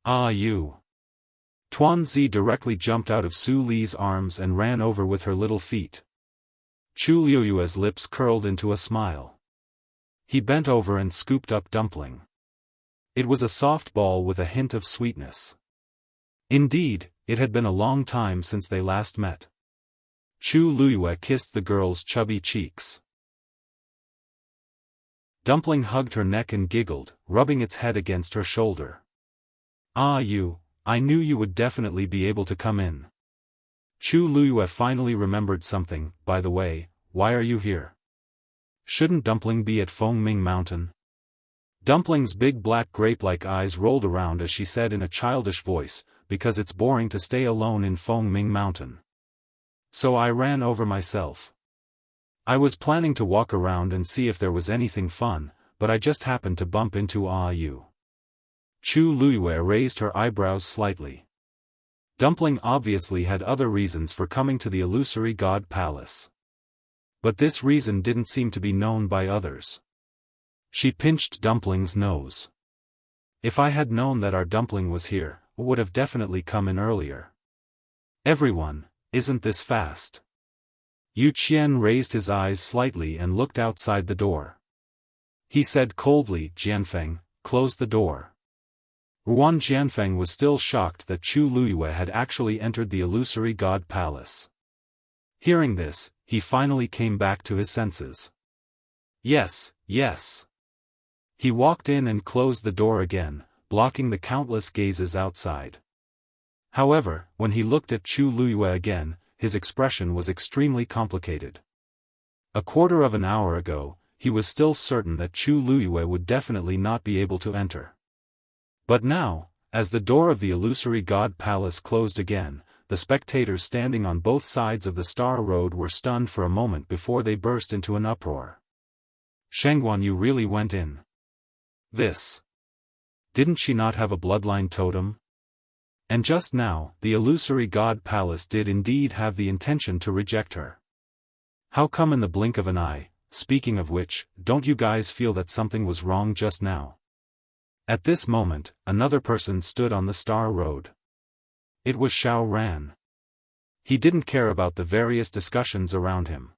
"Ah, you." Tuanzi directly jumped out of Su Li's arms and ran over with her little feet. Chu Liyue's lips curled into a smile. He bent over and scooped up Dumpling. It was a soft ball with a hint of sweetness. Indeed, it had been a long time since they last met. Chu Liyue kissed the girl's chubby cheeks. Dumpling hugged her neck and giggled, rubbing its head against her shoulder. "Ah, you, I knew you would definitely be able to come in." Chu Liyue finally remembered something. "By the way, why are you here? Shouldn't Dumpling be at Fengming Mountain?" Dumpling's big black grape-like eyes rolled around as she said in a childish voice, "Because it's boring to stay alone in Fengming Mountain. So I ran over myself. I was planning to walk around and see if there was anything fun, but I just happened to bump into you." Chu Liyue raised her eyebrows slightly. Dumpling obviously had other reasons for coming to the illusory god palace. But this reason didn't seem to be known by others. She pinched Dumpling's nose. "If I had known that our Dumpling was here, I would have definitely come in earlier." "Everyone, isn't this fast?" Yu Qian raised his eyes slightly and looked outside the door. He said coldly, "Jianfeng, close the door." Ruan Jianfeng was still shocked that Chu Liyue had actually entered the illusory god palace. Hearing this, he finally came back to his senses. Yes. He walked in and closed the door again, blocking the countless gazes outside. However, when he looked at Chu Liyue again, his expression was extremely complicated. A quarter of an hour ago, he was still certain that Chu Liyue would definitely not be able to enter. But now, as the door of the illusory god palace closed again, the spectators standing on both sides of the Star Road were stunned for a moment before they burst into an uproar. "Shengguan, you really went in? This. Didn't she not have a bloodline totem?" And just now, the illusory god palace did indeed have the intention to reject her. How come in the blink of an eye? Speaking of which, don't you guys feel that something was wrong just now? At this moment, another person stood on the star road. It was Xiaofan. He didn't care about the various discussions around him.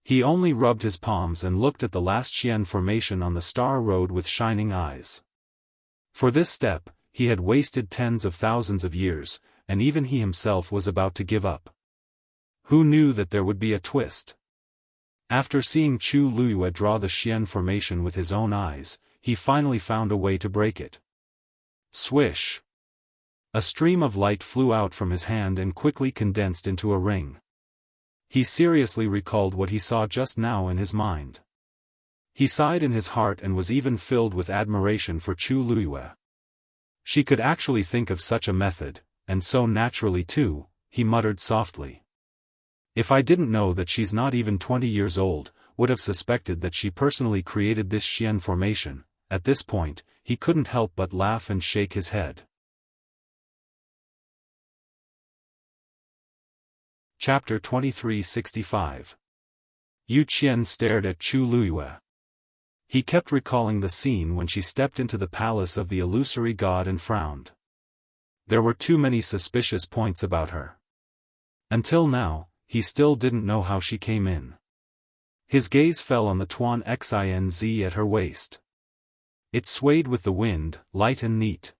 He only rubbed his palms and looked at the last Xian formation on the star road with shining eyes. For this step, he had wasted tens of thousands of years, and even he himself was about to give up. Who knew that there would be a twist? After seeing Chu Luiyue draw the Xian formation with his own eyes, he finally found a way to break it. Swish! A stream of light flew out from his hand and quickly condensed into a ring. He seriously recalled what he saw just now in his mind. He sighed in his heart and was even filled with admiration for Chu Luiyue. She could actually think of such a method, and so naturally too, he muttered softly. If I didn't know that she's not even 20 years old, would have suspected that she personally created this Xian formation. At this point, he couldn't help but laugh and shake his head. Chapter 2365. Yu Qian stared at Chu Luiyue. He kept recalling the scene when she stepped into the palace of the illusory god and frowned. There were too many suspicious points about her. Until now, he still didn't know how she came in. His gaze fell on the Tuan Xinz at her waist. It swayed with the wind, light and neat.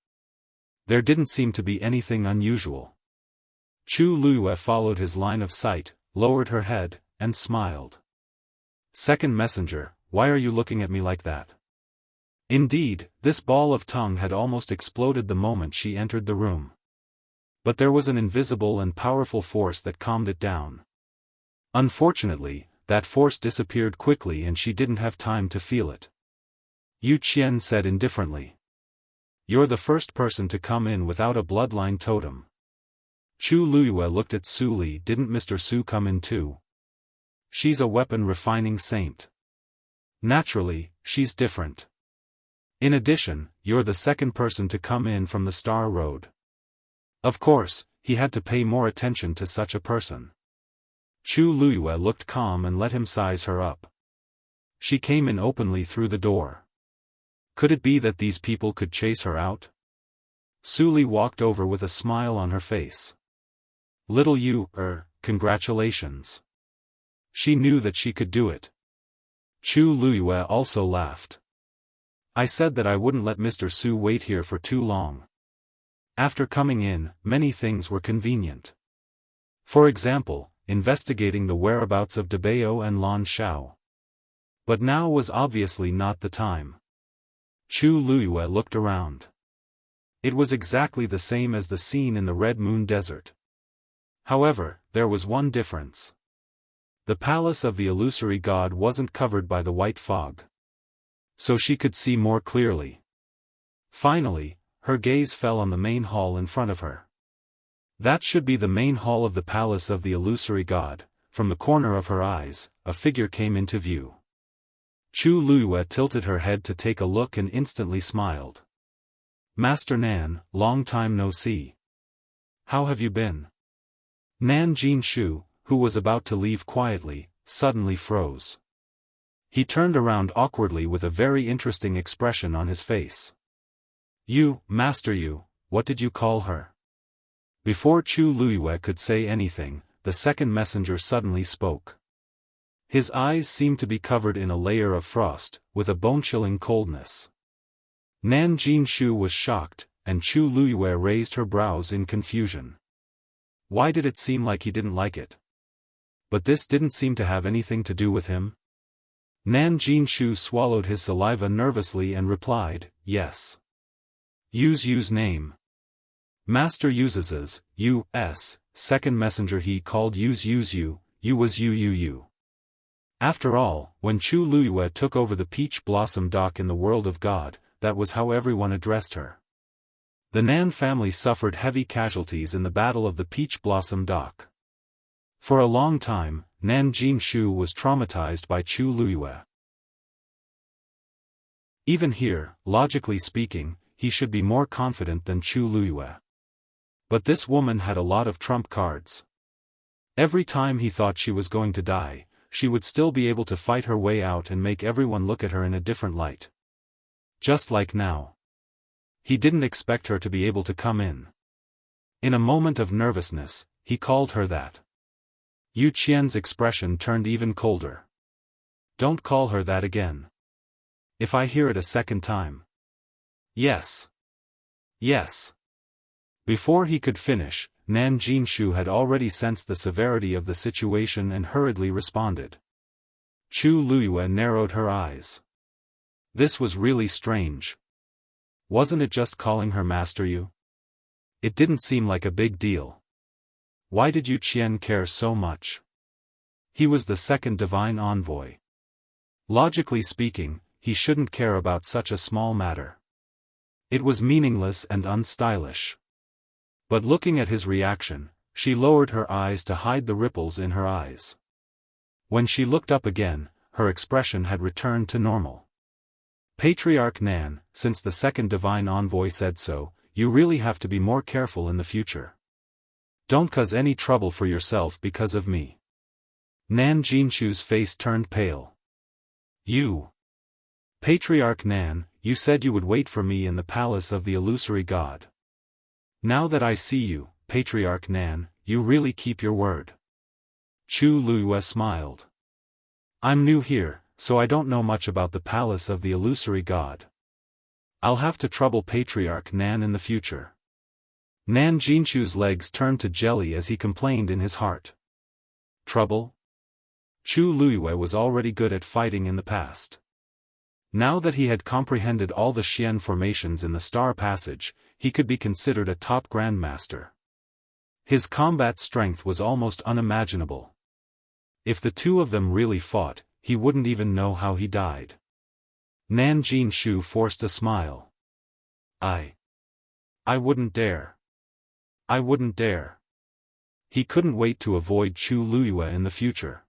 There didn't seem to be anything unusual. Chu Luiyue followed his line of sight, lowered her head, and smiled. Second messenger, why are you looking at me like that? Indeed, this ball of tongue had almost exploded the moment she entered the room. But there was an invisible and powerful force that calmed it down. Unfortunately, that force disappeared quickly and she didn't have time to feel it. Yu Qian said indifferently. You're the first person to come in without a bloodline totem. Chu Luiyue looked at Su Li. Didn't Mr. Su come in too? She's a weapon refining saint. Naturally, she's different. In addition, you're the second person to come in from the Star Road. Of course, he had to pay more attention to such a person. Chu Luiyue looked calm and let him size her up. She came in openly through the door. Could it be that these people could chase her out? Su Li walked over with a smile on her face. Little Yu, congratulations. She knew that she could do it. Chu Luiyue also laughed. I said that I wouldn't let Mr. Su wait here for too long. After coming in, many things were convenient. For example, investigating the whereabouts of Debao and Lan Shao. But now was obviously not the time. Chu Luiyue looked around. It was exactly the same as the scene in the Red Moon Desert. However, there was one difference. The palace of the illusory god wasn't covered by the white fog. So she could see more clearly. Finally, her gaze fell on the main hall in front of her. That should be the main hall of the palace of the illusory god. From the corner of her eyes, a figure came into view. Chu Luiyue tilted her head to take a look and instantly smiled. Master Nan, long time no see. How have you been? Nan Jinshu, who was about to leave quietly, suddenly froze. He turned around awkwardly with a very interesting expression on his face. You, Master Yu, what did you call her? Before Chu Luiyue could say anything, the second messenger suddenly spoke. His eyes seemed to be covered in a layer of frost, with a bone-chilling coldness. Nan Jinshu was shocked, and Chu Luiyue raised her brows in confusion. Why did it seem like he didn't like it? But this didn't seem to have anything to do with him. Nan Jinshu swallowed his saliva nervously and replied, yes. Yu's name. Master Yu's, U.S., second messenger he called Yu's Yu, Yu was Yu. After all, when Chu Luiyue took over the Peach Blossom Dock in the world of God, that was how everyone addressed her. The Nan family suffered heavy casualties in the Battle of the Peach Blossom Dock. For a long time, Nan Jinshu was traumatized by Chu Luiyue. Even here, logically speaking, he should be more confident than Chu Luiyue. But this woman had a lot of trump cards. Every time he thought she was going to die, she would still be able to fight her way out and make everyone look at her in a different light. Just like now. He didn't expect her to be able to come in. In a moment of nervousness, he called her that. Yu Qian's expression turned even colder. Don't call her that again. If I hear it a second time. Yes. Yes. Before he could finish, Nan Jinshu had already sensed the severity of the situation and hurriedly responded. Chu Luyue narrowed her eyes. This was really strange. Wasn't it just calling her Master Yu? It didn't seem like a big deal. Why did Yu Qian care so much? He was the second divine envoy. Logically speaking, he shouldn't care about such a small matter. It was meaningless and unstylish. But looking at his reaction, she lowered her eyes to hide the ripples in her eyes. When she looked up again, her expression had returned to normal. Patriarch Nan, since the second divine envoy said so, you really have to be more careful in the future. Don't cause any trouble for yourself because of me. Nan Jinshu's face turned pale. You. Patriarch Nan, you said you would wait for me in the palace of the illusory god. Now that I see you, Patriarch Nan, you really keep your word. Chu Luyue smiled. I'm new here, so I don't know much about the palace of the illusory god. I'll have to trouble Patriarch Nan in the future. Nan Jinshu's legs turned to jelly as he complained in his heart. Trouble? Chu Luyue was already good at fighting in the past. Now that he had comprehended all the Xian formations in the Star Passage, he could be considered a top grandmaster. His combat strength was almost unimaginable. If the two of them really fought, he wouldn't even know how he died. Nan Jinshu forced a smile. I wouldn't dare. I wouldn't dare. He couldn't wait to avoid Chu Luyue in the future.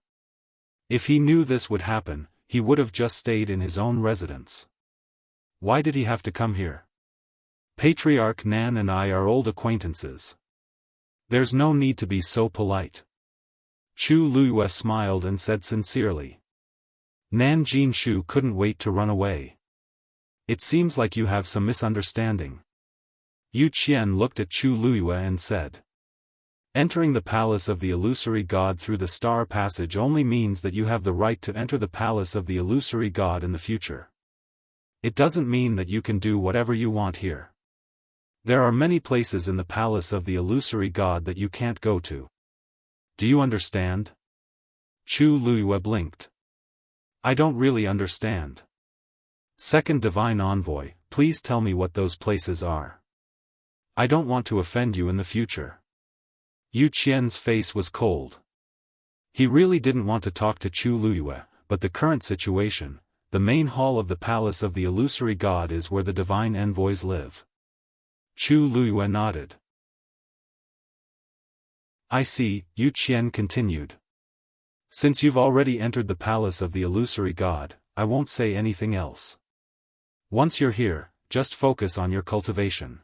If he knew this would happen, he would have just stayed in his own residence. Why did he have to come here? Patriarch Nan and I are old acquaintances. There's no need to be so polite. Chu Luyue smiled and said sincerely. Nan Jinshu couldn't wait to run away. It seems like you have some misunderstanding. Yu Qian looked at Chu Luyue and said. Entering the palace of the illusory god through the Star Passage only means that you have the right to enter the palace of the illusory god in the future. It doesn't mean that you can do whatever you want here. There are many places in the palace of the illusory god that you can't go to. Do you understand? Chu Luyue blinked. I don't really understand. Second divine envoy, please tell me what those places are. I don't want to offend you in the future. Yu Qian's face was cold. He really didn't want to talk to Chu Luyue, but the current situation, the main hall of the palace of the illusory god is where the divine envoys live. Chu Luyue nodded. I see, Yu Qian continued. Since you've already entered the palace of the illusory god, I won't say anything else. Once you're here, just focus on your cultivation.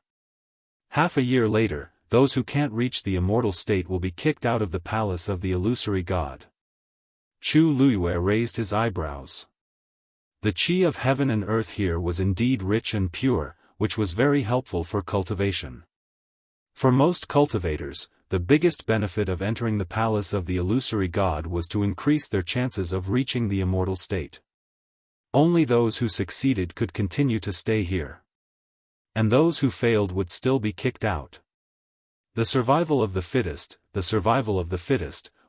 Half a year later, those who can't reach the immortal state will be kicked out of the palace of the illusory god. Chu Luyue raised his eyebrows. The qi of heaven and earth here was indeed rich and pure, which was very helpful for cultivation. For most cultivators, the biggest benefit of entering the palace of the illusory god was to increase their chances of reaching the immortal state. Only those who succeeded could continue to stay here. And those who failed would still be kicked out. The survival of the fittest,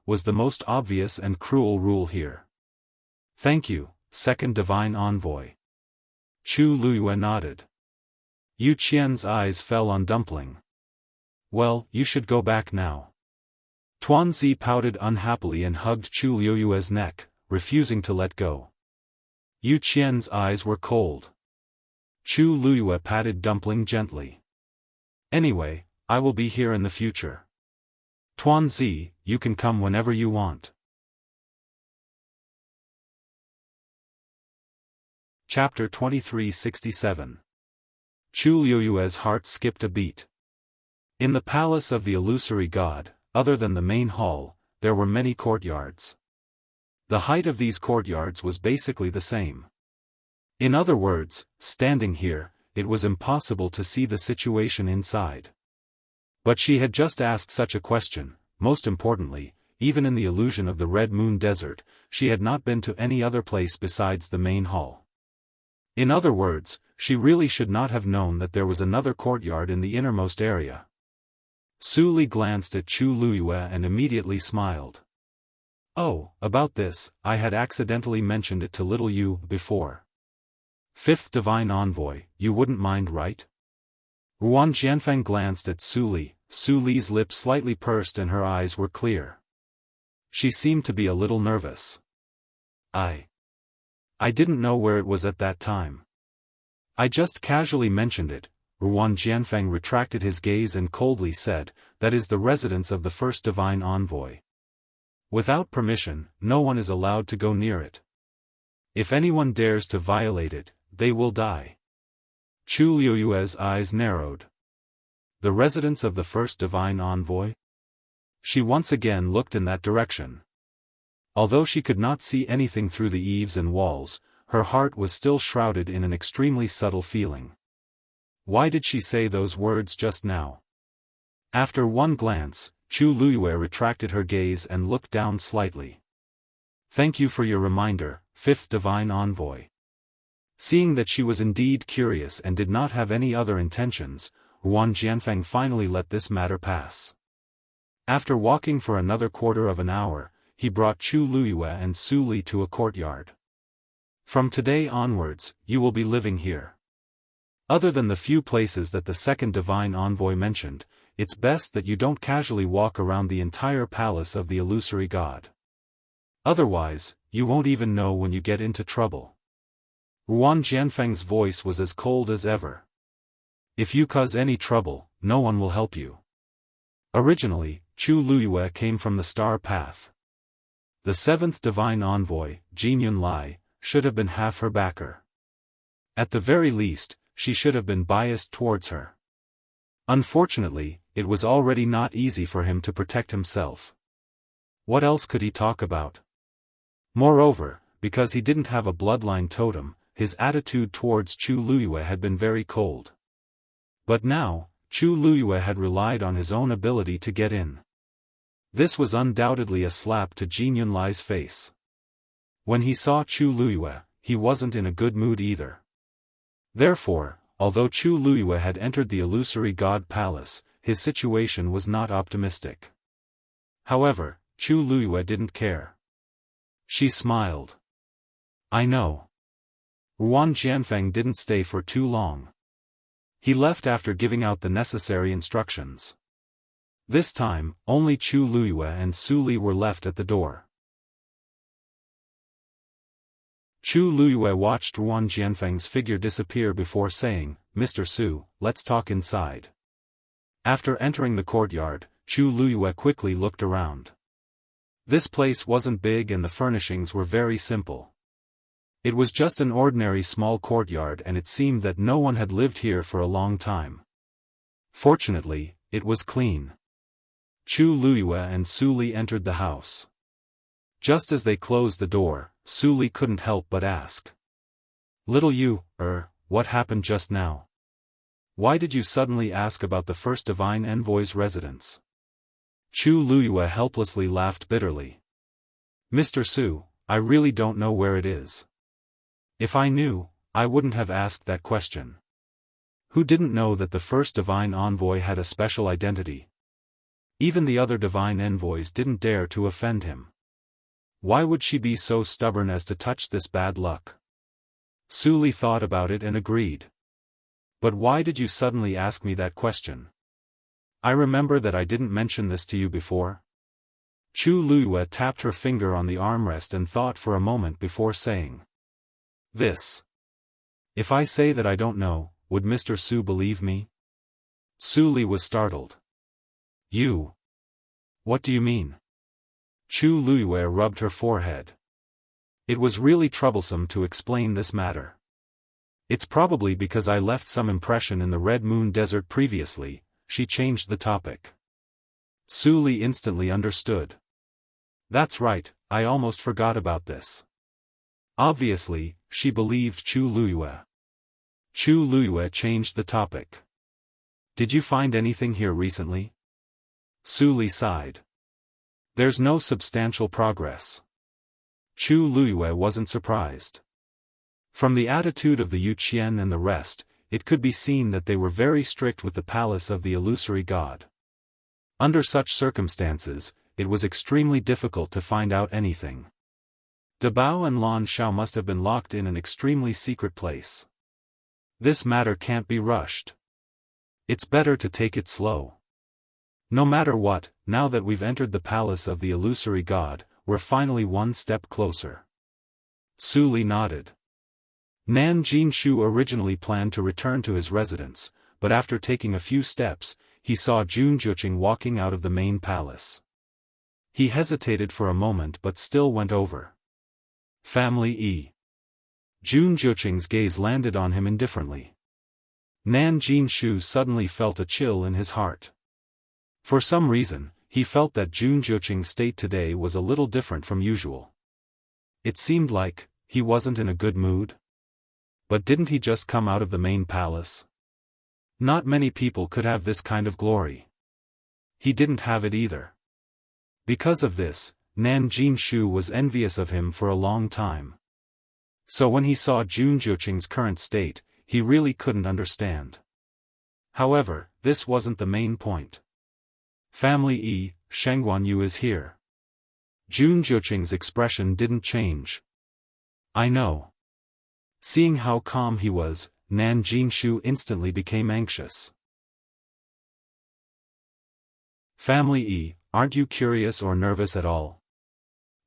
was the most obvious and cruel rule here. Thank you, second divine envoy. Chu Luyue nodded. Yu Qian's eyes fell on Dumpling. Well, you should go back now. Tuanzi pouted unhappily and hugged Chu Luyue's neck, refusing to let go. Yu Qian's eyes were cold. Chu Luyue patted Dumpling gently. Anyway, I will be here in the future. Tuanzi, you can come whenever you want. Chapter 2367. Chu Luyue's heart skipped a beat. In the palace of the illusory god, other than the main hall, there were many courtyards. The height of these courtyards was basically the same. In other words, standing here, it was impossible to see the situation inside. But she had just asked such a question. Most importantly, even in the illusion of the Red Moon Desert, she had not been to any other place besides the main hall. In other words, she really should not have known that there was another courtyard in the innermost area. Su Li glanced at Chu Luiyue and immediately smiled. Oh, about this, I had accidentally mentioned it to little you before. Fifth Divine Envoy, you wouldn't mind, right? Ruan Jianfeng glanced at Su Li. Su Li's lips slightly pursed and her eyes were clear. She seemed to be a little nervous. I didn't know where it was at that time. I just casually mentioned it. Ruan Jianfeng retracted his gaze and coldly said, that is the residence of the first divine envoy. Without permission, no one is allowed to go near it. If anyone dares to violate it, they will die. Chu Liuyue's eyes narrowed. The residence of the first divine envoy? She once again looked in that direction. Although she could not see anything through the eaves and walls, her heart was still shrouded in an extremely subtle feeling. Why did she say those words just now? After one glance, Chu Luiyue retracted her gaze and looked down slightly. Thank you for your reminder, fifth divine envoy. Seeing that she was indeed curious and did not have any other intentions, Ruan Jianfeng finally let this matter pass. After walking for another quarter of an hour, he brought Chu Luiyue and Su Li to a courtyard. From today onwards, you will be living here. Other than the few places that the second divine envoy mentioned, it's best that you don't casually walk around the entire palace of the illusory god. Otherwise, you won't even know when you get into trouble. Ruan Jianfeng's voice was as cold as ever. If you cause any trouble, no one will help you. Originally, Chu Luiyue came from the star path. The seventh divine envoy, Jin Yunlai, should have been half her backer. At the very least, she should have been biased towards her. Unfortunately, it was already not easy for him to protect himself. What else could he talk about? Moreover, because he didn't have a bloodline totem, his attitude towards Chu Luiyue had been very cold. But now, Chu Luiyue had relied on his own ability to get in. This was undoubtedly a slap to Jin Yunlai's face. When he saw Chu Luiyue, he wasn't in a good mood either. Therefore, although Chu Luiyue had entered the illusory god palace, his situation was not optimistic. However, Chu Luiyue didn't care. She smiled. I know. Ruan Jianfeng didn't stay for too long. He left after giving out the necessary instructions. This time, only Chu Luiyue and Su Li were left at the door. Chu Luiyue watched Ruan Jianfeng's figure disappear before saying, Mr. Su, let's talk inside. After entering the courtyard, Chu Luiyue quickly looked around. This place wasn't big and the furnishings were very simple. It was just an ordinary small courtyard and it seemed that no one had lived here for a long time. Fortunately, it was clean. Chu Luiyue and Su Li entered the house. Just as they closed the door, Su Li couldn't help but ask. Little you, what happened just now? Why did you suddenly ask about the first divine envoy's residence? Chu Luiyue helplessly laughed bitterly. Mr. Su, I really don't know where it is. If I knew, I wouldn't have asked that question. Who didn't know that the first divine envoy had a special identity? Even the other divine envoys didn't dare to offend him. Why would she be so stubborn as to touch this bad luck? Su Li thought about it and agreed. But why did you suddenly ask me that question? I remember that I didn't mention this to you before. Chu Luiyue tapped her finger on the armrest and thought for a moment before saying. This. If I say that I don't know, would Mr. Su believe me? Su Li was startled. You. What do you mean? Chu Luiyue rubbed her forehead. It was really troublesome to explain this matter. It's probably because I left some impression in the Red Moon Desert previously. She changed the topic. Su Li instantly understood. That's right, I almost forgot about this. Obviously, she believed Chu Luyue. Chu Luyue changed the topic. Did you find anything here recently? Su Li sighed. There's no substantial progress. Chu Luyue wasn't surprised. From the attitude of the Yuqian and the rest, it could be seen that they were very strict with the palace of the illusory god. Under such circumstances, it was extremely difficult to find out anything. Dabao and Lan Shao must have been locked in an extremely secret place. This matter can't be rushed. It's better to take it slow. No matter what, now that we've entered the palace of the illusory god, we're finally one step closer. Su Li nodded. Nan Jinshu originally planned to return to his residence, but after taking a few steps, he saw Jun Juqing walking out of the main palace. He hesitated for a moment but still went over. Family E. Jun Juqing's gaze landed on him indifferently. Nan Jinshu suddenly felt a chill in his heart. For some reason, he felt that Jun Juqing's state today was a little different from usual. It seemed like he wasn't in a good mood. But didn't he just come out of the main palace? Not many people could have this kind of glory. He didn't have it either. Because of this, Nan Jinshu was envious of him for a long time. So when he saw Jun Juqing's current state, he really couldn't understand. However, this wasn't the main point. Family E, Shengguan Yu is here. Jun Juqing's expression didn't change. I know. Seeing how calm he was, Nan Jinshu instantly became anxious. Family E, aren't you curious or nervous at all?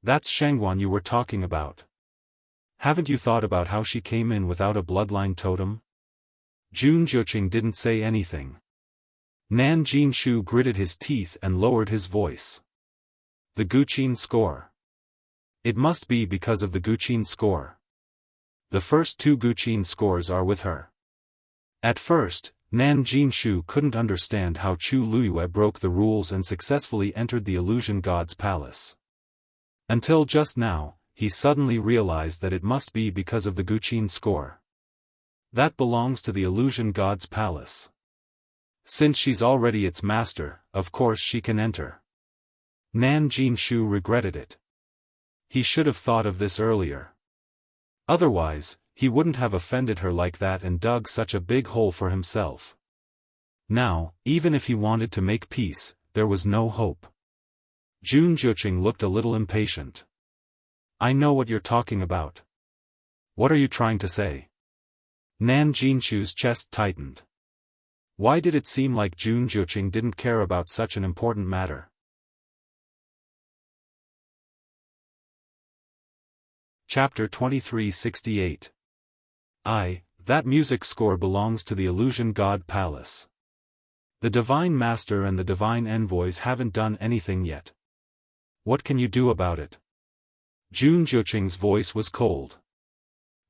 That's Shengguan you were talking about. Haven't you thought about how she came in without a bloodline totem? Jun Juqing didn't say anything. Nan Jinshu gritted his teeth and lowered his voice. The Guqin score. It must be because of the Guqin score. The first two Guqin scores are with her. At first, Nan Jinshu couldn't understand how Chu Luyue broke the rules and successfully entered the illusion god's palace. Until just now, he suddenly realized that it must be because of the Guqin score. That belongs to the illusion god's palace. Since she's already its master, of course she can enter. Nan Jinshu regretted it. He should have thought of this earlier. Otherwise, he wouldn't have offended her like that and dug such a big hole for himself. Now, even if he wanted to make peace, there was no hope. Jun Juqing looked a little impatient. I know what you're talking about. What are you trying to say? Nan Jinshu's chest tightened. Why did it seem like Jun Juqing didn't care about such an important matter? Chapter 2368. That music score belongs to the illusion god palace. The divine master and the divine envoys haven't done anything yet. What can you do about it? Jun Juqing's voice was cold.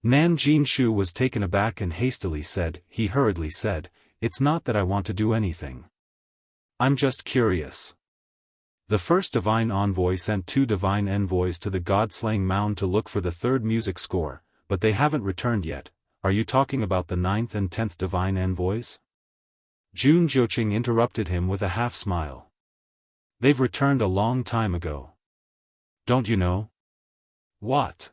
Nan Jinshu was taken aback and hastily said, he hurriedly said, it's not that I want to do anything. I'm just curious. The first divine envoy sent 2 divine envoys to the god-slaying mound to look for the 3rd music score, but they haven't returned yet. Are you talking about the 9th and 10th divine envoys? Jun Juqing interrupted him with a half-smile. They've returned a long time ago. Don't you know? What?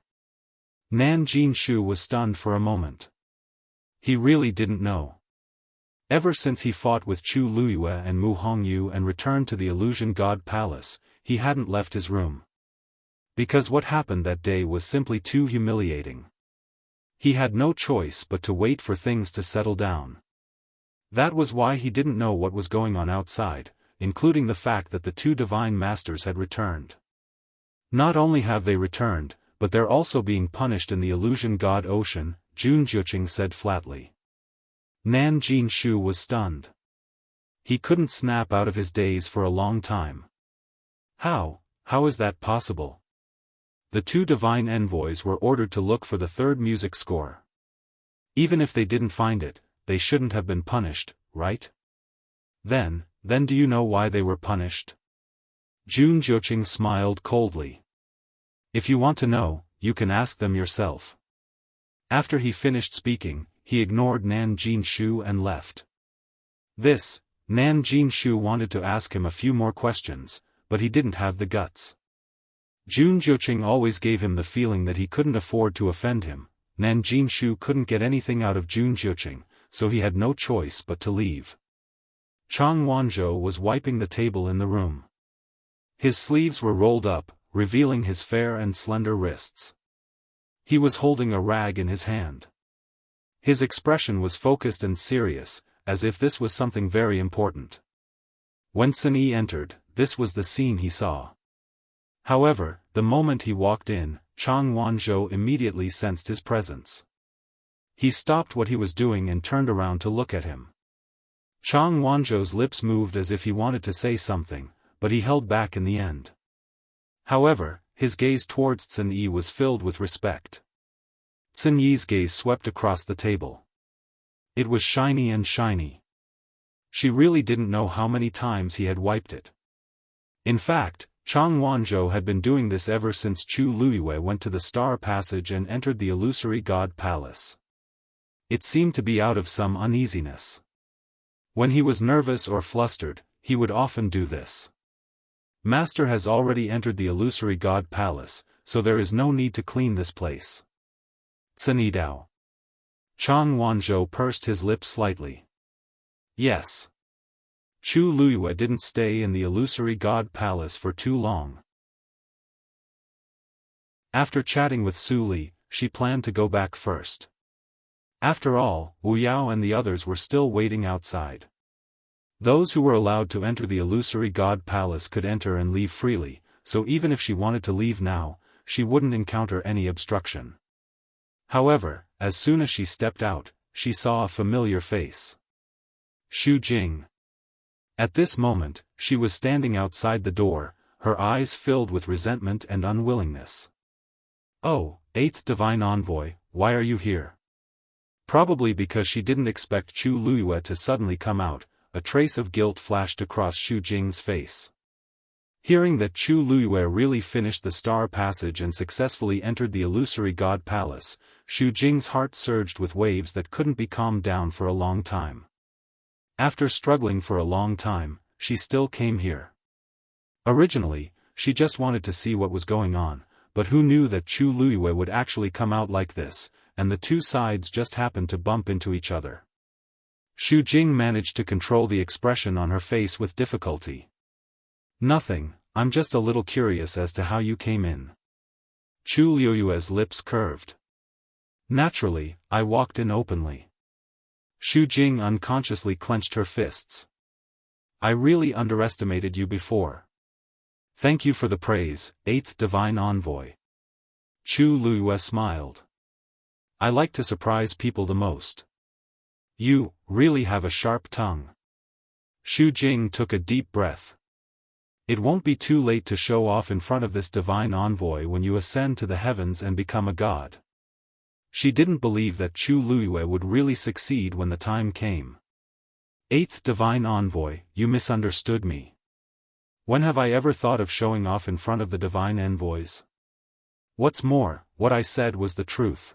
Nan Jinshu was stunned for a moment. He really didn't know. Ever since he fought with Chu Luyue and Mu Hongyu and returned to the illusion god palace, he hadn't left his room. Because what happened that day was simply too humiliating. He had no choice but to wait for things to settle down. That was why he didn't know what was going on outside, including the fact that the 2 divine masters had returned. Not only have they returned, but they're also being punished in the illusion god ocean, Jun Juqing said flatly. Nan Jinshu was stunned. He couldn't snap out of his daze for a long time. How is that possible? The 2 divine envoys were ordered to look for the 3rd music score. Even if they didn't find it, they shouldn't have been punished, right? Then do you know why they were punished? Jun Zhuqing smiled coldly. If you want to know, you can ask them yourself. After he finished speaking, he ignored Nan Jinshu and left. Nan Jinshu wanted to ask him a few more questions, but he didn't have the guts. Jun Zhuqing always gave him the feeling that he couldn't afford to offend him. Nan Jinshu couldn't get anything out of Jun Zhuqing, so he had no choice but to leave. Chang Wanzhou was wiping the table in the room. His sleeves were rolled up, revealing his fair and slender wrists. He was holding a rag in his hand. His expression was focused and serious, as if this was something very important. When Sun Yi entered, this was the scene he saw. However, the moment he walked in, Chang Wanzhou immediately sensed his presence. He stopped what he was doing and turned around to look at him. Chang Wanzhou's lips moved as if he wanted to say something, but he held back in the end. However, his gaze towards Sun Yi was filled with respect. Sun Yi's gaze swept across the table. It was shiny and shiny. She really didn't know how many times he had wiped it. In fact, Chang Wanzhou had been doing this ever since Chu Luiyue went to the Star Passage and entered the illusory God Palace. It seemed to be out of some uneasiness. When he was nervous or flustered, he would often do this. Master has already entered the illusory God Palace, so there is no need to clean this place. Cini Dao. Chang Wanzhou pursed his lips slightly. Yes. Chu Luiyue didn't stay in the illusory God Palace for too long. After chatting with Su Li, she planned to go back first. After all, Wu Yao and the others were still waiting outside. Those who were allowed to enter the illusory God Palace could enter and leave freely, so even if she wanted to leave now, she wouldn't encounter any obstruction. However, as soon as she stepped out, she saw a familiar face. Xu Jing. At this moment, she was standing outside the door, her eyes filled with resentment and unwillingness. Oh, Eighth Divine Envoy, why are you here? Probably because she didn't expect Chu Luiyue to suddenly come out, a trace of guilt flashed across Xu Jing's face. Hearing that Chu Luiyue really finished the Star Passage and successfully entered the illusory God Palace, Xu Jing's heart surged with waves that couldn't be calmed down for a long time. After struggling for a long time, she still came here. Originally, she just wanted to see what was going on, but who knew that Chu Luiyue would actually come out like this, and the two sides just happened to bump into each other. Xu Jing managed to control the expression on her face with difficulty. Nothing, I'm just a little curious as to how you came in. Chu Luiyue's lips curved. Naturally, I walked in openly. Xu Jing unconsciously clenched her fists. I really underestimated you before. Thank you for the praise, Eighth Divine Envoy. Chu Luiyue smiled. I like to surprise people the most. You really have a sharp tongue. Xu Jing took a deep breath. It won't be too late to show off in front of this divine envoy when you ascend to the heavens and become a god. She didn't believe that Chu Luiyue would really succeed when the time came. Eighth Divine Envoy, you misunderstood me. When have I ever thought of showing off in front of the divine envoys? What's more, what I said was the truth.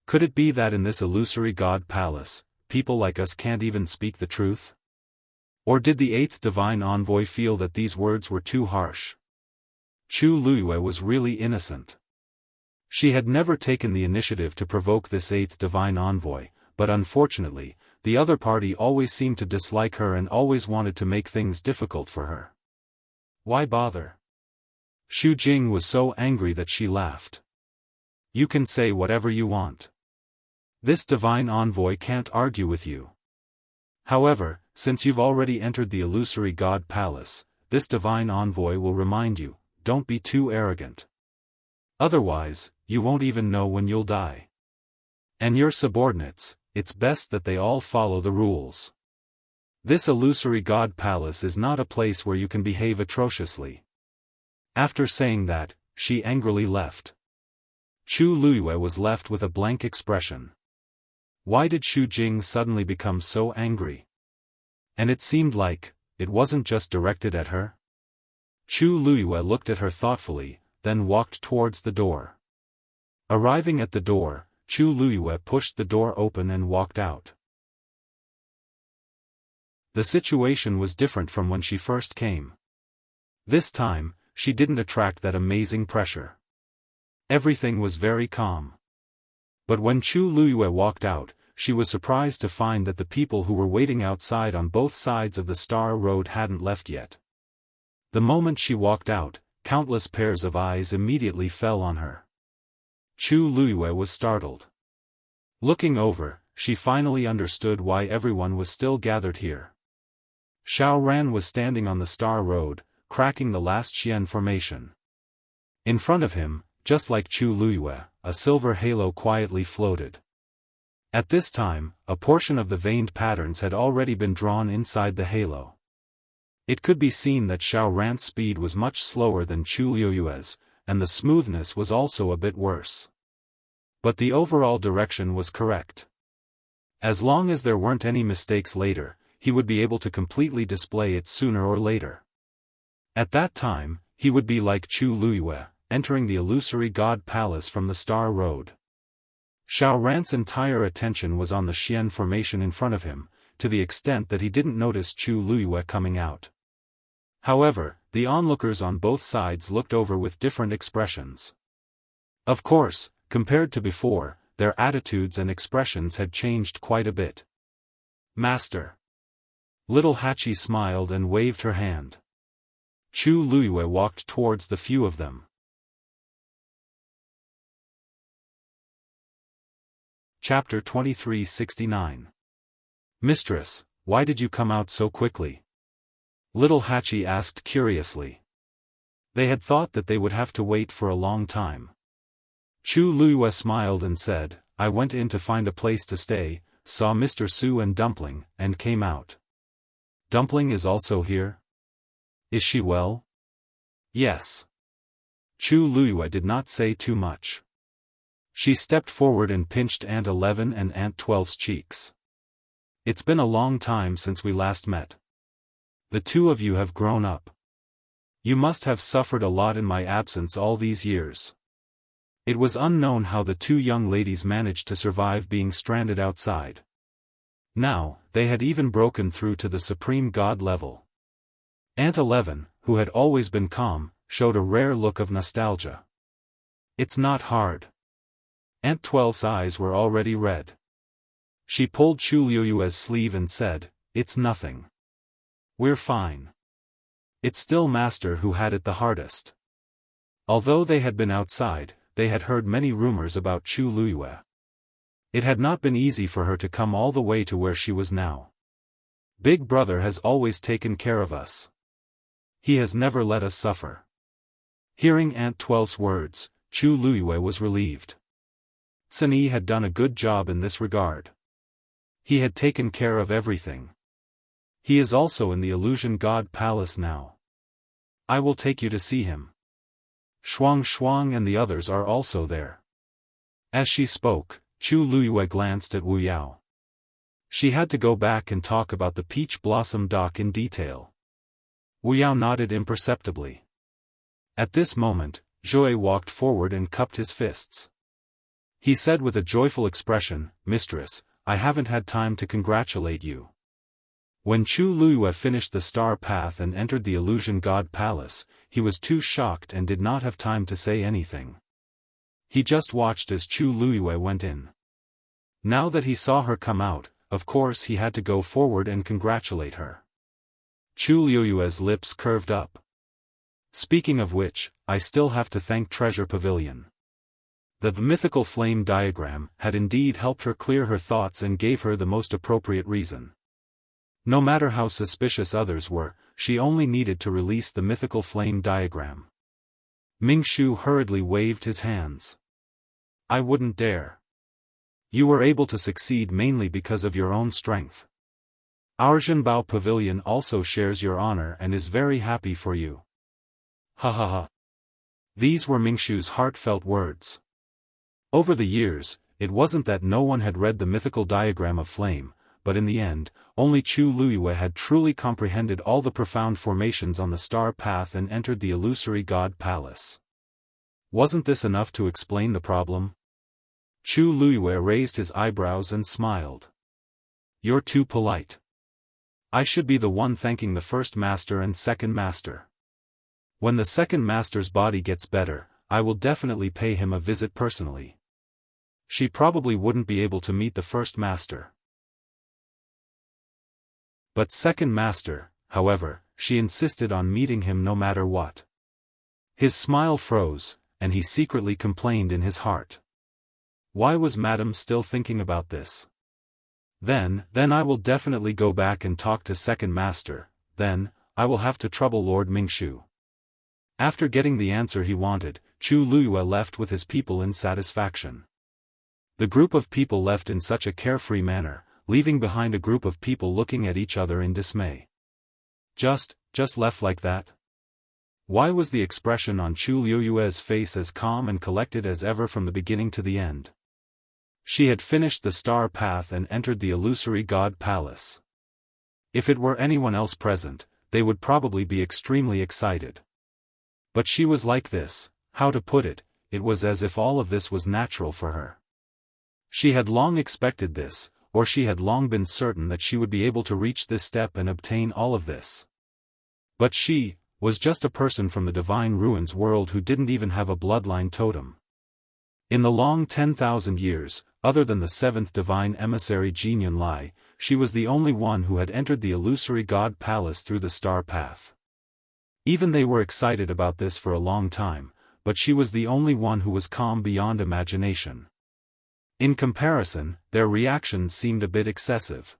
Could it be that in this illusory God Palace, people like us can't even speak the truth? Or did the Eighth Divine Envoy feel that these words were too harsh? Chu Luiyue was really innocent. She had never taken the initiative to provoke this Eighth Divine Envoy, but unfortunately, the other party always seemed to dislike her and always wanted to make things difficult for her. Why bother? Xu Jing was so angry that she laughed. You can say whatever you want. This divine envoy can't argue with you. However, since you've already entered the illusory God Palace, this divine envoy will remind you, don't be too arrogant. Otherwise, you won't even know when you'll die. And your subordinates, it's best that they all follow the rules. This illusory God Palace is not a place where you can behave atrociously. After saying that, she angrily left. Chu Luiyue was left with a blank expression. Why did Xu Jing suddenly become so angry? And it seemed like, it wasn't just directed at her. Chu Luiyue looked at her thoughtfully, then walked towards the door. Arriving at the door, Chu Luiyue pushed the door open and walked out. The situation was different from when she first came. This time, she didn't attract that amazing pressure. Everything was very calm. But when Chu Luiyue walked out, she was surprised to find that the people who were waiting outside on both sides of the Star Road hadn't left yet. The moment she walked out, countless pairs of eyes immediately fell on her. Chu Luiyue was startled. Looking over, she finally understood why everyone was still gathered here. Xiaofan was standing on the Star Road, cracking the last Xian formation. In front of him, just like Chu Luiyue, a silver halo quietly floated. At this time, a portion of the veined patterns had already been drawn inside the halo. It could be seen that Xiaofan's speed was much slower than Chu Luiyue's, and the smoothness was also a bit worse. But the overall direction was correct. As long as there weren't any mistakes later, he would be able to completely display it sooner or later. At that time, he would be like Chu Luiyue, entering the illusory God Palace from the Star Road. Xiaofan's entire attention was on the Xian formation in front of him, to the extent that he didn't notice Chu Luiyue coming out. However, the onlookers on both sides looked over with different expressions. Of course, compared to before, their attitudes and expressions had changed quite a bit. Master. Little Hachi smiled and waved her hand. Chu Luiyue walked towards the few of them. Chapter 2369. Mistress, why did you come out so quickly? Little Hachi asked curiously. They had thought that they would have to wait for a long time. Chu Luiyue smiled and said, I went in to find a place to stay, saw Mr. Su and Dumpling, and came out. Dumpling is also here? Is she well? Yes. Chu Luiyue did not say too much. She stepped forward and pinched Aunt 11 and Aunt 12's cheeks. It's been a long time since we last met. The two of you have grown up. You must have suffered a lot in my absence all these years. It was unknown how the two young ladies managed to survive being stranded outside. Now, they had even broken through to the Supreme God level. Aunt 11, who had always been calm, showed a rare look of nostalgia. It's not hard. Aunt 12's eyes were already red. She pulled Chu Luiyue's sleeve and said, It's nothing. We're fine. It's still Master who had it the hardest. Although they had been outside, they had heard many rumors about Chu Luiyue. It had not been easy for her to come all the way to where she was now. Big Brother has always taken care of us. He has never let us suffer. Hearing Aunt 12's words, Chu Luiyue was relieved. Cini had done a good job in this regard. He had taken care of everything. He is also in the Illusion God Palace now. I will take you to see him. Shuang and the others are also there. As she spoke, Chu Luiyue glanced at Wu Yao. She had to go back and talk about the Peach Blossom dock in detail. Wu Yao nodded imperceptibly. At this moment, Zhui walked forward and cupped his fists. He said with a joyful expression, Mistress, I haven't had time to congratulate you. When Chu Luiyue finished the Star Path and entered the Illusion God Palace, he was too shocked and did not have time to say anything. He just watched as Chu Luiyue went in. Now that he saw her come out, of course he had to go forward and congratulate her. Chu Luiyue's lips curved up. Speaking of which, I still have to thank Treasure Pavilion. The mythical flame diagram had indeed helped her clear her thoughts and gave her the most appropriate reason. No matter how suspicious others were, she only needed to release the mythical flame diagram. Ming Shu hurriedly waved his hands. I wouldn't dare. You were able to succeed mainly because of your own strength. Our Zhenbao Pavilion also shares your honor and is very happy for you. Ha ha ha. These were Ming Shu's heartfelt words. Over the years, it wasn't that no one had read the mythical diagram of flame, but in the end, only Chu Luyue had truly comprehended all the profound formations on the star path and entered the illusory god palace. Wasn't this enough to explain the problem? Chu Luyue raised his eyebrows and smiled. You're too polite. I should be the one thanking the first master and second master. When the second master's body gets better, I will definitely pay him a visit personally. She probably wouldn't be able to meet the first master. But second master, however, she insisted on meeting him no matter what. His smile froze, and he secretly complained in his heart. Why was Madame still thinking about this? Then I will definitely go back and talk to second master, then, I will have to trouble Lord Mingshu. After getting the answer he wanted, Chu Luyue left with his people in satisfaction. The group of people left in such a carefree manner, leaving behind a group of people looking at each other in dismay. Just left like that? Why was the expression on Chu Luyue's face as calm and collected as ever from the beginning to the end? She had finished the star path and entered the illusory god palace. If it were anyone else present, they would probably be extremely excited. But she was like this, how to put it, it was as if all of this was natural for her. She had long expected this, or she had long been certain that she would be able to reach this step and obtain all of this. But she was just a person from the divine ruins world who didn't even have a bloodline totem. In the long 10,000 years, other than the seventh divine emissary Jinyun Lai, she was the only one who had entered the illusory god palace through the star path. Even they were excited about this for a long time, but she was the only one who was calm beyond imagination. In comparison, their reactions seemed a bit excessive.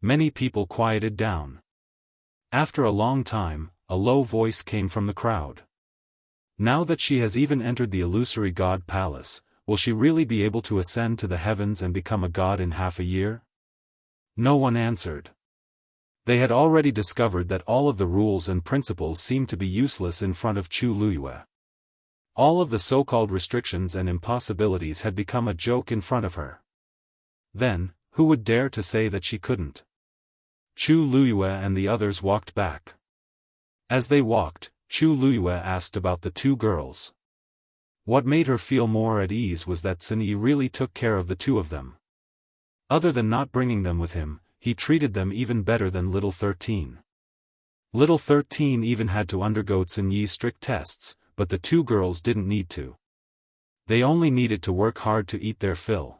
Many people quieted down. After a long time, a low voice came from the crowd. Now that she has even entered the illusory god palace, will she really be able to ascend to the heavens and become a god in half a year? No one answered. They had already discovered that all of the rules and principles seemed to be useless in front of Chu Luyue. All of the so-called restrictions and impossibilities had become a joke in front of her. Then, who would dare to say that she couldn't? Chu Luyue and the others walked back. As they walked, Chu Luyue asked about the two girls. What made her feel more at ease was that Sun Yi really took care of the two of them. Other than not bringing them with him, he treated them even better than Little 13. Little 13 even had to undergo Sun Yi's strict tests, but the two girls didn't need to. They only needed to work hard to eat their fill.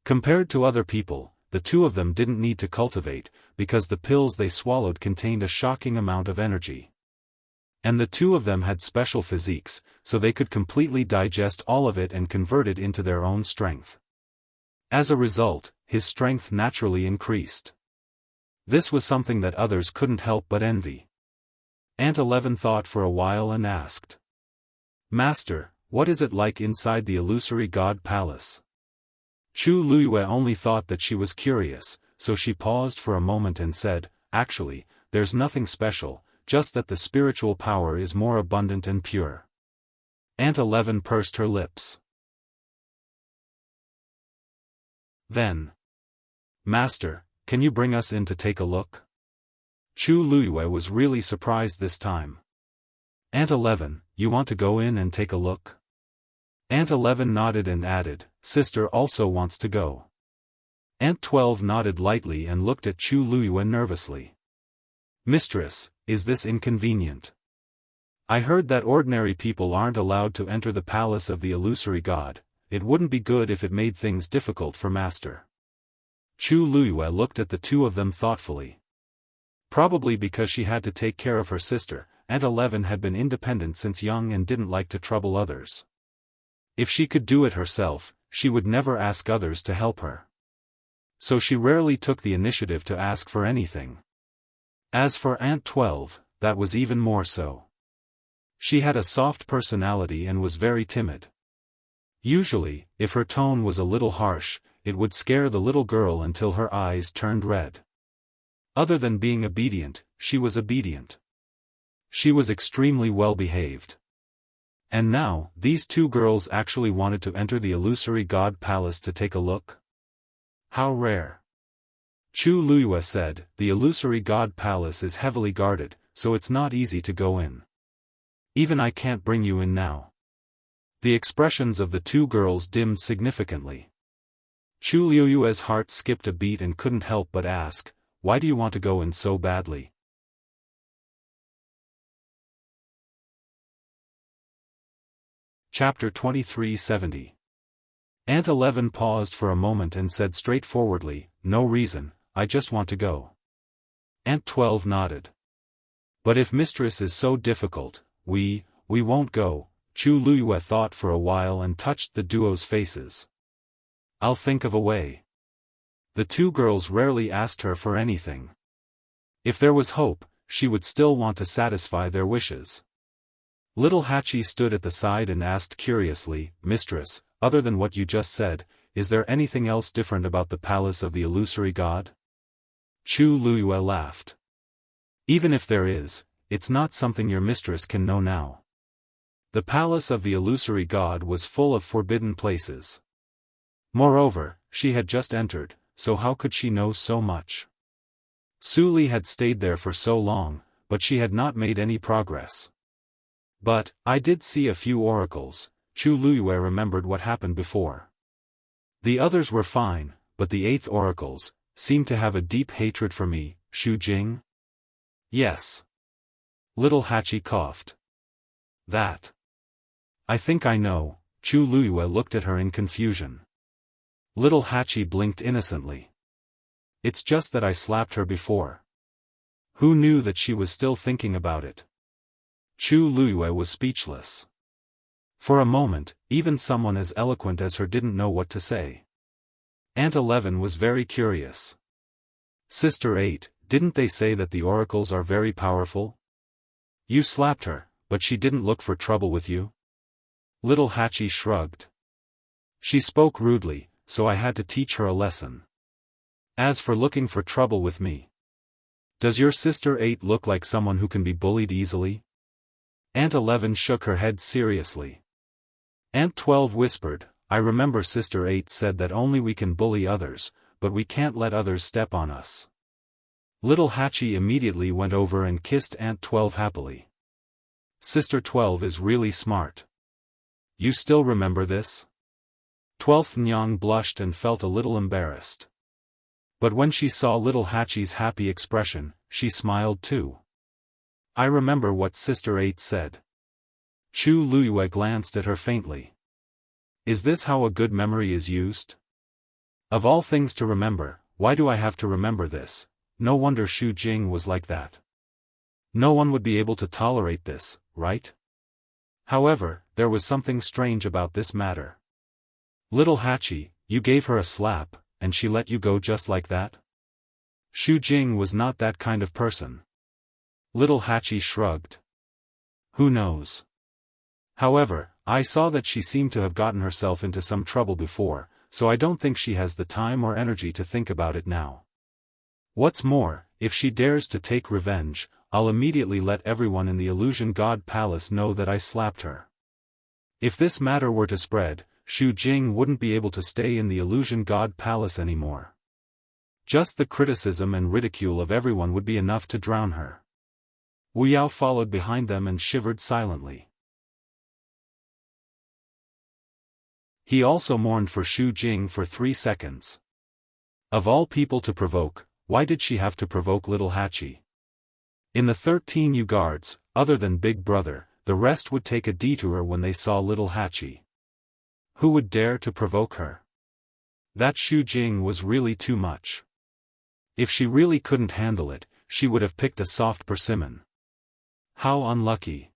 Compared to other people, the two of them didn't need to cultivate, because the pills they swallowed contained a shocking amount of energy. And the two of them had special physiques, so they could completely digest all of it and convert it into their own strength. As a result, his strength naturally increased. This was something that others couldn't help but envy. Aunt 11 thought for a while and asked, "Master, what is it like inside the illusory god palace?" Chu Luyue only thought that she was curious, so she paused for a moment and said, "Actually, there's nothing special, just that the spiritual power is more abundant and pure." Aunt 11 pursed her lips. Then, "Master, can you bring us in to take a look?" Chu Luyue was really surprised this time. "Aunt 11, you want to go in and take a look?" Aunt 11 nodded and added, "Sister also wants to go." Aunt 12 nodded lightly and looked at Chu Luyue nervously. "Mistress, is this inconvenient? I heard that ordinary people aren't allowed to enter the palace of the illusory god. It wouldn't be good if it made things difficult for Master." Chu Luyue looked at the two of them thoughtfully. Probably because she had to take care of her sister, Aunt 11 had been independent since young and didn't like to trouble others. If she could do it herself, she would never ask others to help her. So she rarely took the initiative to ask for anything. As for Aunt 12, that was even more so. She had a soft personality and was very timid. Usually, if her tone was a little harsh, it would scare the little girl until her eyes turned red. Other than being obedient, she was obedient. She was extremely well behaved. And now, these two girls actually wanted to enter the illusory god palace to take a look? How rare. Chu Luiyue said, the illusory god palace is heavily guarded, so it's not easy to go in. Even I can't bring you in now. The expressions of the two girls dimmed significantly. Chu Luiyue's heart skipped a beat and couldn't help but ask, why do you want to go in so badly? Chapter 2370. Aunt 11 paused for a moment and said straightforwardly, no reason, I just want to go. Aunt 12 nodded. But if mistress is so difficult, we won't go. Chu Luiyue thought for a while and touched the duo's faces. I'll think of a way. The two girls rarely asked her for anything. If there was hope, she would still want to satisfy their wishes. Little Hachi stood at the side and asked curiously, Mistress, other than what you just said, is there anything else different about the palace of the illusory god? Chu Luiyue laughed. Even if there is, it's not something your mistress can know now. The palace of the illusory god was full of forbidden places. Moreover, she had just entered, so how could she know so much? Su Li had stayed there for so long, but she had not made any progress. But, I did see a few oracles. Chu Luiyue remembered what happened before. The others were fine, but the 8th oracles seemed to have a deep hatred for me. Xu Jing? Yes. Little Hachi coughed. That. I think I know. Chu Luiyue looked at her in confusion. Little Hachi blinked innocently. It's just that I slapped her before. Who knew that she was still thinking about it? Chu Luiyue was speechless. For a moment, even someone as eloquent as her didn't know what to say. Aunt 11 was very curious. Sister 8, didn't they say that the oracles are very powerful? You slapped her, but she didn't look for trouble with you? Little Hachi shrugged. She spoke rudely, so I had to teach her a lesson. As for looking for trouble with me. Does your sister 8 look like someone who can be bullied easily? Aunt 11 shook her head seriously. Aunt 12 whispered, I remember Sister 8 said that only we can bully others, but we can't let others step on us. Little Hachi immediately went over and kissed Aunt 12 happily. Sister 12 is really smart. You still remember this? 12th Nyang blushed and felt a little embarrassed. But when she saw Little Hachi's happy expression, she smiled too. I remember what Sister 8 said. Chu Luiyue glanced at her faintly. Is this how a good memory is used? Of all things to remember, why do I have to remember this? No wonder Xu Jing was like that. No one would be able to tolerate this, right? However, there was something strange about this matter. Little Hachi, you gave her a slap, and she let you go just like that? Xu Jing was not that kind of person. Little Hachi shrugged. Who knows? However, I saw that she seemed to have gotten herself into some trouble before, so I don't think she has the time or energy to think about it now. What's more, if she dares to take revenge, I'll immediately let everyone in the Illusion God Palace know that I slapped her. If this matter were to spread, Xu Jing wouldn't be able to stay in the Illusion God Palace anymore. Just the criticism and ridicule of everyone would be enough to drown her. Wu Yao followed behind them and shivered silently. He also mourned for Xu Jing for 3 seconds. Of all people to provoke, why did she have to provoke Little Hachi? In the 13 Yu guards, other than Big Brother, the rest would take a detour when they saw Little Hachi. Who would dare to provoke her? That Xu Jing was really too much. If she really couldn't handle it, she would have picked a soft persimmon. How unlucky.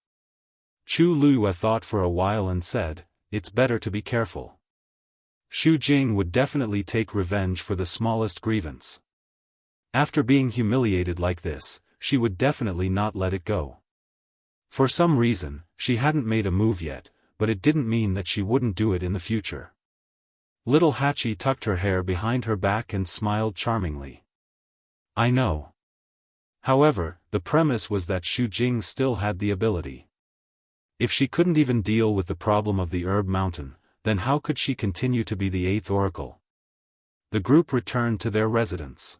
Chu Luiyue thought for a while and said, it's better to be careful. Xu Jing would definitely take revenge for the smallest grievance. After being humiliated like this, she would definitely not let it go. For some reason, she hadn't made a move yet, but it didn't mean that she wouldn't do it in the future. Little Hachi tucked her hair behind her back and smiled charmingly. I know. However, the premise was that Xu Jing still had the ability. If she couldn't even deal with the problem of the Herb Mountain, then how could she continue to be the 8th Oracle? The group returned to their residence.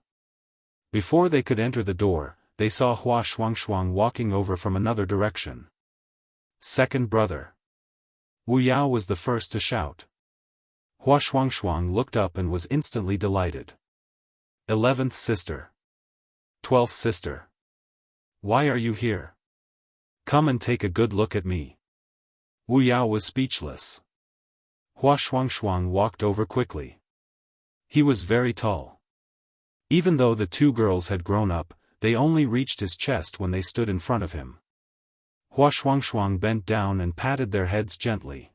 Before they could enter the door, they saw Hua Shuangshuang walking over from another direction. Second brother. Wu Yao was the first to shout. Hua Shuangshuang looked up and was instantly delighted. 11th sister. 12th sister. Why are you here? Come and take a good look at me. Wu Yao was speechless. Hua Shuangshuang walked over quickly. He was very tall. Even though the two girls had grown up, they only reached his chest when they stood in front of him. Hua Shuangshuang bent down and patted their heads gently.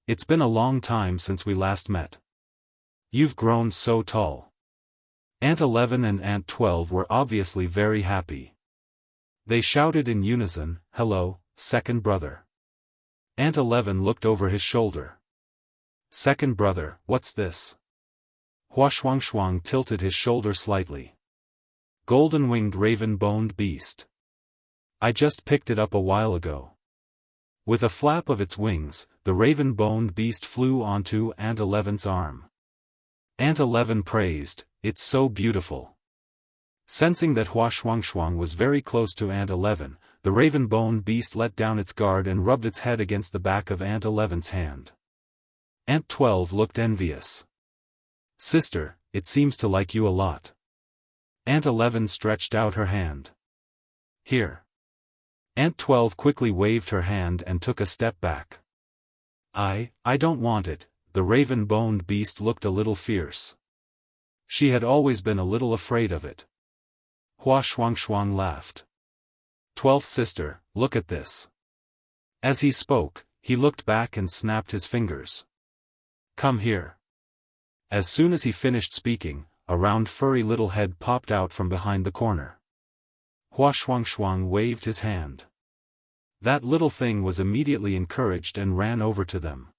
It's been a long time since we last met. You've grown so tall. Aunt 11 and Aunt 12 were obviously very happy. They shouted in unison, "Hello, second brother." Aunt 11 looked over his shoulder. Second brother, what's this? Hua Shuangshuang tilted his shoulder slightly. Golden-winged raven-boned beast. I just picked it up a while ago. With a flap of its wings, the raven-boned beast flew onto Aunt 11's arm. Aunt 11 praised, "It's so beautiful." Sensing that Hua Shuangshuang was very close to Aunt 11, the raven-boned beast let down its guard and rubbed its head against the back of Aunt 11's hand. Aunt 12 looked envious. Sister, it seems to like you a lot. Aunt 11 stretched out her hand. Here. Aunt 12 quickly waved her hand and took a step back. I don't want it. The raven-boned beast looked a little fierce. She had always been a little afraid of it. Hua Shuangshuang laughed. 12th sister, look at this. As he spoke, he looked back and snapped his fingers. Come here. As soon as he finished speaking, a round furry little head popped out from behind the corner. Hua Shuangshuang waved his hand. That little thing was immediately encouraged and ran over to them.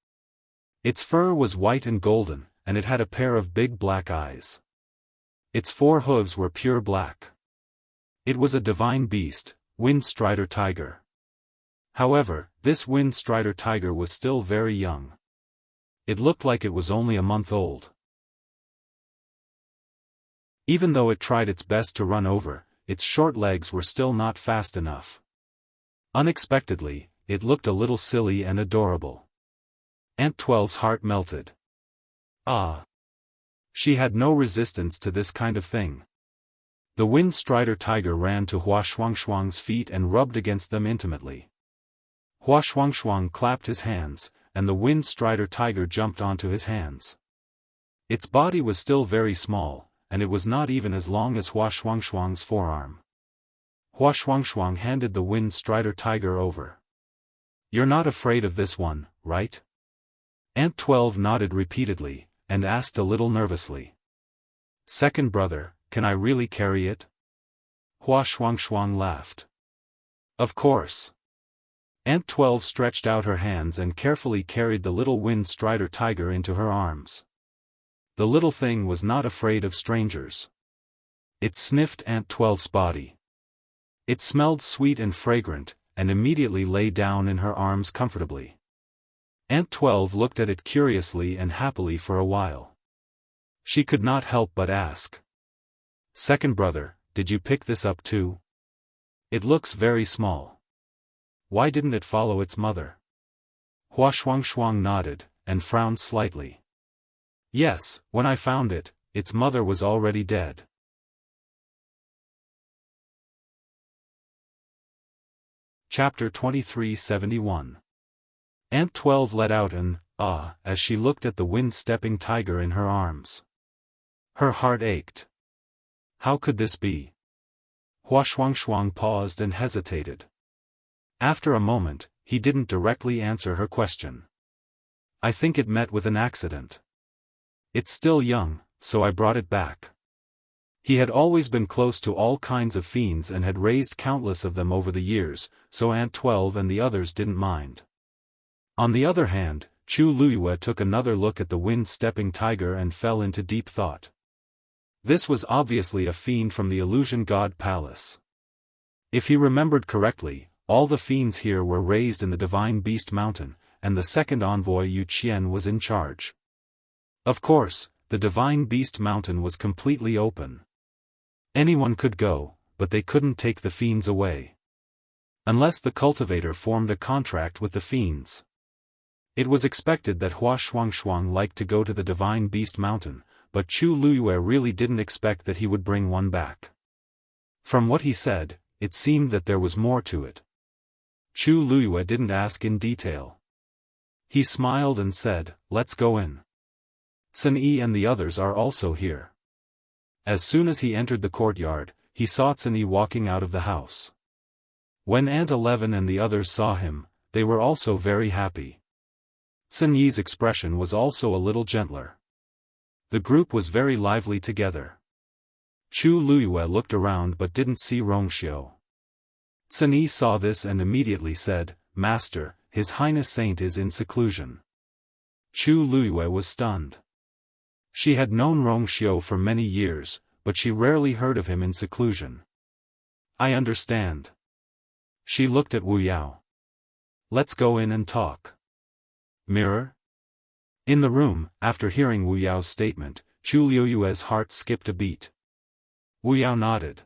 Its fur was white and golden, and it had a pair of big black eyes. Its 4 hooves were pure black. It was a divine beast, Wind Strider Tiger. However, this Wind Strider Tiger was still very young. It looked like it was only a month old. Even though it tried its best to run over, its short legs were still not fast enough. Unexpectedly, it looked a little silly and adorable. Aunt 12's heart melted. Ah! She had no resistance to this kind of thing. The Wind Strider Tiger ran to Hua Shuangshuang's feet and rubbed against them intimately. Hua Shuangshuang clapped his hands, and the Wind Strider Tiger jumped onto his hands. Its body was still very small, and it was not even as long as Hua Shuangshuang's forearm. Hua Shuangshuang handed the Wind Strider Tiger over. You're not afraid of this one, right? Aunt 12 nodded repeatedly, and asked a little nervously. Second brother, can I really carry it? Hua Shuangshuang laughed. Of course. Aunt 12 stretched out her hands and carefully carried the little Wind Strider Tiger into her arms. The little thing was not afraid of strangers. It sniffed Aunt 12's body. It smelled sweet and fragrant, and immediately lay down in her arms comfortably. Aunt 12 looked at it curiously and happily for a while. She could not help but ask. Second brother, did you pick this up too? It looks very small. Why didn't it follow its mother? Hua Shuangshuang nodded, and frowned slightly. Yes, when I found it, its mother was already dead. Chapter 2371. Aunt 12 let out an ah as she looked at the wind-stepping tiger in her arms. Her heart ached. How could this be? Hua Shuangshuang paused and hesitated. After a moment, he didn't directly answer her question. I think it met with an accident. It's still young, so I brought it back. He had always been close to all kinds of fiends and had raised countless of them over the years, so Aunt 12 and the others didn't mind. On the other hand, Chu Luyue took another look at the wind-stepping tiger and fell into deep thought. This was obviously a fiend from the Illusion God Palace. If he remembered correctly, all the fiends here were raised in the Divine Beast Mountain, and the second envoy Yu Qian was in charge. Of course, the Divine Beast Mountain was completely open. Anyone could go, but they couldn't take the fiends away. Unless the cultivator formed a contract with the fiends. It was expected that Hua Shuangshuang liked to go to the Divine Beast Mountain, but Chu Luyue really didn't expect that he would bring one back. From what he said, it seemed that there was more to it. Chu Luyue didn't ask in detail. He smiled and said, "Let's go in. Sun Yi and the others are also here." As soon as he entered the courtyard, he saw Sun Yi walking out of the house. When Aunt 11 and the others saw him, they were also very happy. Sun Yi's expression was also a little gentler. The group was very lively together. Chu Luyue looked around but didn't see Rongxiu. Sun Yi saw this and immediately said, "Master, His Highness Saint is in seclusion." Chu Luyue was stunned. She had known Rongxiu for many years, but she rarely heard of him in seclusion. "I understand." She looked at Wu Yao. "Let's go in and talk." Mirror? In the room, after hearing Wu Yao's statement, Chu Luyue's heart skipped a beat. Wu Yao nodded.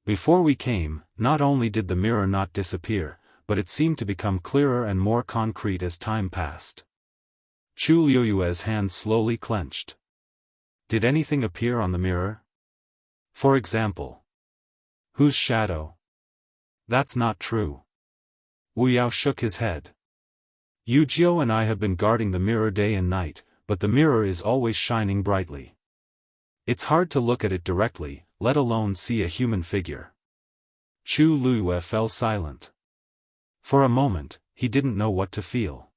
"Before we came, not only did the mirror not disappear, but it seemed to become clearer and more concrete as time passed." Chu Luyue's hand slowly clenched. "Did anything appear on the mirror? For example? Whose shadow?" "That's not true." Wu Yao shook his head. "Yu Jiu and I have been guarding the mirror day and night, but the mirror is always shining brightly. It's hard to look at it directly, let alone see a human figure." Chu Luyue fell silent. For a moment, he didn't know what to feel.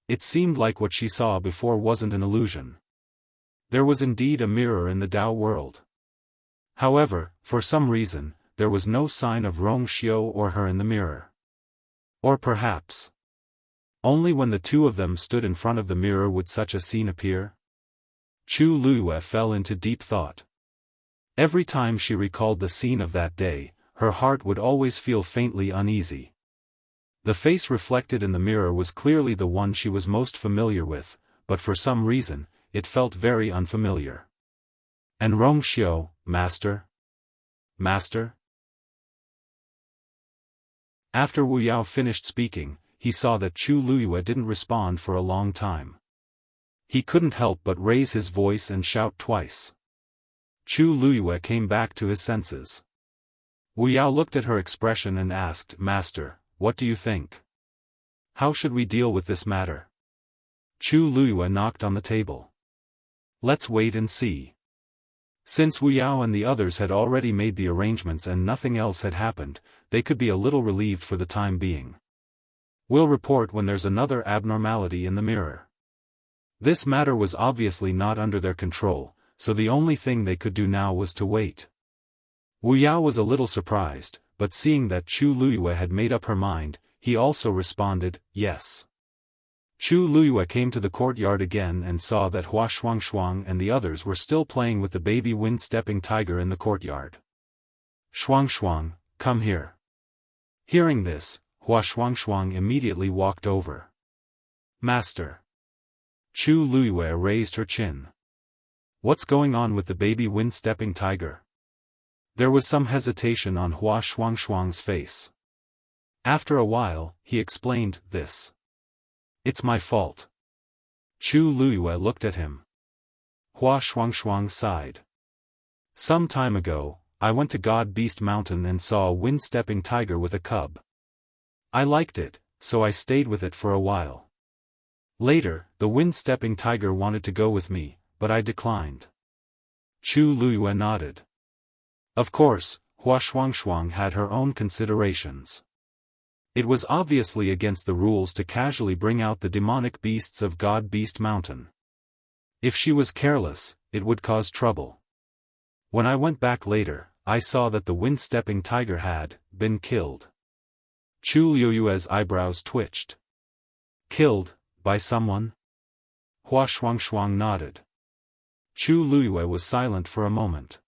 It seemed like what she saw before wasn't an illusion. There was indeed a mirror in the Tao world. However, for some reason, there was no sign of Rongxiu or her in the mirror. Or perhaps only when the two of them stood in front of the mirror would such a scene appear? Chu Luyue fell into deep thought. Every time she recalled the scene of that day, her heart would always feel faintly uneasy. The face reflected in the mirror was clearly the one she was most familiar with, but for some reason, it felt very unfamiliar. "And Rongxiu, Master? Master?" After Wu Yao finished speaking, he saw that Chu Luyue didn't respond for a long time. He couldn't help but raise his voice and shout twice. Chu Luyue came back to his senses. Wu Yao looked at her expression and asked, "Master, what do you think? How should we deal with this matter?" Chu Luyue knocked on the table. "Let's wait and see." Since Wu Yao and the others had already made the arrangements and nothing else had happened, they could be a little relieved for the time being. "We'll report when there's another abnormality in the mirror." This matter was obviously not under their control, so the only thing they could do now was to wait. Wu Yao was a little surprised, but seeing that Chu Luyue had made up her mind, he also responded, "Yes." Chu Luyue came to the courtyard again and saw that Hua Shuangshuang and the others were still playing with the baby wind-stepping tiger in the courtyard. "Shuangshuang, come here." Hearing this, Hua Shuangshuang immediately walked over. "Master." Chu Luyue raised her chin. "What's going on with the baby wind-stepping tiger?" There was some hesitation on Hua Shuangshuang's face. After a while, he explained, "This. It's my fault." Chu Luyue looked at him. Hua Shuangshuang sighed. "Some time ago, I went to God Beast Mountain and saw a wind-stepping tiger with a cub. I liked it, so I stayed with it for a while. Later, the wind-stepping tiger wanted to go with me, but I declined." Chu Luyue nodded. Of course, Hua Shuangshuang had her own considerations. It was obviously against the rules to casually bring out the demonic beasts of God Beast Mountain. If she was careless, it would cause trouble. When I went back later, I saw that the wind-stepping tiger had been killed. Chu Luyue's eyebrows twitched. "Killed, by someone?" Hua Shuangshuang nodded. Chu Luyue was silent for a moment.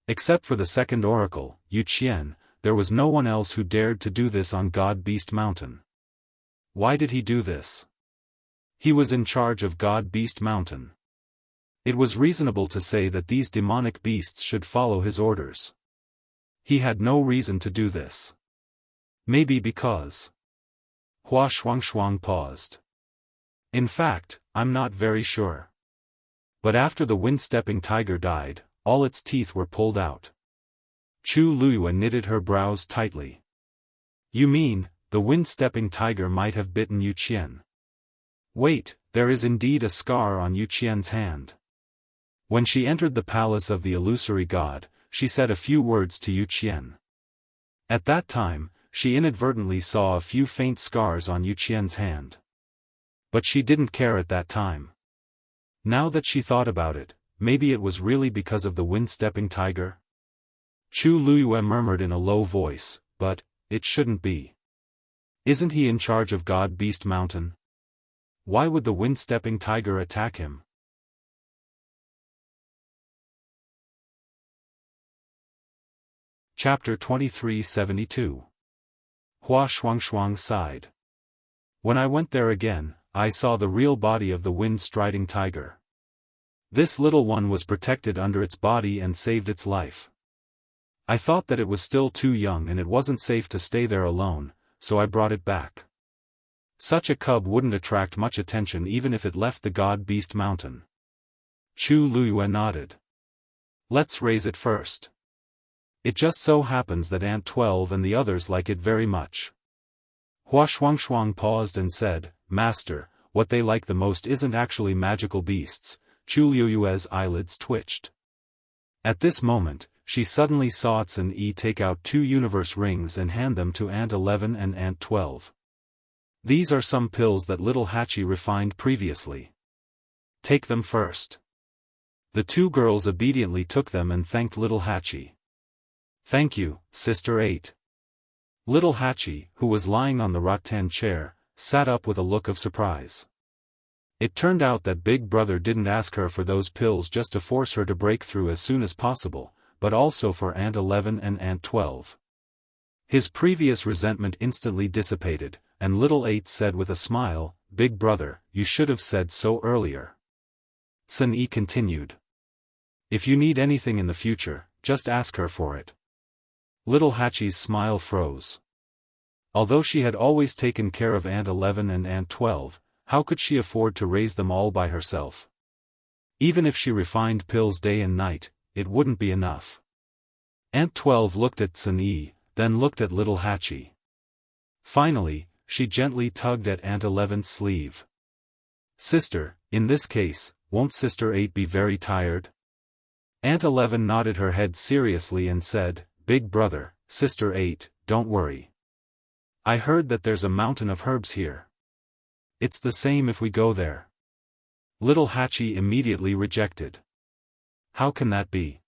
Except for the second oracle, Yu Qian, there was no one else who dared to do this on God Beast Mountain. Why did he do this? He was in charge of God Beast Mountain. It was reasonable to say that these demonic beasts should follow his orders. He had no reason to do this. Maybe because... Hua Shuangshuang paused. In fact, I'm not very sure. But after the wind-stepping tiger died, all its teeth were pulled out. Chu Luyue knitted her brows tightly. You mean, the wind-stepping tiger might have bitten Yu Qian? Wait, there is indeed a scar on Yu Qian's hand. When she entered the palace of the illusory god, she said a few words to Yu Qian. At that time, she inadvertently saw a few faint scars on Yu Qian's hand. But she didn't care at that time. Now that she thought about it, maybe it was really because of the wind-stepping tiger? Chu Luyue murmured in a low voice, but, it shouldn't be. Isn't he in charge of God Beast Mountain? Why would the wind-stepping tiger attack him? Chapter 2372. Hua Shuangshuang sighed. When I went there again, I saw the real body of the wind-striding tiger. This little one was protected under its body and saved its life. I thought that it was still too young and it wasn't safe to stay there alone, so I brought it back. Such a cub wouldn't attract much attention even if it left the God Beast Mountain. Chu Luyue nodded. Let's raise it first. It just so happens that Aunt 12 and the others like it very much. Hua Shuangshuang paused and said, Master, what they like the most isn't actually magical beasts. Chu Luyue's eyelids twitched. At this moment, she suddenly saw Tsun Yi take out 2 universe rings and hand them to Aunt 11 and Aunt 12. These are some pills that little Hachi refined previously. Take them first. The 2 girls obediently took them and thanked little Hachi. Thank you, Sister 8. Little Hachi, who was lying on the rattan chair, sat up with a look of surprise. It turned out that Big Brother didn't ask her for those pills just to force her to break through as soon as possible, but also for Aunt 11 and Aunt 12. His previous resentment instantly dissipated, and little 8 said with a smile, Big Brother, you should have said so earlier. Tsun Yi continued. If you need anything in the future, just ask her for it. Little Hachi's smile froze. Although she had always taken care of Aunt 11 and Aunt 12, how could she afford to raise them all by herself? Even if she refined pills day and night, it wouldn't be enough. Aunt 12 looked at Tsun Yi, then looked at little Hachi. Finally, she gently tugged at Aunt 11's sleeve. Sister, in this case, won't Sister 8 be very tired? Aunt 11 nodded her head seriously and said, Big Brother, Sister 8, don't worry. I heard that there's a mountain of herbs here. It's the same if we go there. Little Hachi immediately rejected. How can that be?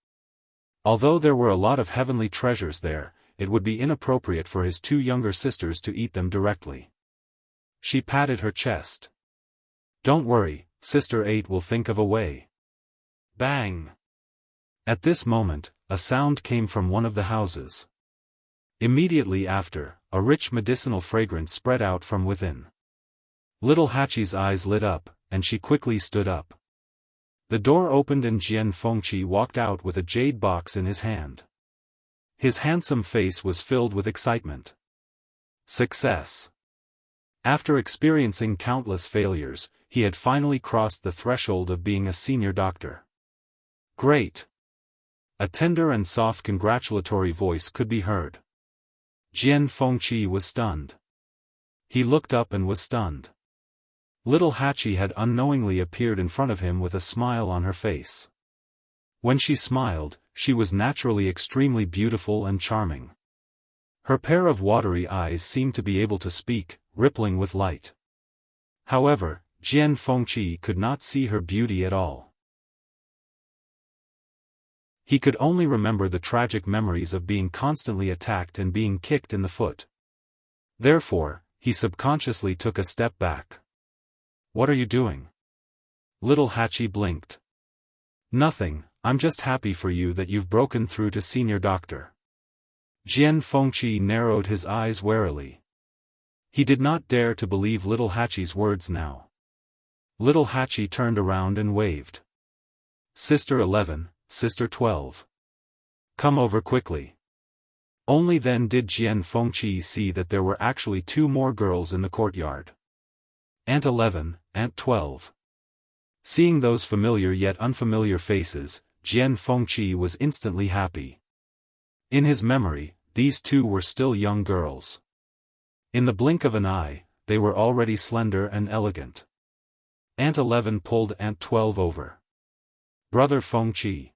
Although there were a lot of heavenly treasures there, it would be inappropriate for his 2 younger sisters to eat them directly. She patted her chest. Don't worry, Sister 8 will think of a way. Bang! At this moment, a sound came from one of the houses. Immediately after, a rich medicinal fragrance spread out from within. Little Hachi's eyes lit up, and she quickly stood up. The door opened and Jian Fengqi walked out with a jade box in his hand. His handsome face was filled with excitement. Success! After experiencing countless failures, he had finally crossed the threshold of being a senior doctor. Great! A tender and soft congratulatory voice could be heard. Jian Fengqi was stunned. He looked up and was stunned. Little Hachi had unknowingly appeared in front of him with a smile on her face. When she smiled, she was naturally extremely beautiful and charming. Her pair of watery eyes seemed to be able to speak, rippling with light. However, Jian Fengqi could not see her beauty at all. He could only remember the tragic memories of being constantly attacked and being kicked in the foot. Therefore, he subconsciously took a step back. What are you doing? Little Hachi blinked. Nothing, I'm just happy for you that you've broken through to senior doctor. Jian Fengqi narrowed his eyes warily. He did not dare to believe little Hachi's words now. Little Hachi turned around and waved. Sister 11, Sister 12. Come over quickly. Only then did Jian Fengqi see that there were actually 2 more girls in the courtyard. Aunt 11, Aunt 12. Seeing those familiar yet unfamiliar faces, Jian Fengqi was instantly happy. In his memory, these 2 were still young girls. In the blink of an eye, they were already slender and elegant. Aunt 11 pulled Aunt 12 over. Brother Fengqi.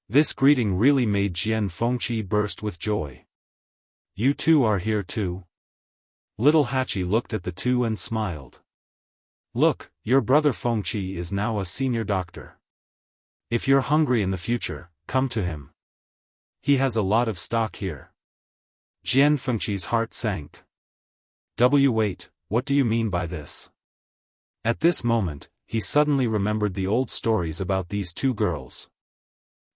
This greeting really made Jian Fengqi burst with joy. You 2 are here too? Little Hachi looked at the 2 and smiled. Look, your brother Fengqi is now a senior doctor. If you're hungry in the future, come to him. He has a lot of stock here. Jian Fengqi's heart sank. Wait, what do you mean by this? At this moment, he suddenly remembered the old stories about these 2 girls.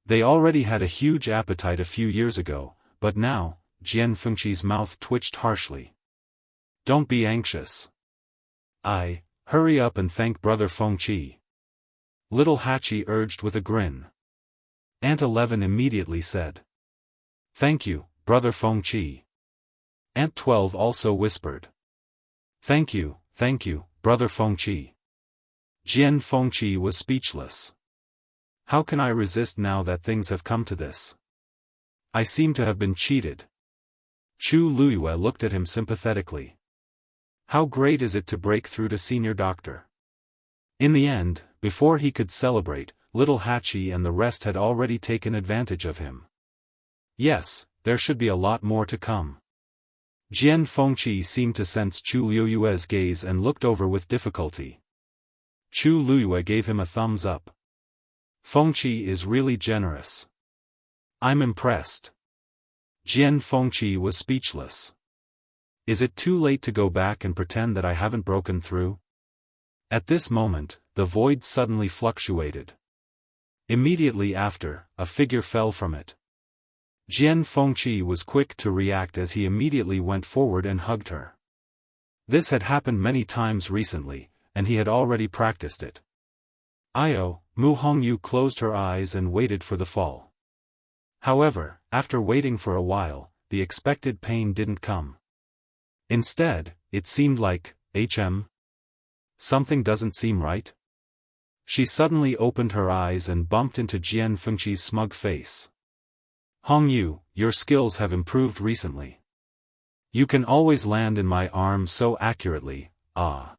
They already had a huge appetite a few years ago, but now, Jian Fengqi's mouth twitched harshly. Don't be anxious. Hurry up and thank Brother Fengqi. Little Hachi urged with a grin. Aunt 11 immediately said. Thank you, Brother Fengqi. Aunt 12 also whispered. Thank you, Brother Fengqi. Jian Fengqi was speechless. How can I resist now that things have come to this? I seem to have been cheated. Chu Luiyue looked at him sympathetically. How great is it to break through to senior doctor? In the end, before he could celebrate, little Hachi and the rest had already taken advantage of him. Yes, there should be a lot more to come. Jian Fengqi seemed to sense Chu Luiyue's gaze and looked over with difficulty. Chu Luiyue gave him a thumbs up. Fengqi is really generous. I'm impressed. Jian Fengqi was speechless. Is it too late to go back and pretend that I haven't broken through? At this moment, the void suddenly fluctuated. Immediately after, a figure fell from it. Jian Fengqi was quick to react as he immediately went forward and hugged her. This had happened many times recently, and he had already practiced it. Mu Hongyu closed her eyes and waited for the fall. However, after waiting for a while, the expected pain didn't come. Instead, it seemed like, something doesn't seem right? She suddenly opened her eyes and bumped into Jian Fengqi's smug face. Hongyu, your skills have improved recently. You can always land in my arms so accurately, ah.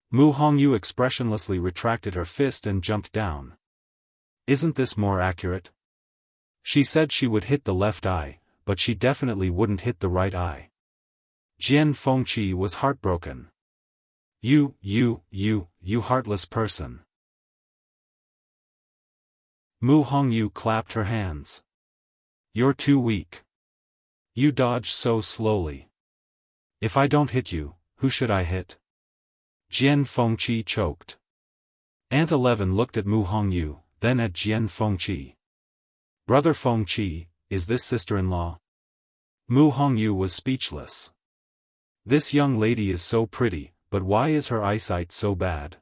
Mu Hongyu expressionlessly retracted her fist and jumped down. Isn't this more accurate? She said she would hit the left eye, but she definitely wouldn't hit the right eye. Jian Fengqi was heartbroken. You heartless person. Mu Hongyu clapped her hands. You're too weak. You dodge so slowly. If I don't hit you, who should I hit? Jian Fengqi choked. Aunt 11 looked at Mu Hongyu, then at Jian Fengqi. Brother Fengqi, is this sister-in-law? Mu Hongyu was speechless. This young lady is so pretty, but why is her eyesight so bad?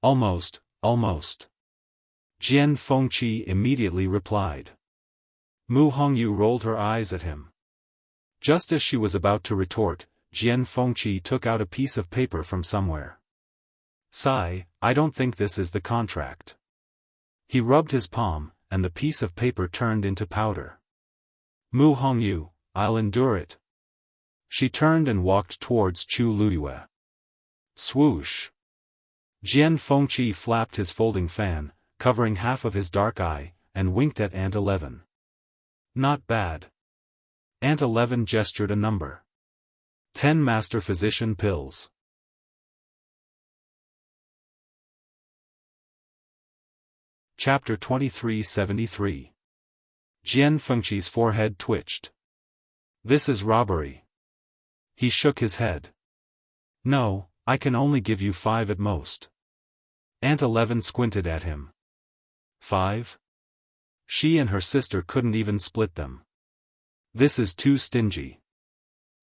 Almost. Jian Fengqi immediately replied. Mu Hongyu rolled her eyes at him. Just as she was about to retort, Jian Fengqi took out a piece of paper from somewhere. Sigh, I don't think this is the contract. He rubbed his palm, and the piece of paper turned into powder. Mu Hongyu, I'll endure it. She turned and walked towards Chu Luiyue. Swoosh. Jian Fengqi flapped his folding fan, covering half of his dark eye, and winked at Aunt 11. Not bad. Aunt 11 gestured a number. 10 Master Physician pills. Chapter 2373. Jian Fengqi's forehead twitched. This is robbery. He shook his head. No, I can only give you 5 at most. Aunt 11 squinted at him. 5? She and her sister couldn't even split them. This is too stingy.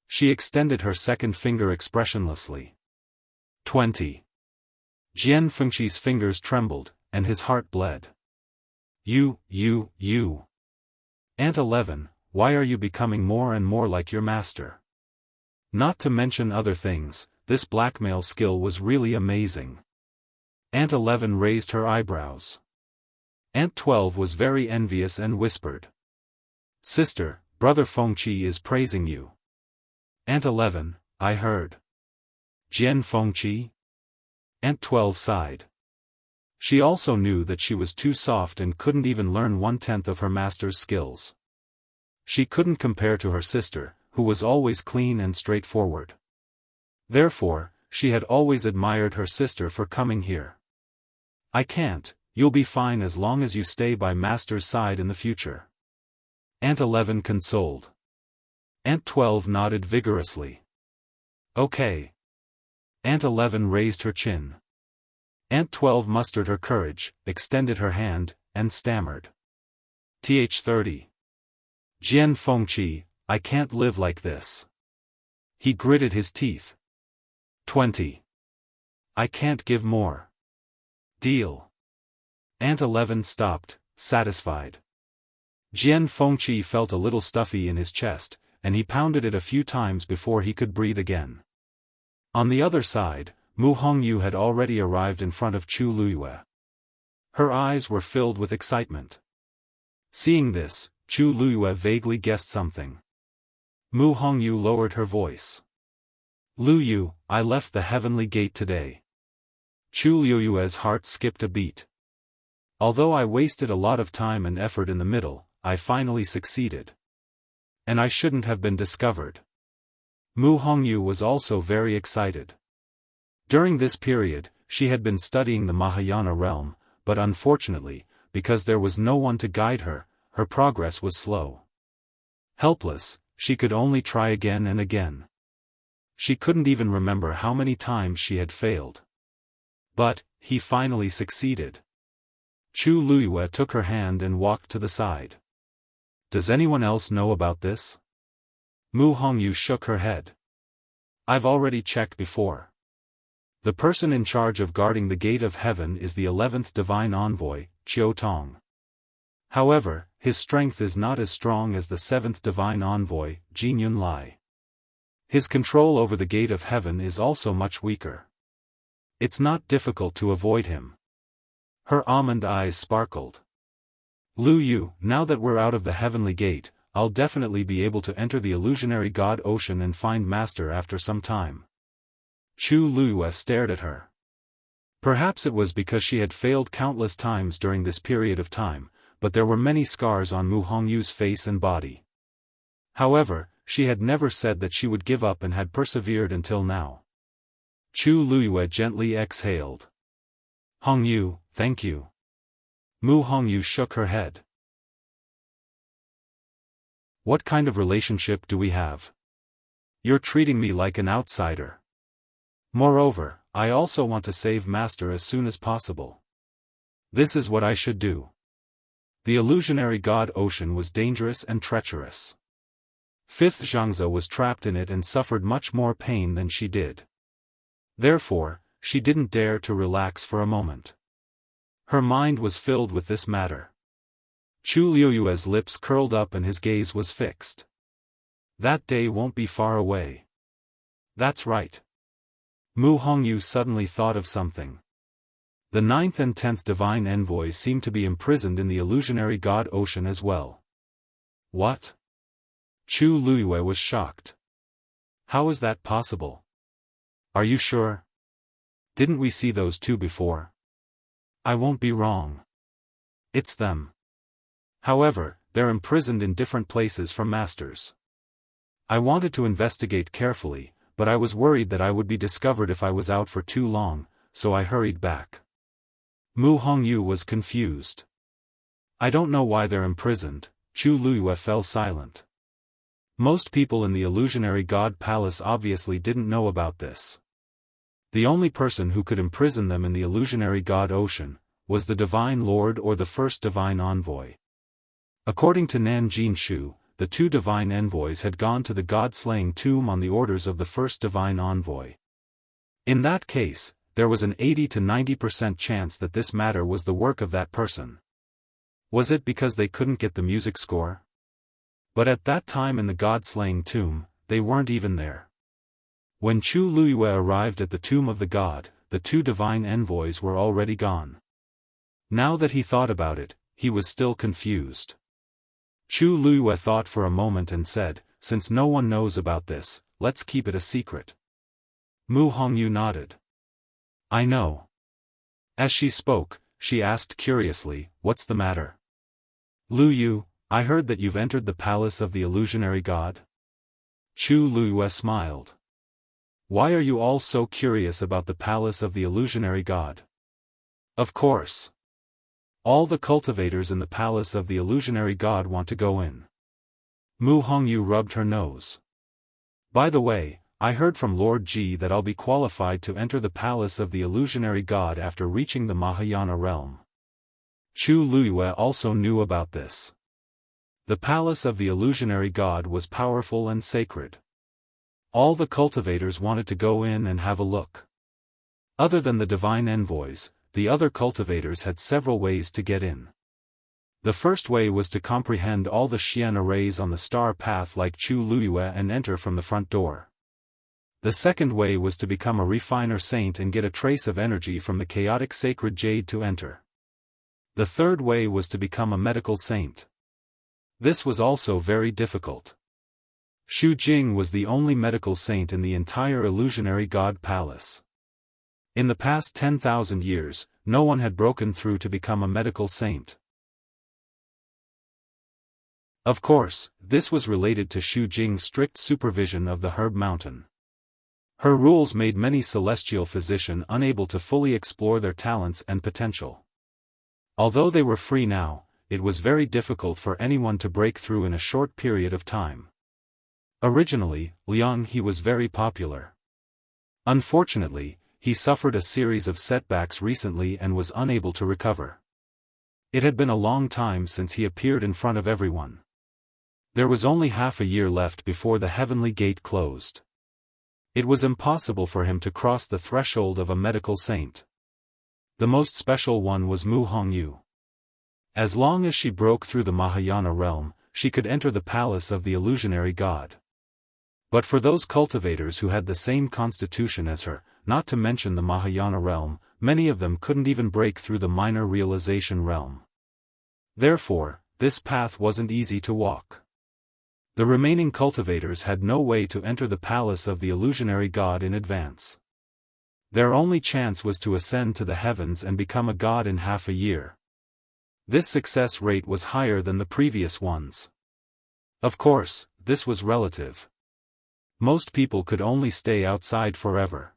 She extended her second finger expressionlessly. 20. Jian Fengqi's fingers trembled, and his heart bled. You. Aunt 11, why are you becoming more and more like your master? Not to mention other things, this blackmail skill was really amazing. Aunt 11 raised her eyebrows. Aunt 12 was very envious and whispered. Sister, Brother Fengqi is praising you. Aunt 11, I heard. Jian Fengqi? Aunt 12 sighed. She also knew that she was too soft and couldn't even learn 1/10 of her master's skills. She couldn't compare to her sister, who was always clean and straightforward. Therefore, she had always admired her sister for coming here. I can't, you'll be fine as long as you stay by master's side in the future. Aunt 11 consoled. Aunt 12 nodded vigorously. Okay. Aunt 11 raised her chin. Aunt 12 mustered her courage, extended her hand, and stammered. Th30. Jian Fengqi, I can't live like this. He gritted his teeth. 20. I can't give more. Deal. Aunt 11 stopped, satisfied. Jian Fengqi felt a little stuffy in his chest, and he pounded it a few times before he could breathe again. On the other side, Mu Hongyu had already arrived in front of Chu Luyue. Her eyes were filled with excitement. Seeing this, Chu Luyue vaguely guessed something. Mu Hongyu lowered her voice. Luyu, I left the heavenly gate today. Chu Luyue's heart skipped a beat. Although I wasted a lot of time and effort in the middle, I finally succeeded. And I shouldn't have been discovered. Mu Hongyu was also very excited. During this period, she had been studying the Mahayana realm, but unfortunately, because there was no one to guide her, her progress was slow. Helpless, she could only try again and again. She couldn't even remember how many times she had failed. But, he finally succeeded. Chu Luyue took her hand and walked to the side. Does anyone else know about this? Mu Hongyu shook her head. I've already checked before. The person in charge of guarding the gate of heaven is the 11th divine envoy, Qiu Tong. However, his strength is not as strong as the 7th divine envoy, Jin Yunlai. His control over the gate of heaven is also much weaker. It's not difficult to avoid him. Her almond eyes sparkled. Lu Yu, now that we're out of the heavenly gate, I'll definitely be able to enter the illusionary god ocean and find master after some time. Chu Luyue stared at her. Perhaps it was because she had failed countless times during this period of time, but there were many scars on Mu Hongyu's face and body. However, she had never said that she would give up and had persevered until now. Chu Luyue gently exhaled. Hongyu, thank you. Mu Hongyu shook her head. What kind of relationship do we have? You're treating me like an outsider. Moreover, I also want to save Master as soon as possible. This is what I should do. The illusionary god ocean was dangerous and treacherous. Fifth Zhangze was trapped in it and suffered much more pain than she did. Therefore, she didn't dare to relax for a moment. Her mind was filled with this matter. Chu Liyue's lips curled up and his gaze was fixed. That day won't be far away. That's right. Mu Hongyu suddenly thought of something. The 9th and 10th divine envoys seemed to be imprisoned in the illusionary god ocean as well. What? Chu Luyue was shocked. How is that possible? Are you sure? Didn't we see those two before? I won't be wrong. It's them. However, they're imprisoned in different places from masters. I wanted to investigate carefully, but I was worried that I would be discovered if I was out for too long, so I hurried back. Mu Hongyu was confused. I don't know why they're imprisoned. Chu Luyue fell silent. Most people in the illusionary god palace obviously didn't know about this. The only person who could imprison them in the illusionary god ocean was the divine lord or the first divine envoy. According to Nanjin Shu, the two divine envoys had gone to the god-slaying tomb on the orders of the first divine envoy. In that case, there was an 80 to 90% chance that this matter was the work of that person. Was it because they couldn't get the music score? But at that time in the god-slaying tomb, they weren't even there. When Chu Luiyue arrived at the tomb of the god, the two divine envoys were already gone. Now that he thought about it, he was still confused. Chu Luiyue thought for a moment and said, "Since no one knows about this, let's keep it a secret." Mu Hongyu nodded. "I know." As she spoke, she asked curiously, "What's the matter?" "Lu Yu, I heard that you've entered the palace of the illusionary god?" Chu Luiyue smiled. "Why are you all so curious about the palace of the illusionary god?" "Of course. All the cultivators in the palace of the illusionary god want to go in." Mu Hongyu rubbed her nose. "By the way, I heard from Lord Ji that I'll be qualified to enter the palace of the illusionary god after reaching the Mahayana realm." Chu Luiyue also knew about this. The palace of the illusionary god was powerful and sacred. All the cultivators wanted to go in and have a look. Other than the divine envoys, the other cultivators had several ways to get in. The first way was to comprehend all the Xian arrays on the star path like Chu Luiyue and enter from the front door. The second way was to become a refiner saint and get a trace of energy from the chaotic sacred jade to enter. The third way was to become a medical saint. This was also very difficult. Xu Jing was the only medical saint in the entire illusionary god palace. In the past 10,000 years, no one had broken through to become a medical saint. Of course, this was related to Xu Jing's strict supervision of the herb mountain. Her rules made many celestial physicians unable to fully explore their talents and potential. Although they were free now, it was very difficult for anyone to break through in a short period of time. Originally, Liang He was very popular. Unfortunately, he suffered a series of setbacks recently and was unable to recover. It had been a long time since he appeared in front of everyone. There was only half a year left before the heavenly gate closed. It was impossible for him to cross the threshold of a medical saint. The most special one was Mu Hongyu. As long as she broke through the Mahayana realm, she could enter the palace of the illusionary god. But for those cultivators who had the same constitution as her, not to mention the Mahayana realm, many of them couldn't even break through the minor realization realm. Therefore, this path wasn't easy to walk. The remaining cultivators had no way to enter the palace of the illusionary god in advance. Their only chance was to ascend to the heavens and become a god in half a year. This success rate was higher than the previous ones. Of course, this was relative. Most people could only stay outside forever.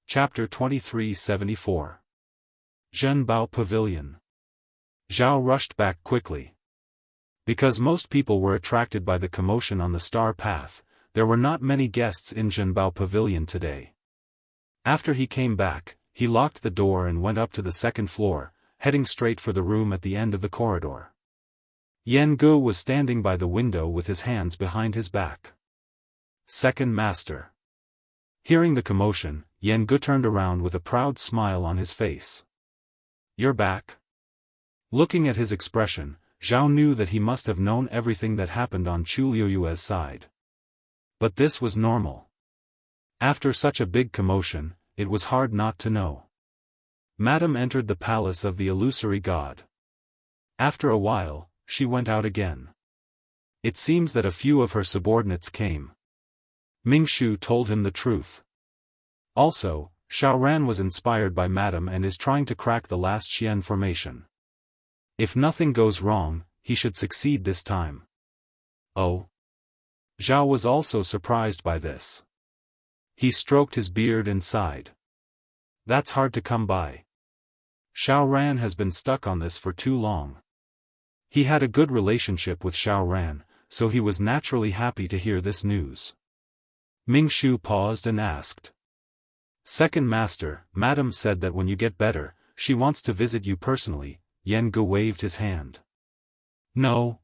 Chapter 2374. Zhenbao Pavilion. Zhao rushed back quickly. Because most people were attracted by the commotion on the star path, there were not many guests in Zhenbao Pavilion today. After he came back, he locked the door and went up to the second floor, heading straight for the room at the end of the corridor. Yan Gu was standing by the window with his hands behind his back. Second Master. Hearing the commotion, Yan Gu turned around with a proud smile on his face. "You're back?" Looking at his expression, Zhao knew that he must have known everything that happened on Chu Liuyue's side. But this was normal. After such a big commotion, it was hard not to know. Madame entered the palace of the illusory god. After a while, she went out again. It seems that a few of her subordinates came. Mingshu told him the truth. Also, Xiaoran was inspired by Madame and is trying to crack the last Xian formation. If nothing goes wrong, he should succeed this time. Oh. Zhao was also surprised by this. He stroked his beard and sighed. That's hard to come by. Xiaoran has been stuck on this for too long. He had a good relationship with Xiaoran, so he was naturally happy to hear this news. Mingshu paused and asked. Second Master, Madame said that when you get better, she wants to visit you personally. Yan Gu waved his hand. No.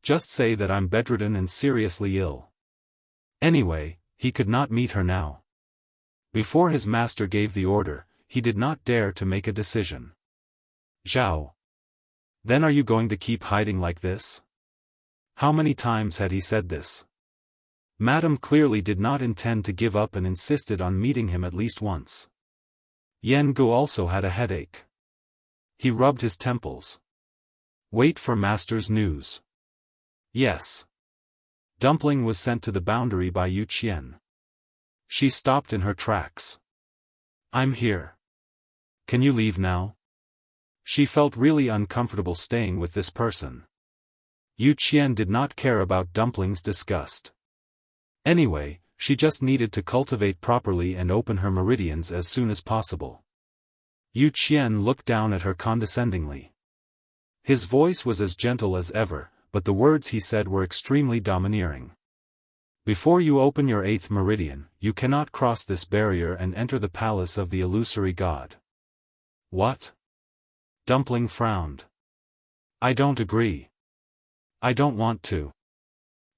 Just say that I'm bedridden and seriously ill. Anyway, he could not meet her now. Before his master gave the order, he did not dare to make a decision. Zhao. Then are you going to keep hiding like this? How many times had he said this? Madame clearly did not intend to give up and insisted on meeting him at least once. Yan Gu also had a headache. He rubbed his temples. Wait for master's news. Yes. Dumpling was sent to the boundary by Yu Qian. She stopped in her tracks. I'm here. Can you leave now? She felt really uncomfortable staying with this person. Yu Qian did not care about Dumpling's disgust. Anyway, she just needed to cultivate properly and open her meridians as soon as possible. Yu Qian looked down at her condescendingly. His voice was as gentle as ever, but the words he said were extremely domineering. Before you open your 8th meridian, you cannot cross this barrier and enter the palace of the illusory god. What? Dumpling frowned. I don't agree. I don't want to.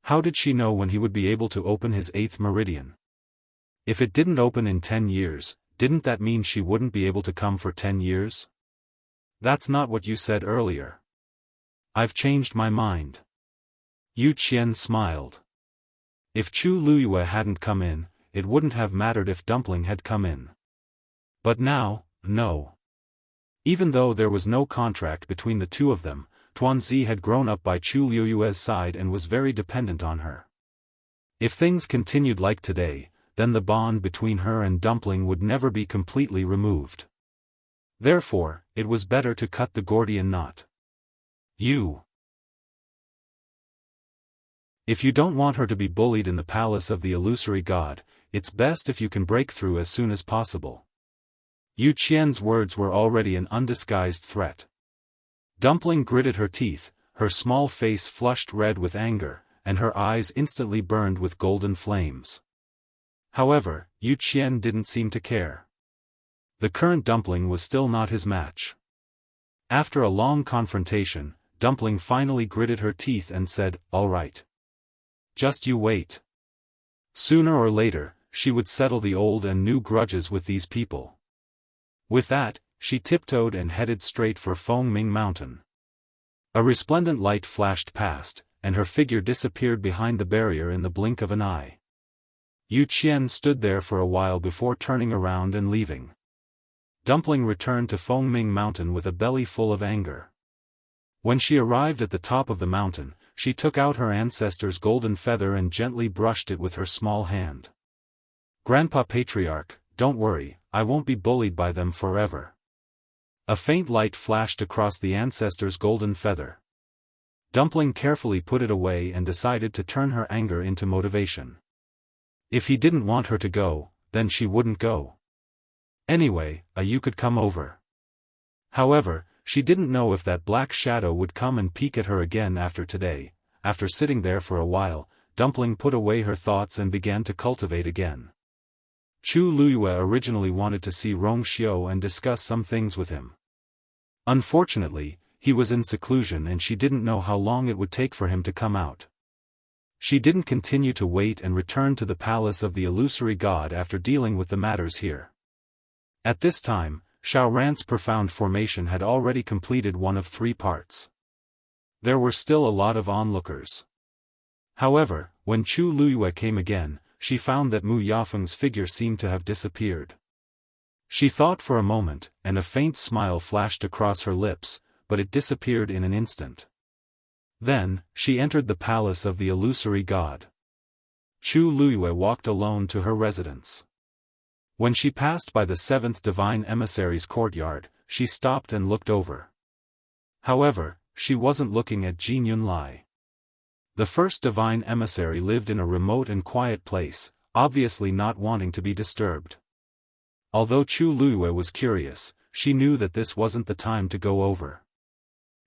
How did she know when he would be able to open his 8th meridian? If it didn't open in 10 years, didn't that mean she wouldn't be able to come for 10 years? That's not what you said earlier. I've changed my mind. Yu Qian smiled. If Chu Luyue hadn't come in, it wouldn't have mattered if Dumpling had come in. But now, no. Even though there was no contract between the two of them, Tuanzi had grown up by Chu Luyue's side and was very dependent on her. If things continued like today, then the bond between her and Dumpling would never be completely removed. Therefore, it was better to cut the Gordian knot. If you don't want her to be bullied in the palace of the illusory god, it's best if you can break through as soon as possible. Yu Qian's words were already an undisguised threat. Dumpling gritted her teeth, her small face flushed red with anger, and her eyes instantly burned with golden flames. However, Yu Qian didn't seem to care. The current Dumpling was still not his match. After a long confrontation, Dumpling finally gritted her teeth and said, "All right. Just you wait. Sooner or later, she would settle the old and new grudges with these people." With that, she tiptoed and headed straight for Fengming Mountain. A resplendent light flashed past, and her figure disappeared behind the barrier in the blink of an eye. Yu Qian stood there for a while before turning around and leaving. Dumpling returned to Fengming Mountain with a belly full of anger. When she arrived at the top of the mountain, she took out her ancestor's golden feather and gently brushed it with her small hand. "Grandpa Patriarch, don't worry, I won't be bullied by them forever." A faint light flashed across the ancestor's golden feather. Dumpling carefully put it away and decided to turn her anger into motivation. If he didn't want her to go, then she wouldn't go. Anyway, you could come over. However, she didn't know if that black shadow would come and peek at her again after today. After sitting there for a while, Dumpling put away her thoughts and began to cultivate again. Chu Luyue originally wanted to see Rong Xiu and discuss some things with him. Unfortunately, he was in seclusion and she didn't know how long it would take for him to come out. She didn't continue to wait and returned to the palace of the illusory god after dealing with the matters here. At this time, Xiaoran's profound formation had already completed one of 3 parts. There were still a lot of onlookers. However, when Chu Luyue came again, she found that Mu Yafeng's figure seemed to have disappeared. She thought for a moment, and a faint smile flashed across her lips, but it disappeared in an instant. Then, she entered the palace of the illusory god. Chu Luyue walked alone to her residence. When she passed by the 7th divine emissary's courtyard, she stopped and looked over. However, she wasn't looking at Jin Yunlai. The first divine emissary lived in a remote and quiet place, obviously not wanting to be disturbed. Although Chu Luyue was curious, she knew that this wasn't the time to go over.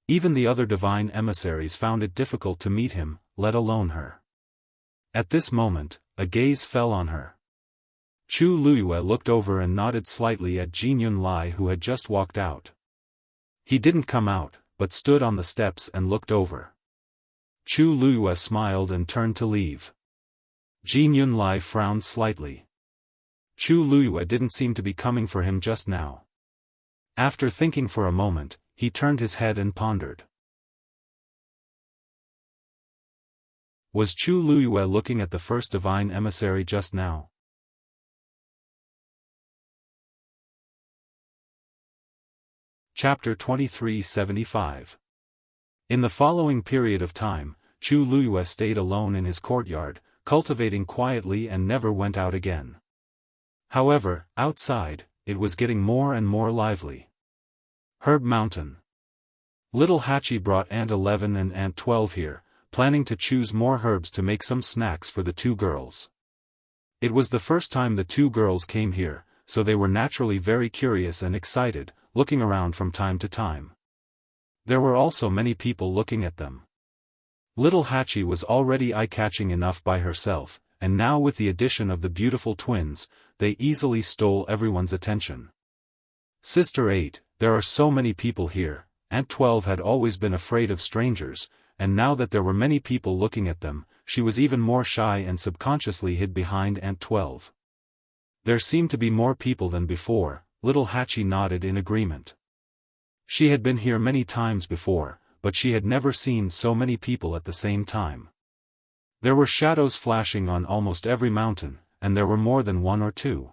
Even the other divine emissaries found it difficult to meet him, let alone her. At this moment, a gaze fell on her. Chu Luyue looked over and nodded slightly at Jin Yunlai, who had just walked out. He didn't come out, but stood on the steps and looked over. Chu Luyue smiled and turned to leave. Jin Yunlai frowned slightly. Chu Luyue didn't seem to be coming for him just now. After thinking for a moment, he turned his head and pondered. Was Chu Luyue looking at the first divine emissary just now? Chapter 2375. In the following period of time, Chu Luyue stayed alone in his courtyard, cultivating quietly and never went out again. However, outside, it was getting more and more lively. Herb Mountain. Little Hachi brought Aunt 11 and Aunt 12 here, planning to choose more herbs to make some snacks for the two girls. It was the first time the two girls came here, so they were naturally very curious and excited, looking around from time to time. There were also many people looking at them. Little Hachi was already eye-catching enough by herself, and now with the addition of the beautiful twins, they easily stole everyone's attention. Sister 8, there are so many people here. Aunt 12 had always been afraid of strangers, and now that there were many people looking at them, she was even more shy and subconsciously hid behind Aunt 12. There seemed to be more people than before. Little Hachi nodded in agreement. She had been here many times before, but she had never seen so many people at the same time. There were shadows flashing on almost every mountain, and there were more than one or two.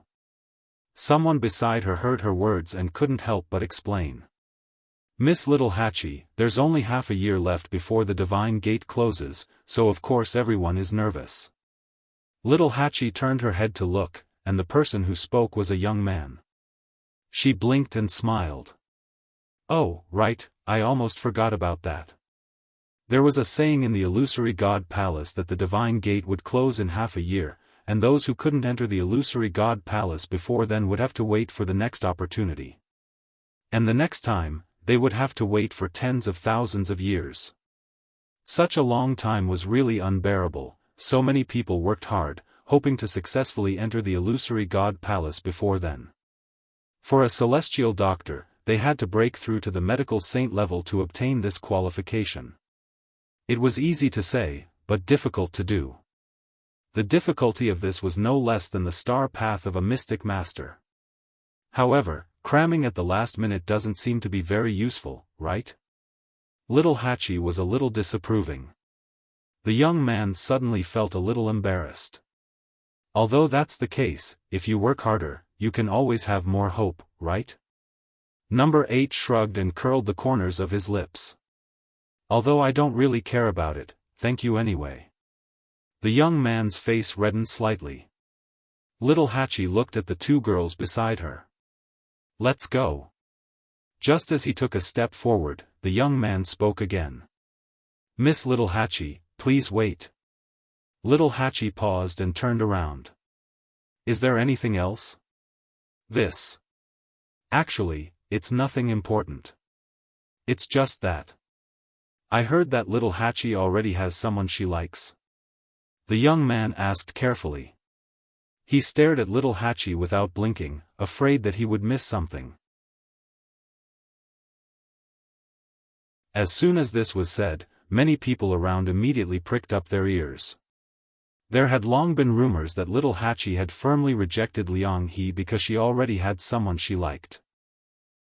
Someone beside her heard her words and couldn't help but explain. Miss Little Hachi, there's only half a year left before the divine gate closes, so of course everyone is nervous. Little Hachi turned her head to look, and the person who spoke was a young man. She blinked and smiled. Oh, right, I almost forgot about that. There was a saying in the illusory god palace that the divine gate would close in half a year, and those who couldn't enter the illusory god palace before then would have to wait for the next opportunity. And the next time, they would have to wait for tens of thousands of years. Such a long time was really unbearable. So many people worked hard, hoping to successfully enter the illusory god palace before then. For a celestial doctor, they had to break through to the medical saint level to obtain this qualification. It was easy to say, but difficult to do. The difficulty of this was no less than the star path of a mystic master. However, cramming at the last minute doesn't seem to be very useful, right? Little Hachi was a little disapproving. The young man suddenly felt a little embarrassed. Although that's the case, if you work harder, you can always have more hope, right? Number 8 shrugged and curled the corners of his lips. Although I don't really care about it, thank you anyway. The young man's face reddened slightly. Little Hachi looked at the two girls beside her. Let's go. Just as he took a step forward, the young man spoke again. Miss Little Hachi, please wait. Little Hachi paused and turned around. Is there anything else? This. Actually, it's nothing important. It's just that. I heard that Little Hachi already has someone she likes. The young man asked carefully. He stared at Little Hachi without blinking, afraid that he would miss something. As soon as this was said, many people around immediately pricked up their ears. There had long been rumors that Little Hachi had firmly rejected Liang He because she already had someone she liked.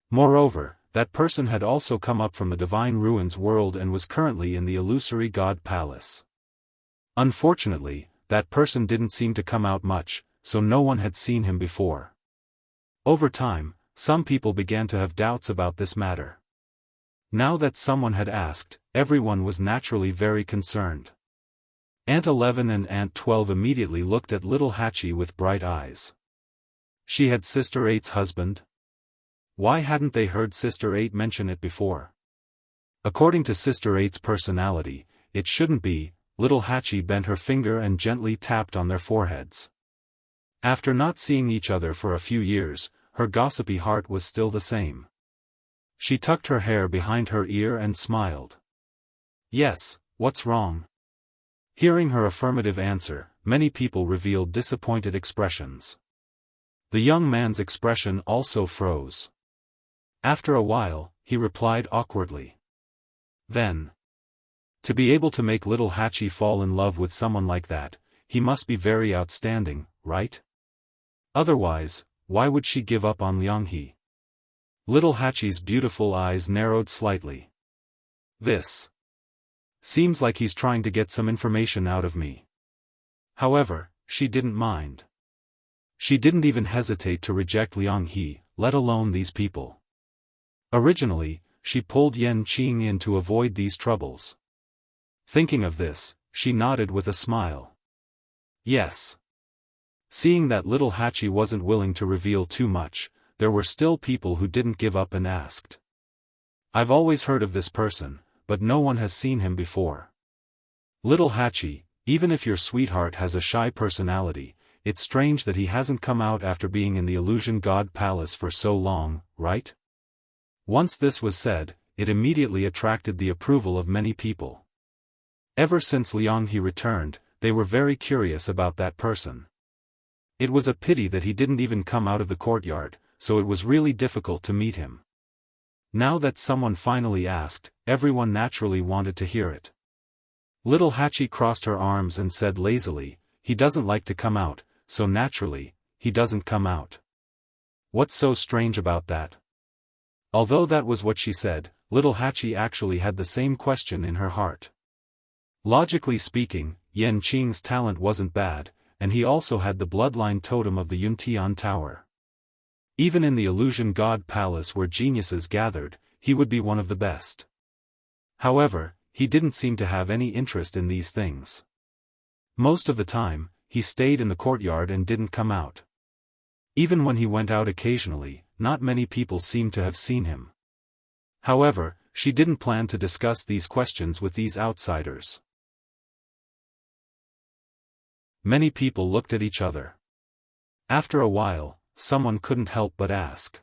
Moreover, that person had also come up from the Divine Ruins world and was currently in the illusory god palace. Unfortunately, that person didn't seem to come out much, so no one had seen him before. Over time, some people began to have doubts about this matter. Now that someone had asked, everyone was naturally very concerned. Aunt 11 and Aunt 12 immediately looked at Little Hachi with bright eyes. She had Sister 8's husband? Why hadn't they heard Sister 8 mention it before? According to Sister 8's personality, it shouldn't be. Little Hachi bent her finger and gently tapped on their foreheads. After not seeing each other for a few years, her gossipy heart was still the same. She tucked her hair behind her ear and smiled. Yes, what's wrong? Hearing her affirmative answer, many people revealed disappointed expressions. The young man's expression also froze. After a while, he replied awkwardly. Then, to be able to make Little Hachi fall in love with someone like that, he must be very outstanding, right? Otherwise, why would she give up on Lianghe? Little Hachi's beautiful eyes narrowed slightly. This seems like he's trying to get some information out of me. However, she didn't mind. She didn't even hesitate to reject Lianghe, let alone these people. Originally, she pulled Yan Qing in to avoid these troubles. Thinking of this, she nodded with a smile. Yes. Seeing that little Hachi wasn't willing to reveal too much, there were still people who didn't give up and asked. I've always heard of this person, but no one has seen him before. Little Hachi, even if your sweetheart has a shy personality, it's strange that he hasn't come out after being in the Illusion God Palace for so long, right? Once this was said, it immediately attracted the approval of many people. Ever since Lianghe returned, they were very curious about that person. It was a pity that he didn't even come out of the courtyard, so it was really difficult to meet him. Now that someone finally asked, everyone naturally wanted to hear it. Little Hachi crossed her arms and said lazily, he doesn't like to come out, so naturally, he doesn't come out. What's so strange about that? Although that was what she said, little Hachi actually had the same question in her heart. Logically speaking, Yan Qing's talent wasn't bad, and he also had the bloodline totem of the Yuntian Tower. Even in the Illusion God Palace where geniuses gathered, he would be one of the best. However, he didn't seem to have any interest in these things. Most of the time, he stayed in the courtyard and didn't come out. Even when he went out occasionally, not many people seemed to have seen him. However, she didn't plan to discuss these questions with these outsiders. Many people looked at each other. After a while, someone couldn't help but ask.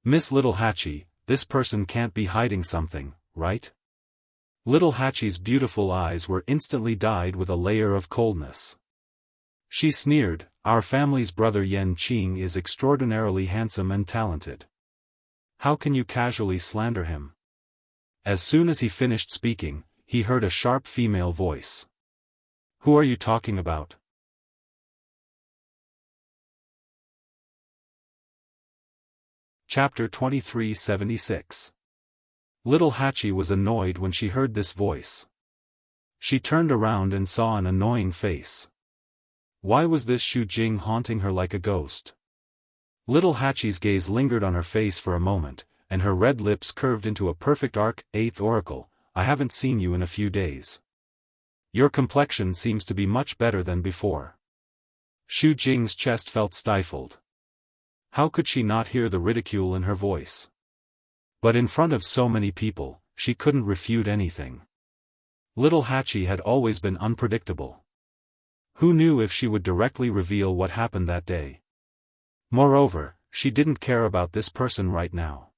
Miss Little Hachi, this person can't be hiding something, right? Little Hachi's beautiful eyes were instantly dyed with a layer of coldness. She sneered, our family's brother Yan Qing is extraordinarily handsome and talented. How can you casually slander him? As soon as he finished speaking, he heard a sharp female voice. Who are you talking about? Chapter 2376. Little Hachi was annoyed when she heard this voice. She turned around and saw an annoying face. Why was this Xu Jing haunting her like a ghost? Little Hachi's gaze lingered on her face for a moment, and her red lips curved into a perfect arc. 8th Oracle, I haven't seen you in a few days. Your complexion seems to be much better than before. Xu Jing's chest felt stifled. How could she not hear the ridicule in her voice? But in front of so many people, she couldn't refute anything. Little Hachi had always been unpredictable. Who knew if she would directly reveal what happened that day? Moreover, she didn't care about this person right now.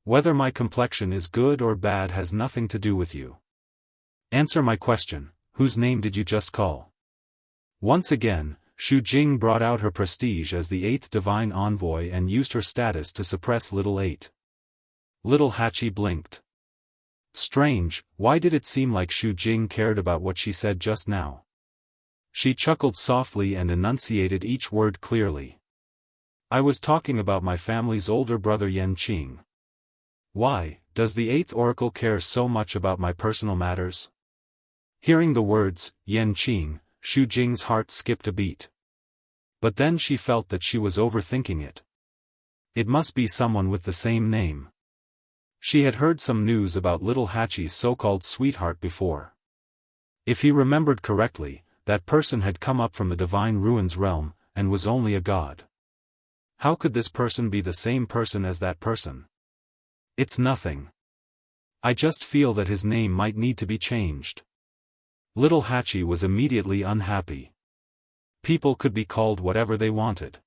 Whether my complexion is good or bad has nothing to do with you. Answer my question, whose name did you just call? Once again, Xu Jing brought out her prestige as the 8th Divine Envoy and used her status to suppress Little 8. Little Hachi blinked. Strange, why did it seem like Xu Jing cared about what she said just now? She chuckled softly and enunciated each word clearly. I was talking about my family's older brother Yan Qing. Why, does the 8th Oracle care so much about my personal matters? Hearing the words, Yan Qing, Xu Jing's heart skipped a beat. But then she felt that she was overthinking it. It must be someone with the same name. She had heard some news about Little Hachi's so-called sweetheart before. If he remembered correctly, that person had come up from the Divine Ruins realm, and was only a god. How could this person be the same person as that person? It's nothing. I just feel that his name might need to be changed. Little Hachi was immediately unhappy. People could be called whatever they wanted.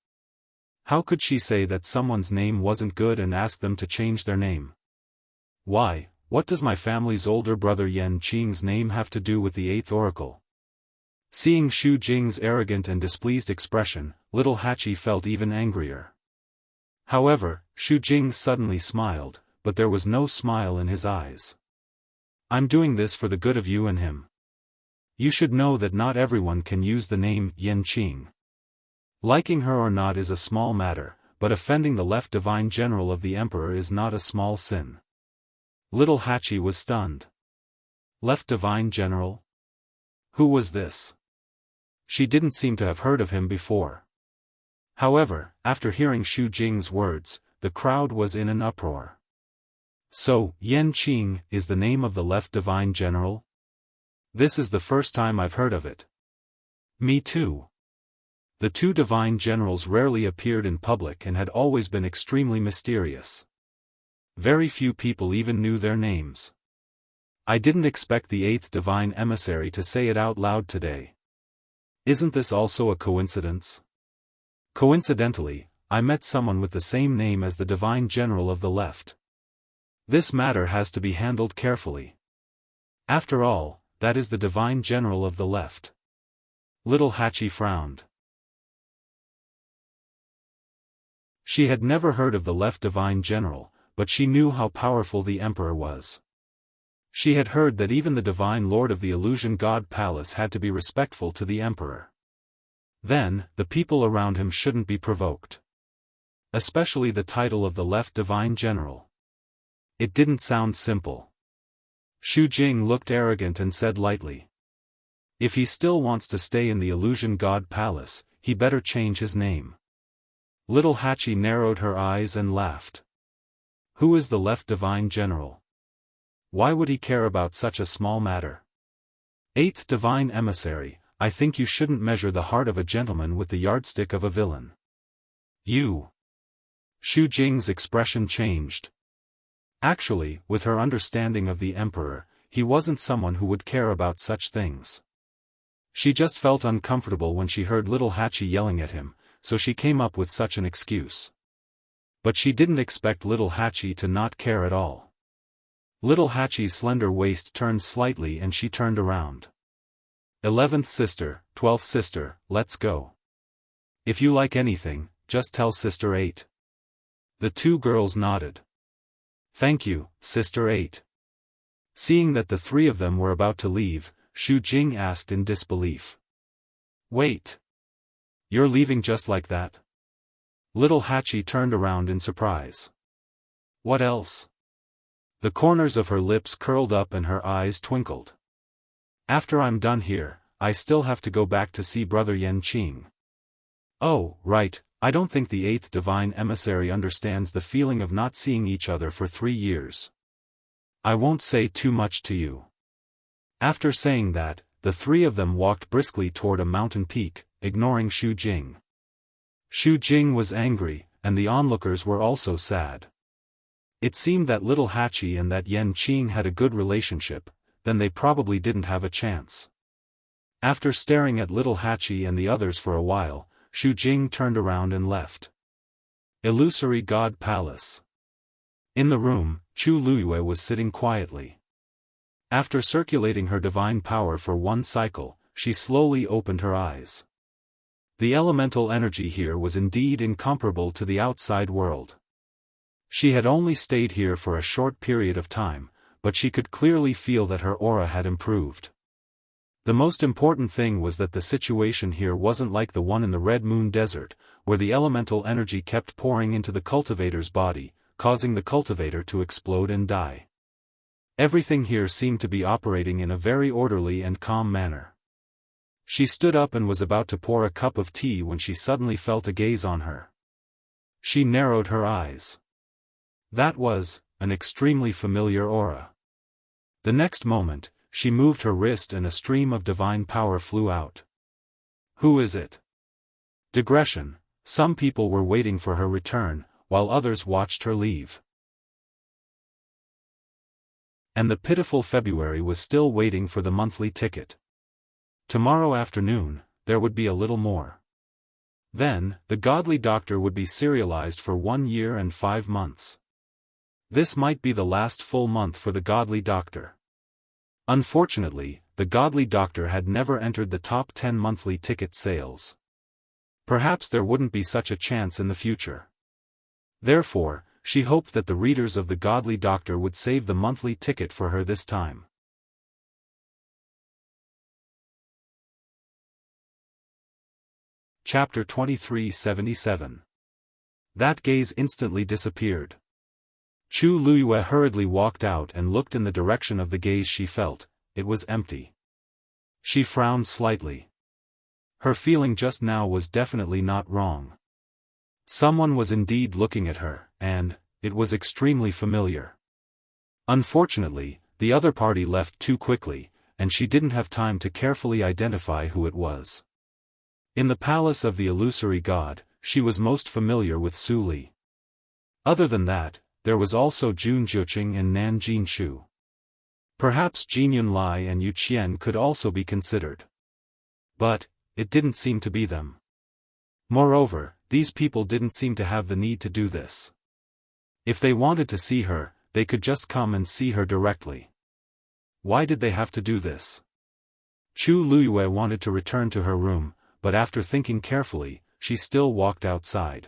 How could she say that someone's name wasn't good and ask them to change their name? Why, what does my family's older brother Yan Qing's name have to do with the 8th Oracle? Seeing Xu Jing's arrogant and displeased expression, Little Hachi felt even angrier. However, Xu Jing suddenly smiled, but there was no smile in his eyes. I'm doing this for the good of you and him. You should know that not everyone can use the name Yanqing. Liking her or not is a small matter, but offending the left divine general of the emperor is not a small sin. Little Hachi was stunned. Left divine general? Who was this? She didn't seem to have heard of him before. However, after hearing Xu Jing's words, the crowd was in an uproar. So, Yanqing is the name of the left divine general? This is the first time I've heard of it. Me too. The two divine generals rarely appeared in public and had always been extremely mysterious. Very few people even knew their names. I didn't expect the eighth divine emissary to say it out loud today. Isn't this also a coincidence? Coincidentally, I met someone with the same name as the divine general of the left. This matter has to be handled carefully. After all, that is the divine general of the left. Little Hachi frowned. She had never heard of the left divine general, but she knew how powerful the emperor was. She had heard that even the divine lord of the illusion god palace had to be respectful to the emperor. Then, the people around him shouldn't be provoked. Especially the title of the left divine general. It didn't sound simple. Xu Jing looked arrogant and said lightly. If he still wants to stay in the illusion god palace, he better change his name. Little Hachi narrowed her eyes and laughed. Who is the left divine general? Why would he care about such a small matter? Eighth divine emissary, I think you shouldn't measure the heart of a gentleman with the yardstick of a villain. You. Xu Jing's expression changed. Actually, with her understanding of the emperor, he wasn't someone who would care about such things. She just felt uncomfortable when she heard little Hachi yelling at him, so she came up with such an excuse. But she didn't expect little Hachi to not care at all. Little Hachi's slender waist turned slightly and she turned around. 11th sister, 12th sister, let's go. If you like anything, just tell Sister 8. The two girls nodded. Thank you, Sister 8. Seeing that the three of them were about to leave, Xu Jing asked in disbelief. Wait. You're leaving just like that? Little Hachi turned around in surprise. What else? The corners of her lips curled up and her eyes twinkled. After I'm done here, I still have to go back to see Brother Yanqing. Oh, right, I don't think the eighth divine emissary understands the feeling of not seeing each other for 3 years. I won't say too much to you. After saying that, the three of them walked briskly toward a mountain peak, ignoring Xu Jing. Xu Jing was angry, and the onlookers were also sad. It seemed that little Hachi and that Yanqing had a good relationship, then they probably didn't have a chance. After staring at little Hachi and the others for a while, Xu Jing turned around and left. Illusory God Palace. In the room, Chu Luyue was sitting quietly. After circulating her divine power for 1 cycle, she slowly opened her eyes. The elemental energy here was indeed incomparable to the outside world. She had only stayed here for a short period of time, but she could clearly feel that her aura had improved. The most important thing was that the situation here wasn't like the one in the Red Moon Desert, where the elemental energy kept pouring into the cultivator's body, causing the cultivator to explode and die. Everything here seemed to be operating in a very orderly and calm manner. She stood up and was about to pour a cup of tea when she suddenly felt a gaze on her. She narrowed her eyes. That was an extremely familiar aura. The next moment, she moved her wrist and a stream of divine power flew out. Who is it? Digression. Some people were waiting for her return, while others watched her leave. And the pitiful February was still waiting for the monthly ticket. Tomorrow afternoon, there would be a little more. Then, the godly doctor would be serialized for 1 year and 5 months. This might be the last full month for the godly doctor. Unfortunately, the godly doctor had never entered the top 10 monthly ticket sales. Perhaps there wouldn't be such a chance in the future. Therefore, she hoped that the readers of the godly doctor would save the monthly ticket for her this time. Chapter 2377. That gaze instantly disappeared. Chu Luyue hurriedly walked out and looked in the direction of the gaze she felt. It was empty. She frowned slightly. Her feeling just now was definitely not wrong. Someone was indeed looking at her, and it was extremely familiar. Unfortunately, the other party left too quickly, and she didn't have time to carefully identify who it was. In the palace of the illusory god, she was most familiar with Su Li. Other than that, there was also Jun Jiuqing and Nan Jinshu. Perhaps Jin Yunlai and Yu Qian could also be considered. But it didn't seem to be them. Moreover, these people didn't seem to have the need to do this. If they wanted to see her, they could just come and see her directly. Why did they have to do this? Chu Luyue wanted to return to her room, but after thinking carefully, she still walked outside.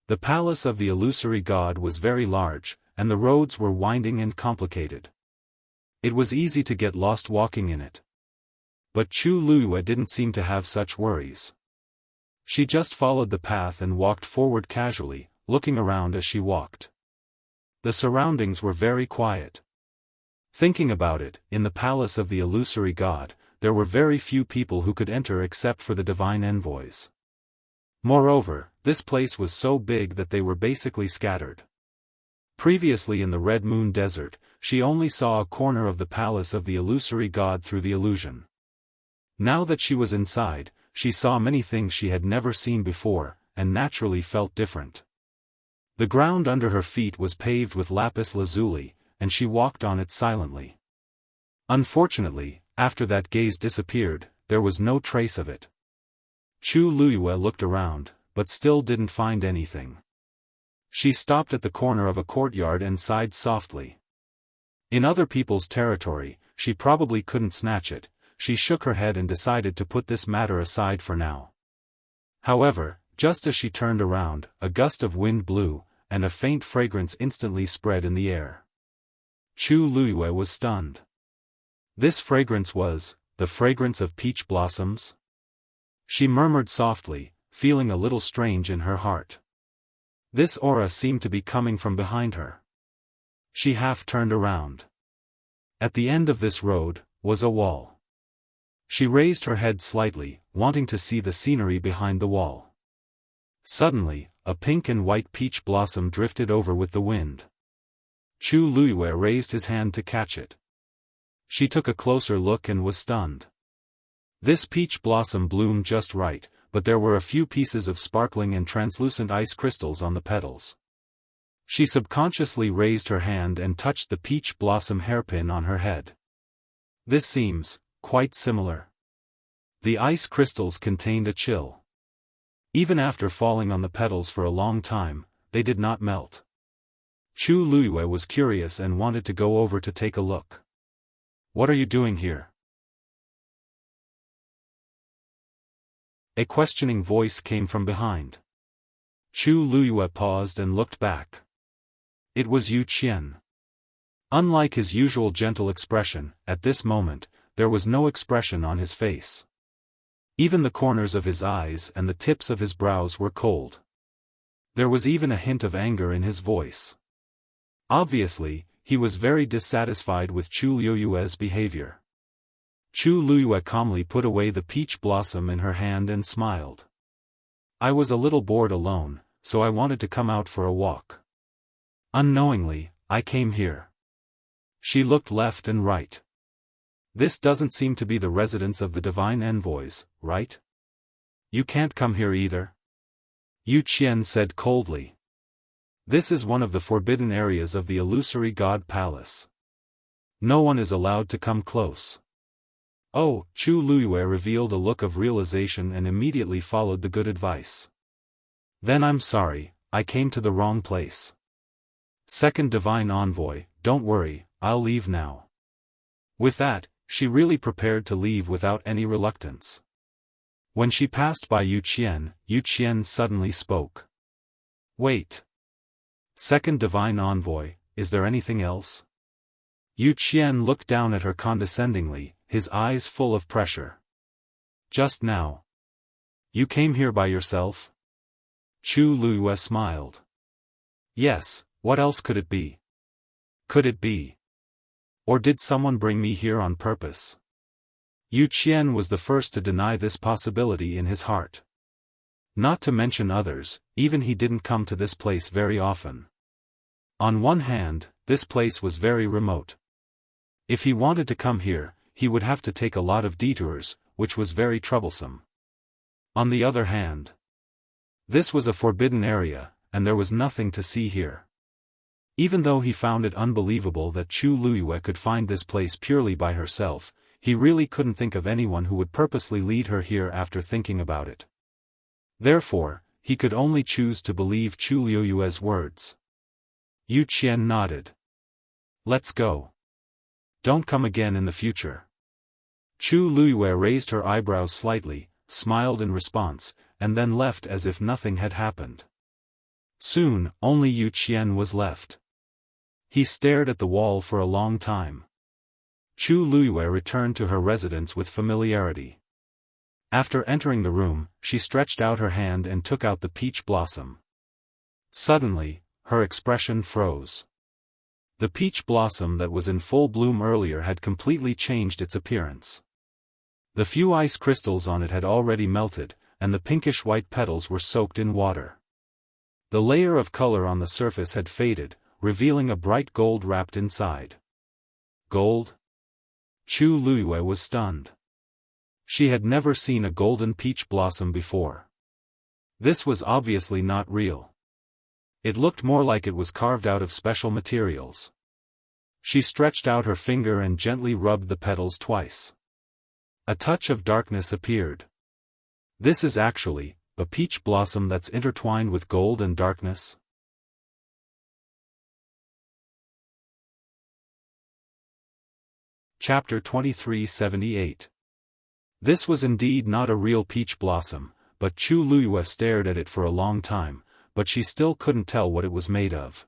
The palace of the illusory god was very large, and the roads were winding and complicated. It was easy to get lost walking in it. But Chu Luyue didn't seem to have such worries. She just followed the path and walked forward casually, looking around as she walked. The surroundings were very quiet. Thinking about it, in the palace of the illusory god, there were very few people who could enter except for the divine envoys. Moreover, this place was so big that they were basically scattered. Previously in the Red Moon Desert, she only saw a corner of the palace of the illusory god through the illusion. Now that she was inside, she saw many things she had never seen before, and naturally felt different. The ground under her feet was paved with lapis lazuli, and she walked on it silently. Unfortunately, after that gaze disappeared, there was no trace of it. Chu Luyue looked around, but still didn't find anything. She stopped at the corner of a courtyard and sighed softly. In other people's territory, she probably couldn't snatch it. She shook her head and decided to put this matter aside for now. However, just as she turned around, a gust of wind blew, and a faint fragrance instantly spread in the air. Chu Luyue was stunned. This fragrance was the fragrance of peach blossoms? She murmured softly, feeling a little strange in her heart. This aura seemed to be coming from behind her. She half turned around. At the end of this road was a wall. She raised her head slightly, wanting to see the scenery behind the wall. Suddenly, a pink and white peach blossom drifted over with the wind. Chu Luyue raised his hand to catch it. She took a closer look and was stunned. This peach blossom bloomed just right, but there were a few pieces of sparkling and translucent ice crystals on the petals. She subconsciously raised her hand and touched the peach blossom hairpin on her head. This seems quite similar. The ice crystals contained a chill. Even after falling on the petals for a long time, they did not melt. Chu Luyue was curious and wanted to go over to take a look. "What are you doing here?" A questioning voice came from behind. Chu Luyue paused and looked back. It was Yu Qian. Unlike his usual gentle expression, at this moment, there was no expression on his face. Even the corners of his eyes and the tips of his brows were cold. There was even a hint of anger in his voice. Obviously, he was very dissatisfied with Chu Luyue's behavior. Chu Luyue calmly put away the peach blossom in her hand and smiled. "I was a little bored alone, so I wanted to come out for a walk. Unknowingly, I came here." She looked left and right. "This doesn't seem to be the residence of the divine envoys, right? You can't come here either?" Yu Qian said coldly. "This is one of the forbidden areas of the illusory god palace. No one is allowed to come close." "Oh," Chu Luyue revealed a look of realization and immediately followed the good advice. "Then I'm sorry, I came to the wrong place. Second divine envoy, don't worry, I'll leave now." With that, she really prepared to leave without any reluctance. When she passed by Yu Qian suddenly spoke. "Wait. Second divine envoy, is there anything else?" Yu Qian looked down at her condescendingly, his eyes full of pressure. "Just now." You came here by yourself? Chu Luiyue smiled. Yes, what else could it be? Could it be? Or did someone bring me here on purpose? Yu Qian was the first to deny this possibility in his heart. Not to mention others, even he didn't come to this place very often. On one hand, this place was very remote. If he wanted to come here, he would have to take a lot of detours, which was very troublesome. On the other hand, this was a forbidden area, and there was nothing to see here. Even though he found it unbelievable that Chu Luiyue could find this place purely by herself, he really couldn't think of anyone who would purposely lead her here after thinking about it. Therefore, he could only choose to believe Chu Luiyue's words. Yu Qian nodded. Let's go. Don't come again in the future. Chu Luiyue raised her eyebrows slightly, smiled in response, and then left as if nothing had happened. Soon, only Yu Qian was left. He stared at the wall for a long time. Chu Luiyue returned to her residence with familiarity. After entering the room, she stretched out her hand and took out the peach blossom. Suddenly, her expression froze. The peach blossom that was in full bloom earlier had completely changed its appearance. The few ice crystals on it had already melted, and the pinkish-white petals were soaked in water. The layer of color on the surface had faded, revealing a bright gold wrapped inside. Gold? Chu Luiyue was stunned. She had never seen a golden peach blossom before. This was obviously not real. It looked more like it was carved out of special materials. She stretched out her finger and gently rubbed the petals twice. A touch of darkness appeared. This is actually a peach blossom that's intertwined with gold and darkness. Chapter 2378. This was indeed not a real peach blossom, but Chu Luiyue stared at it for a long time, but she still couldn't tell what it was made of.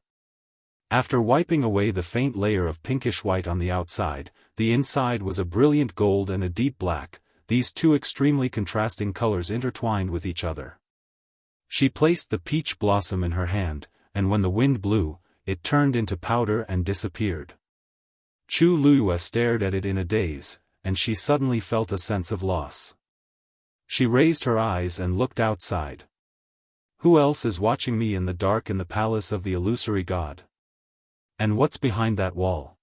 After wiping away the faint layer of pinkish white on the outside, the inside was a brilliant gold and a deep black, these two extremely contrasting colors intertwined with each other. She placed the peach blossom in her hand, and when the wind blew, it turned into powder and disappeared. Chu Luiyue stared at it in a daze, and she suddenly felt a sense of loss. She raised her eyes and looked outside. Who else is watching me in the dark in the palace of the illusory god? And what's behind that wall?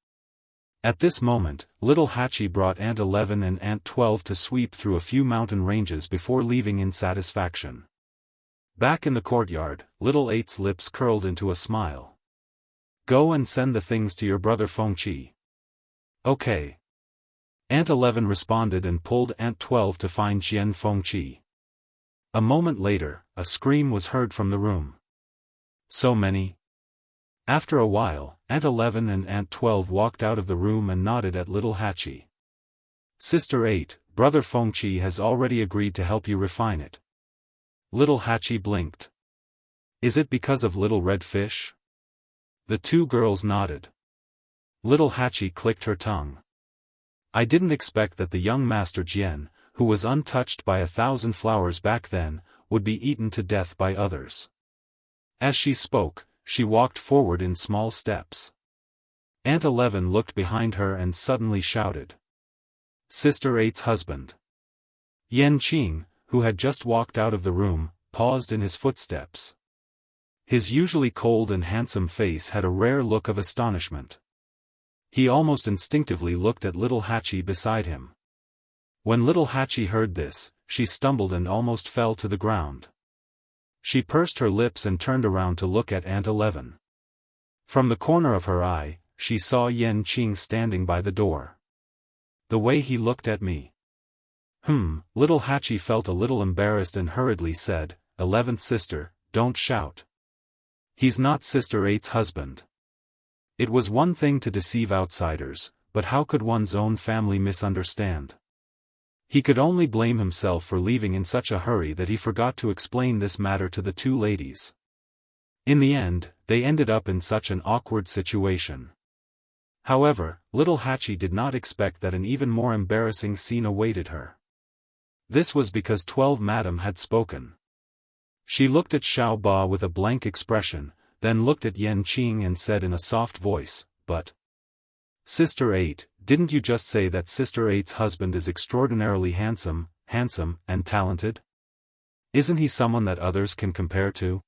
At this moment, little Hachi brought Aunt 11 and Aunt 12 to sweep through a few mountain ranges before leaving in satisfaction. Back in the courtyard, little 8's lips curled into a smile. Go and send the things to your brother Fengqi. Okay. Aunt 11 responded and pulled Aunt 12 to find Jian Fengqi. A moment later, a scream was heard from the room. So many? After a while, Aunt 11 and Aunt 12 walked out of the room and nodded at little Hachi. Sister 8, brother Fengqi has already agreed to help you refine it. Little Hachi blinked. Is it because of little red fish? The two girls nodded. Little Hachi clicked her tongue. I didn't expect that the young Master Jian, who was untouched by 1,000 flowers back then, would be eaten to death by others. As she spoke, she walked forward in small steps. Aunt 11 looked behind her and suddenly shouted. Sister 8's husband. Yan Qing, who had just walked out of the room, paused in his footsteps. His usually cold and handsome face had a rare look of astonishment. He almost instinctively looked at little Hachi beside him. When little Hachi heard this, she stumbled and almost fell to the ground. She pursed her lips and turned around to look at Aunt 11. From the corner of her eye, she saw Yan Qing standing by the door. The way he looked at me. Little Hachi felt a little embarrassed and hurriedly said, 11th sister, don't shout. He's not Sister 8's husband. It was one thing to deceive outsiders, but how could one's own family misunderstand? He could only blame himself for leaving in such a hurry that he forgot to explain this matter to the two ladies. In the end, they ended up in such an awkward situation. However, little Hachi did not expect that an even more embarrassing scene awaited her. This was because 12 Madam had spoken. She looked at Xiao Ba with a blank expression, then looked at Yan Qing and said in a soft voice, "But Sister 8, didn't you just say that Sister 8's husband is extraordinarily handsome, and talented? Isn't he someone that others can compare to?"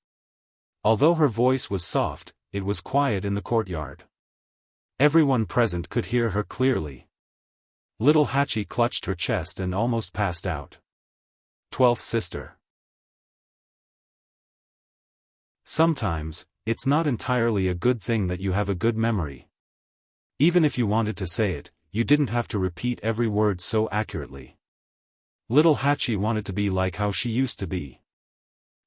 Although her voice was soft, it was quiet in the courtyard. Everyone present could hear her clearly. Little Hachi clutched her chest and almost passed out. 12th sister. Sometimes, it's not entirely a good thing that you have a good memory. Even if you wanted to say it, you didn't have to repeat every word so accurately. Little Hachi wanted to be like how she used to be.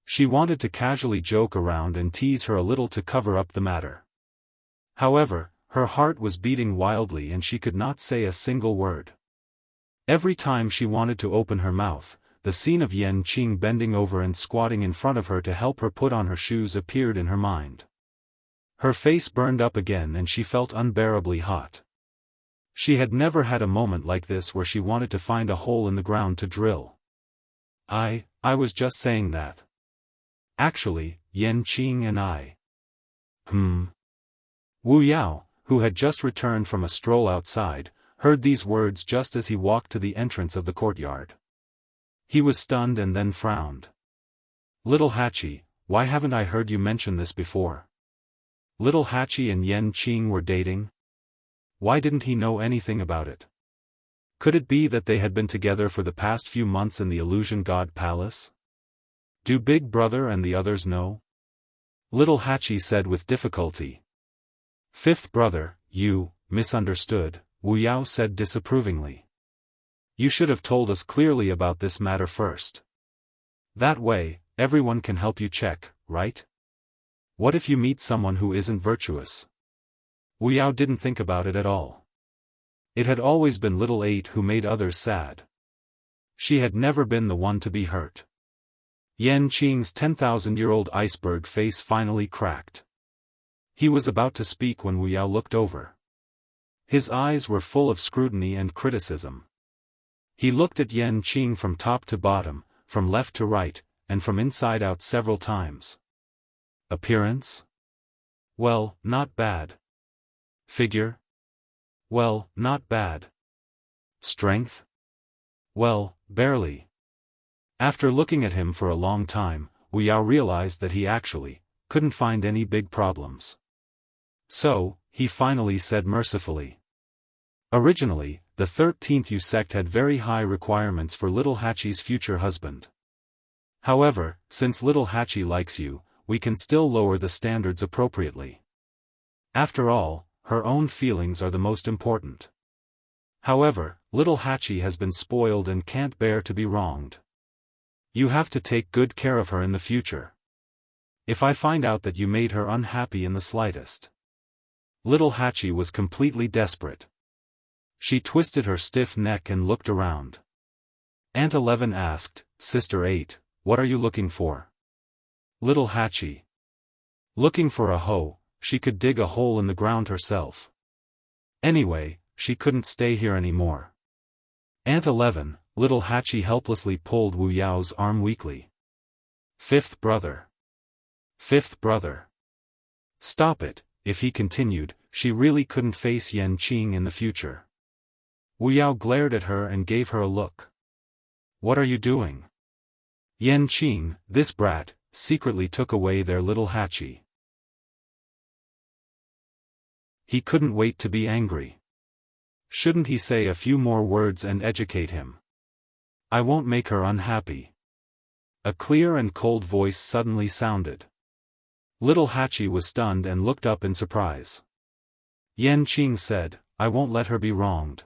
She wanted to casually joke around and tease her a little to cover up the matter. However, her heart was beating wildly and she could not say a single word. Every time she wanted to open her mouth, the scene of Yan Qing bending over and squatting in front of her to help her put on her shoes appeared in her mind. Her face burned up again and she felt unbearably hot. She had never had a moment like this where she wanted to find a hole in the ground to drill. I was just saying that. Actually, Yan Qing and I. Wu Yao, who had just returned from a stroll outside, heard these words just as he walked to the entrance of the courtyard. He was stunned and then frowned. "Little Hachi, why haven't I heard you mention this before? Little Hachi and Yan Qing were dating? Why didn't he know anything about it? Could it be that they had been together for the past few months in the Illusion God Palace? Do Big Brother and the others know?" Little Hachi said with difficulty. "Fifth brother, you misunderstood," Wu Yao said disapprovingly. "You should have told us clearly about this matter first. That way, everyone can help you check, right? What if you meet someone who isn't virtuous?" Wu Yao didn't think about it at all. It had always been Little 8 who made others sad. She had never been the one to be hurt. Yan Qing's 10,000-year-old iceberg face finally cracked. He was about to speak when Wu Yao looked over. His eyes were full of scrutiny and criticism. He looked at Yan Qing from top to bottom, from left to right, and from inside out several times. Appearance? Well, not bad. Figure? Well, not bad. Strength? Well, barely. After looking at him for a long time, Wu Yao realized that he actually couldn't find any big problems. So, he finally said mercifully. Originally, the 13th Yu sect had very high requirements for Little Hachi's future husband. However, since Little Hachi likes you, we can still lower the standards appropriately. After all, her own feelings are the most important. However, Little Hachi has been spoiled and can't bear to be wronged. You have to take good care of her in the future. If I find out that you made her unhappy in the slightest. Little Hachi was completely desperate. She twisted her stiff neck and looked around. Aunt 11 asked, "Sister 8, what are you looking for?" Little Hachi. Looking for a hoe, she could dig a hole in the ground herself. Anyway, she couldn't stay here anymore. Aunt 11, Little Hachi helplessly pulled Wu Yao's arm weakly. Fifth brother. Fifth brother. Stop it. If he continued, she really couldn't face Yan Qing in the future. Wu Yao glared at her and gave her a look. What are you doing? Yan Qing, this brat, secretly took away their Little Hachi. He couldn't wait to be angry. Shouldn't he say a few more words and educate him? I won't make her unhappy. A clear and cold voice suddenly sounded. Little Hachi was stunned and looked up in surprise. Yan Qing said, I won't let her be wronged.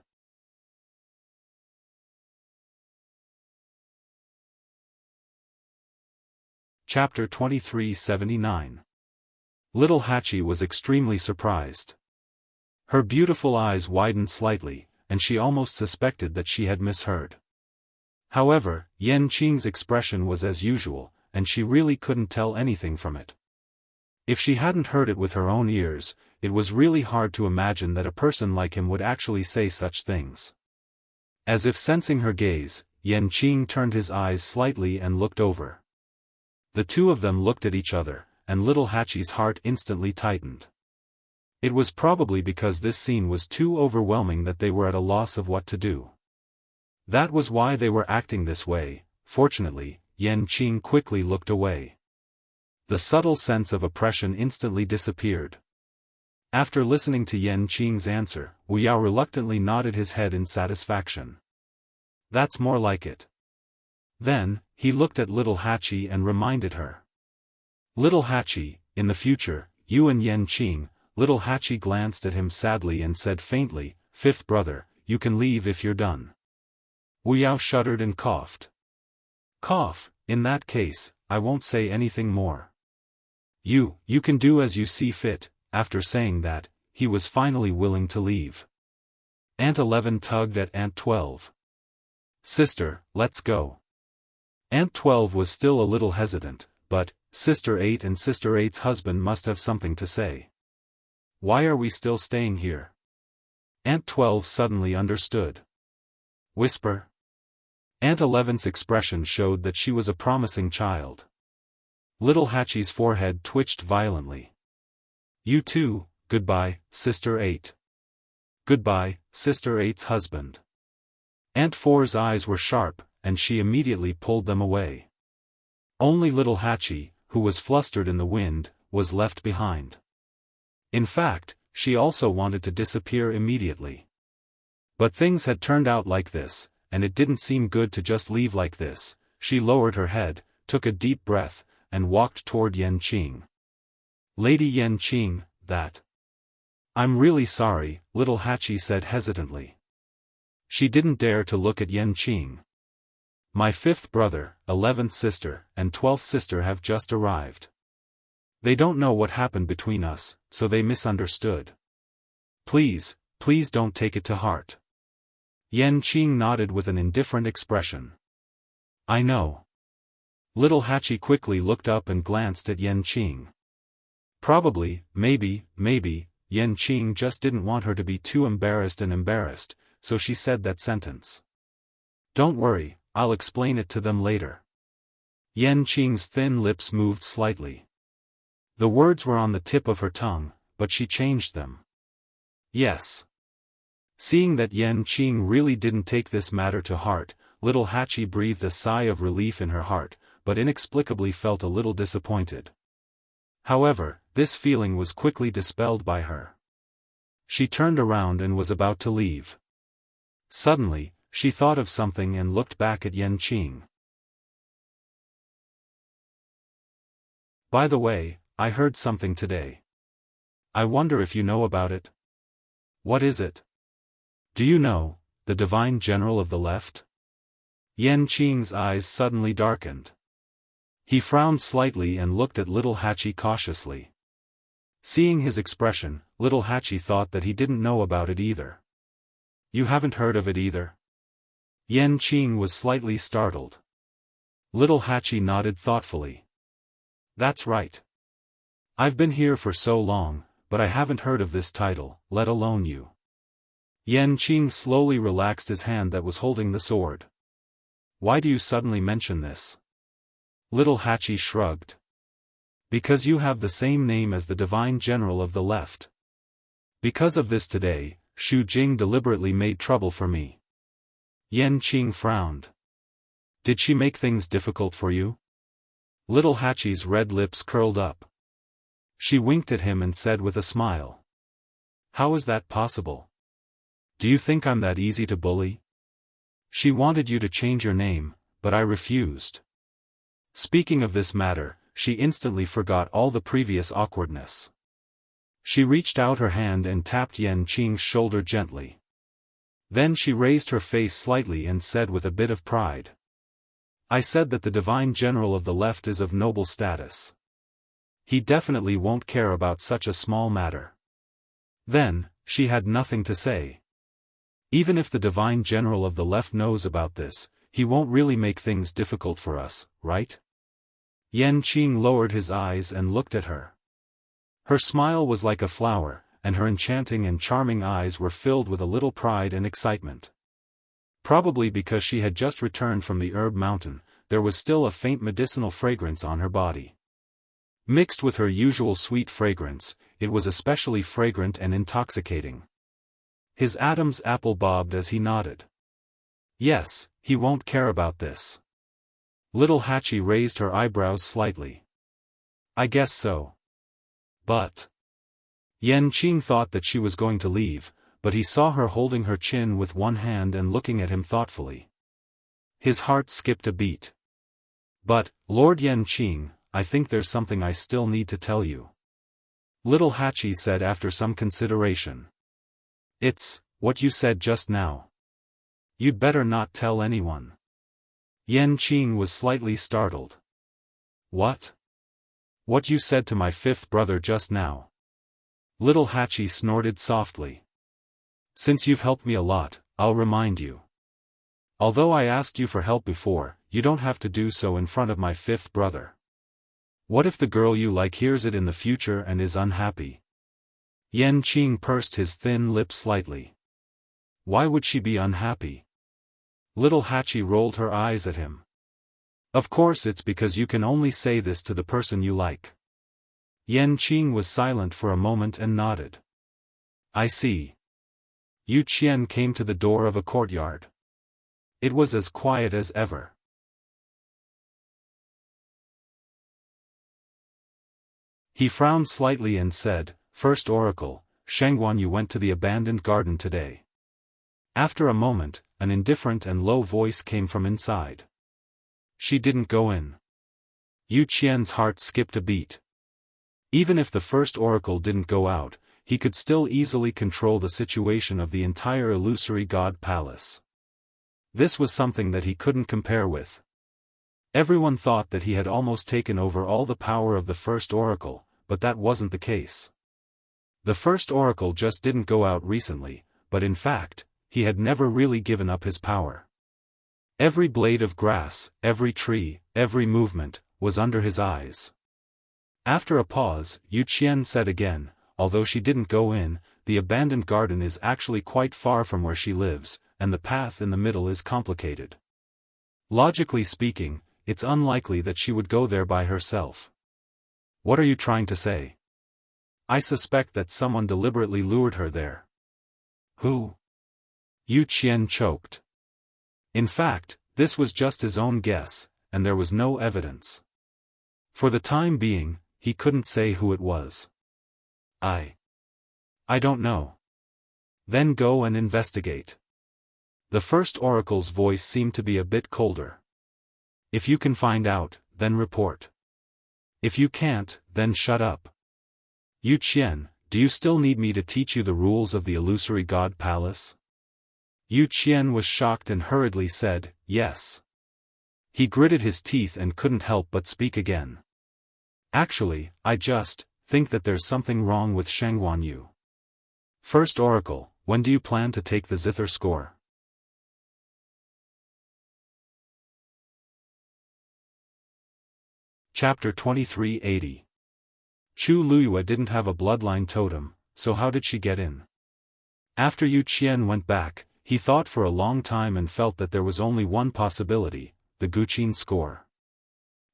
Chapter 2379. Little Hachi was extremely surprised. Her beautiful eyes widened slightly, and she almost suspected that she had misheard. However, Yan Qing's expression was as usual, and she really couldn't tell anything from it. If she hadn't heard it with her own ears, it was really hard to imagine that a person like him would actually say such things. As if sensing her gaze, Yan Qing turned his eyes slightly and looked over. The two of them looked at each other, and little Hachi's heart instantly tightened. It was probably because this scene was too overwhelming that they were at a loss of what to do. That was why they were acting this way. Fortunately, Yan Qing quickly looked away. The subtle sense of oppression instantly disappeared. After listening to Yan Qing's answer, Wuxiao reluctantly nodded his head in satisfaction. That's more like it. Then, he looked at little Hachi and reminded her. Little Hachi, in the future, you and Yan Qing. Little Hachi glanced at him sadly and said faintly, "Fifth brother, you can leave if you're done." Wuxiao shuddered and coughed. "Cough, in that case, I won't say anything more. You can do as you see fit." After saying that, he was finally willing to leave. Aunt 11 tugged at Aunt 12. "Sister, let's go." Aunt 12 was still a little hesitant, but Sister 8 and Sister 8's husband must have something to say. "Why are we still staying here?" Aunt 12 suddenly understood. "Whisper." Aunt 11's expression showed that she was a promising child. Little Hachi's forehead twitched violently. "You too, goodbye, Sister 8. Goodbye, Sister 8's husband." Aunt 4's eyes were sharp, and she immediately pulled them away. Only little Hachi, who was flustered in the wind, was left behind. In fact, she also wanted to disappear immediately. But things had turned out like this, and it didn't seem good to just leave like this. She lowered her head, took a deep breath, and walked toward Yan Qing. "Lady Yan Qing, that..." "I'm really sorry," little Hachi said hesitantly. She didn't dare to look at Yan Qing. "My fifth brother, 11th sister, and 12th sister have just arrived. They don't know what happened between us, so they misunderstood. Please don't take it to heart." Yan Qing nodded with an indifferent expression. "I know." Little Hachi quickly looked up and glanced at Yan Qing. Probably, maybe, Yan Qing just didn't want her to be too embarrassed, so she said that sentence. "Don't worry, I'll explain it to them later." Yan Qing's thin lips moved slightly. The words were on the tip of her tongue, but she changed them. "Yes." Seeing that Yan Qing really didn't take this matter to heart, little Hachi breathed a sigh of relief in her heart, but inexplicably felt a little disappointed. However, this feeling was quickly dispelled by her. She turned around and was about to leave. Suddenly, she thought of something and looked back at Yan Qing. "By the way, I heard something today. I wonder if you know about it." "What is it?" "Do you know, the divine general of the left?" Yan Qing's eyes suddenly darkened. He frowned slightly and looked at little Hachi cautiously. Seeing his expression, little Hachi thought that he didn't know about it either. "You haven't heard of it either?" Yan Qing was slightly startled. Little Hachi nodded thoughtfully. "That's right. I've been here for so long, but I haven't heard of this title, let alone you." Yan Qing slowly relaxed his hand that was holding the sword. "Why do you suddenly mention this?" Little Hachi shrugged. "Because you have the same name as the divine general of the left. Because of this today, Xu Jing deliberately made trouble for me." Yan Qing frowned. "Did she make things difficult for you?" Little Hachi's red lips curled up. She winked at him and said with a smile. "How is that possible? Do you think I'm that easy to bully? She wanted you to change your name, but I refused." Speaking of this matter, she instantly forgot all the previous awkwardness. She reached out her hand and tapped Yan Qing's shoulder gently. Then she raised her face slightly and said with a bit of pride. "I said that the divine general of the left is of noble status. He definitely won't care about such a small matter." Then, she had nothing to say. Even if the divine general of the left knows about this, he won't really make things difficult for us, right? Yan Qing lowered his eyes and looked at her. Her smile was like a flower, and her enchanting and charming eyes were filled with a little pride and excitement. Probably because she had just returned from the herb mountain, there was still a faint medicinal fragrance on her body. Mixed with her usual sweet fragrance, it was especially fragrant and intoxicating. His Adam's apple bobbed as he nodded. Yes, he won't care about this. Little Hachi raised her eyebrows slightly. I guess so. But... Yan Qing thought that she was going to leave, but he saw her holding her chin with one hand and looking at him thoughtfully. His heart skipped a beat. But, Lord Yan Qing, I think there's something I still need to tell you. Little Hachi said after some consideration. It's, what you said just now. You'd better not tell anyone. Yan Qing was slightly startled. What? What you said to my fifth brother just now. Little Hachi snorted softly. Since you've helped me a lot, I'll remind you. Although I asked you for help before, you don't have to do so in front of my fifth brother. What if the girl you like hears it in the future and is unhappy? Yan Qing pursed his thin lips slightly. Why would she be unhappy? Little Hachi rolled her eyes at him. Of course it's because you can only say this to the person you like. Yan Qing was silent for a moment and nodded. I see. Yu Qian came to the door of a courtyard. It was as quiet as ever. He frowned slightly and said, First Oracle, Shengguan Yu went to the abandoned garden today. After a moment, an indifferent and low voice came from inside. She didn't go in. Yu Qian's heart skipped a beat. Even if the first oracle didn't go out, he could still easily control the situation of the entire illusory god palace. This was something that he couldn't compare with. Everyone thought that he had almost taken over all the power of the first oracle, but that wasn't the case. The first oracle just didn't go out recently, but in fact, he had never really given up his power. Every blade of grass, every tree, every movement, was under his eyes. After a pause, Yu Qian said again, although she didn't go in, the abandoned garden is actually quite far from where she lives, and the path in the middle is complicated. Logically speaking, it's unlikely that she would go there by herself. What are you trying to say? I suspect that someone deliberately lured her there. Who? Yu Qian choked. In fact, this was just his own guess, and there was no evidence. For the time being, he couldn't say who it was. I don't know. Then go and investigate. The first oracle's voice seemed to be a bit colder. If you can find out, then report. If you can't, then shut up. Yu Qian, do you still need me to teach you the rules of the illusory god palace? Yu Qian was shocked and hurriedly said, yes. He gritted his teeth and couldn't help but speak again. Actually, I just think that there's something wrong with Shengguan Yu. First Oracle, when do you plan to take the zither score? Chapter 2380. Chu Luyue didn't have a bloodline totem, so how did she get in? After Yu Qian went back, he thought for a long time and felt that there was only one possibility, the Guqin score.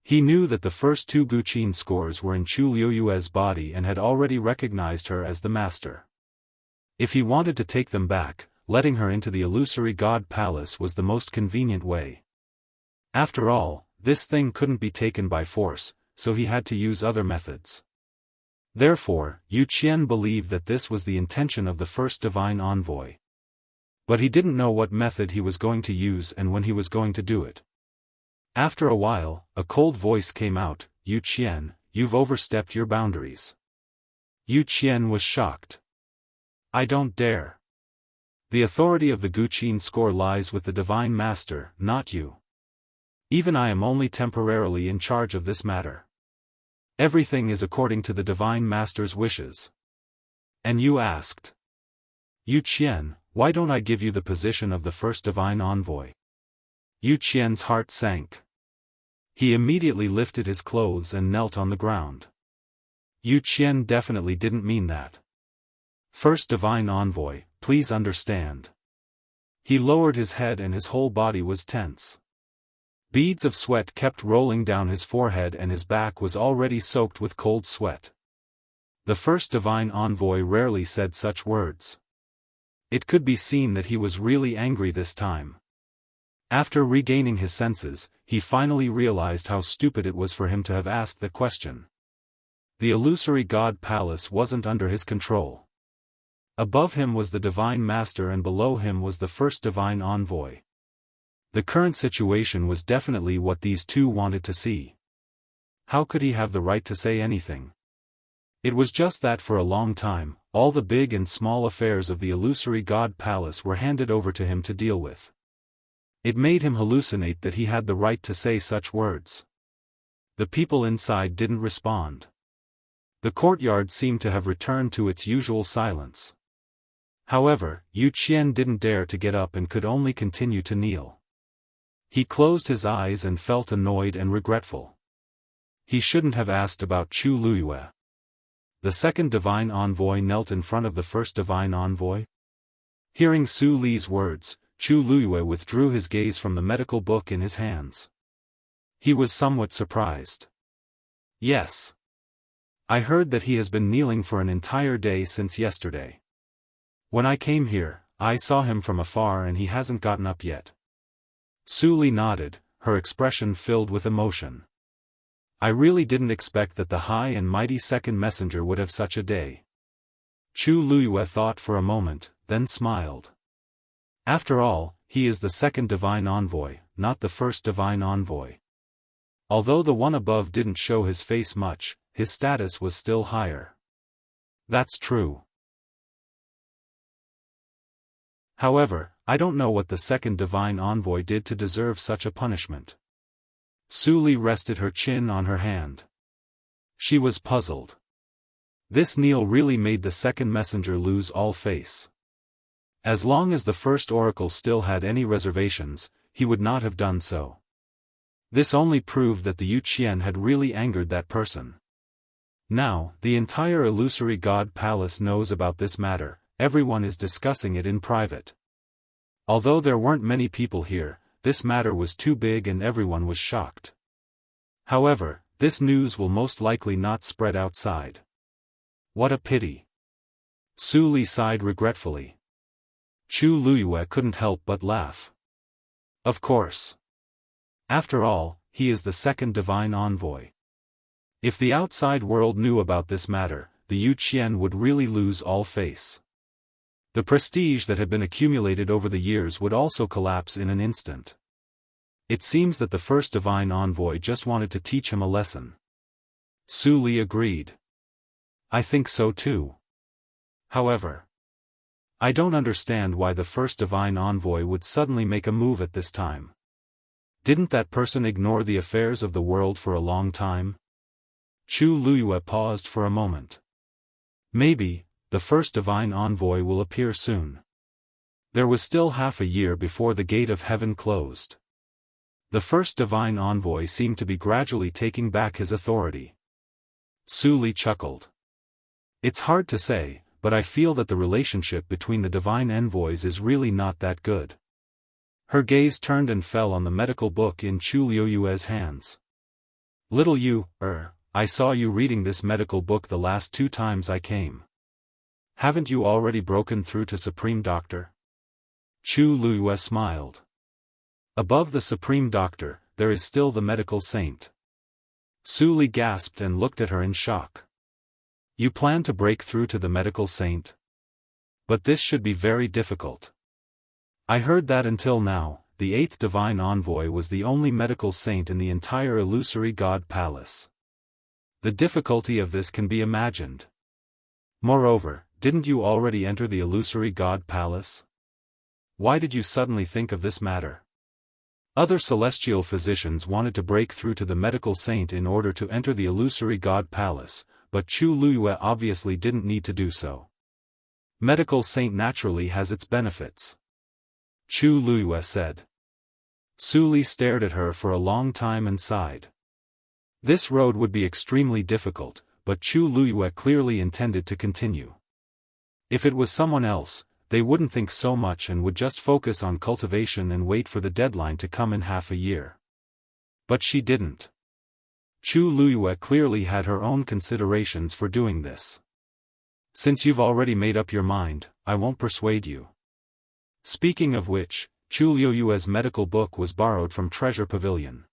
He knew that the first two Guqin scores were in Chu Luyue's body and had already recognized her as the master. If he wanted to take them back, letting her into the illusory god palace was the most convenient way. After all, this thing couldn't be taken by force, so he had to use other methods. Therefore, Yu Qian believed that this was the intention of the first divine envoy. But he didn't know what method he was going to use and when he was going to do it. After a while, a cold voice came out, Yu Qian, you've overstepped your boundaries. Yu Qian was shocked. I don't dare. The authority of the Guqin score lies with the Divine Master, not you. Even I am only temporarily in charge of this matter. Everything is according to the Divine Master's wishes. And you asked. Yu Qian, why don't I give you the position of the first divine envoy? Yu Qian's heart sank. He immediately lifted his clothes and knelt on the ground. Yu Qian definitely didn't mean that. First divine envoy, please understand. He lowered his head and his whole body was tense. Beads of sweat kept rolling down his forehead and his back was already soaked with cold sweat. The first divine envoy rarely said such words. It could be seen that he was really angry this time. After regaining his senses, he finally realized how stupid it was for him to have asked the question. The illusory god palace wasn't under his control. Above him was the divine master and below him was the first divine envoy. The current situation was definitely what these two wanted to see. How could he have the right to say anything? It was just that for a long time, all the big and small affairs of the illusory god palace were handed over to him to deal with. It made him hallucinate that he had the right to say such words. The people inside didn't respond. The courtyard seemed to have returned to its usual silence. However, Yu Qian didn't dare to get up and could only continue to kneel. He closed his eyes and felt annoyed and regretful. He shouldn't have asked about Chu Luyue. The second divine envoy knelt in front of the first divine envoy. Hearing Su Li's words, Chu Luyue withdrew his gaze from the medical book in his hands. He was somewhat surprised. Yes. I heard that he has been kneeling for an entire day since yesterday. When I came here, I saw him from afar and he hasn't gotten up yet. Su Li nodded, her expression filled with emotion. I really didn't expect that the high and mighty second messenger would have such a day. Chu Luyue thought for a moment, then smiled. After all, he is the second divine envoy, not the first divine envoy. Although the one above didn't show his face much, his status was still higher. That's true. However, I don't know what the second divine envoy did to deserve such a punishment. Su Li rested her chin on her hand. She was puzzled. This kneel really made the second messenger lose all face. As long as the first oracle still had any reservations, he would not have done so. This only proved that the Yu Qian had really angered that person. Now, the entire illusory god palace knows about this matter, everyone is discussing it in private. Although there weren't many people here, this matter was too big and everyone was shocked. However, this news will most likely not spread outside. What a pity. Su Li sighed regretfully. Chu Luyue couldn't help but laugh. Of course. After all, he is the second divine envoy. If the outside world knew about this matter, the Yu Qian would really lose all face. The prestige that had been accumulated over the years would also collapse in an instant. It seems that the first divine envoy just wanted to teach him a lesson. Su Li agreed. I think so too. However, I don't understand why the first divine envoy would suddenly make a move at this time. Didn't that person ignore the affairs of the world for a long time? Chu Luyue paused for a moment. Maybe, the first divine envoy will appear soon. There was still half a year before the gate of heaven closed. The first divine envoy seemed to be gradually taking back his authority. Su Li chuckled. It's hard to say, but I feel that the relationship between the divine envoys is really not that good. Her gaze turned and fell on the medical book in Chu Liyue's hands. Little Yu, I saw you reading this medical book the last 2 times I came. Haven't you already broken through to Supreme Doctor? Chu Liyue smiled. Above the Supreme Doctor, there is still the medical saint. Su Li gasped and looked at her in shock. You plan to break through to the medical saint? But this should be very difficult. I heard that until now, the 8th divine envoy was the only medical saint in the entire illusory god palace. The difficulty of this can be imagined. Moreover, didn't you already enter the illusory god palace? Why did you suddenly think of this matter? Other celestial physicians wanted to break through to the medical saint in order to enter the illusory god palace, but Chu Luyue obviously didn't need to do so. Medical saint naturally has its benefits. Chu Luyue said. Su Li stared at her for a long time and sighed. This road would be extremely difficult, but Chu Luyue clearly intended to continue. If it was someone else, they wouldn't think so much and would just focus on cultivation and wait for the deadline to come in half a year. But she didn't. Chu Luyue clearly had her own considerations for doing this. Since you've already made up your mind, I won't persuade you. Speaking of which, Chu Luyue's medical book was borrowed from Treasure Pavilion.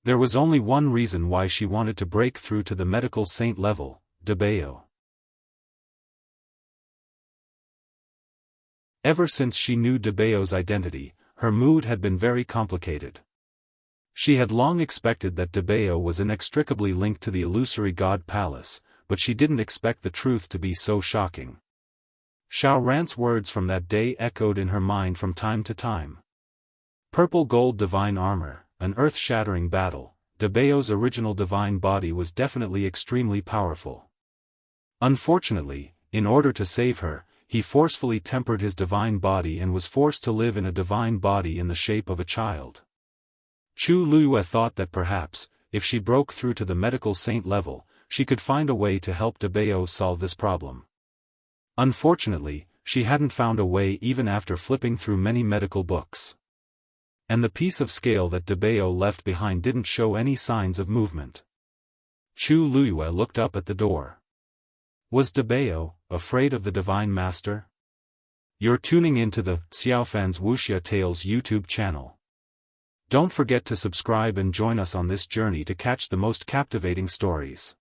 There was only one reason why she wanted to break through to the medical saint level, Debao. Ever since she knew Debao's identity, her mood had been very complicated. She had long expected that Debao was inextricably linked to the illusory god palace, but she didn't expect the truth to be so shocking. Xiao Ran's words from that day echoed in her mind from time to time. Purple gold divine armor, an earth-shattering battle. Debao's original divine body was definitely extremely powerful. Unfortunately, in order to save her, he forcefully tempered his divine body and was forced to live in a divine body in the shape of a child. Chu Luyue thought that perhaps, if she broke through to the medical saint level, she could find a way to help Debao solve this problem. Unfortunately, she hadn't found a way even after flipping through many medical books. And the piece of scale that Debao left behind didn't show any signs of movement. Chu Luyue looked up at the door. Was Debao afraid of the Divine Master? You're tuning into the Xiaofan's Wuxia Tales YouTube channel. Don't forget to subscribe and join us on this journey to catch the most captivating stories.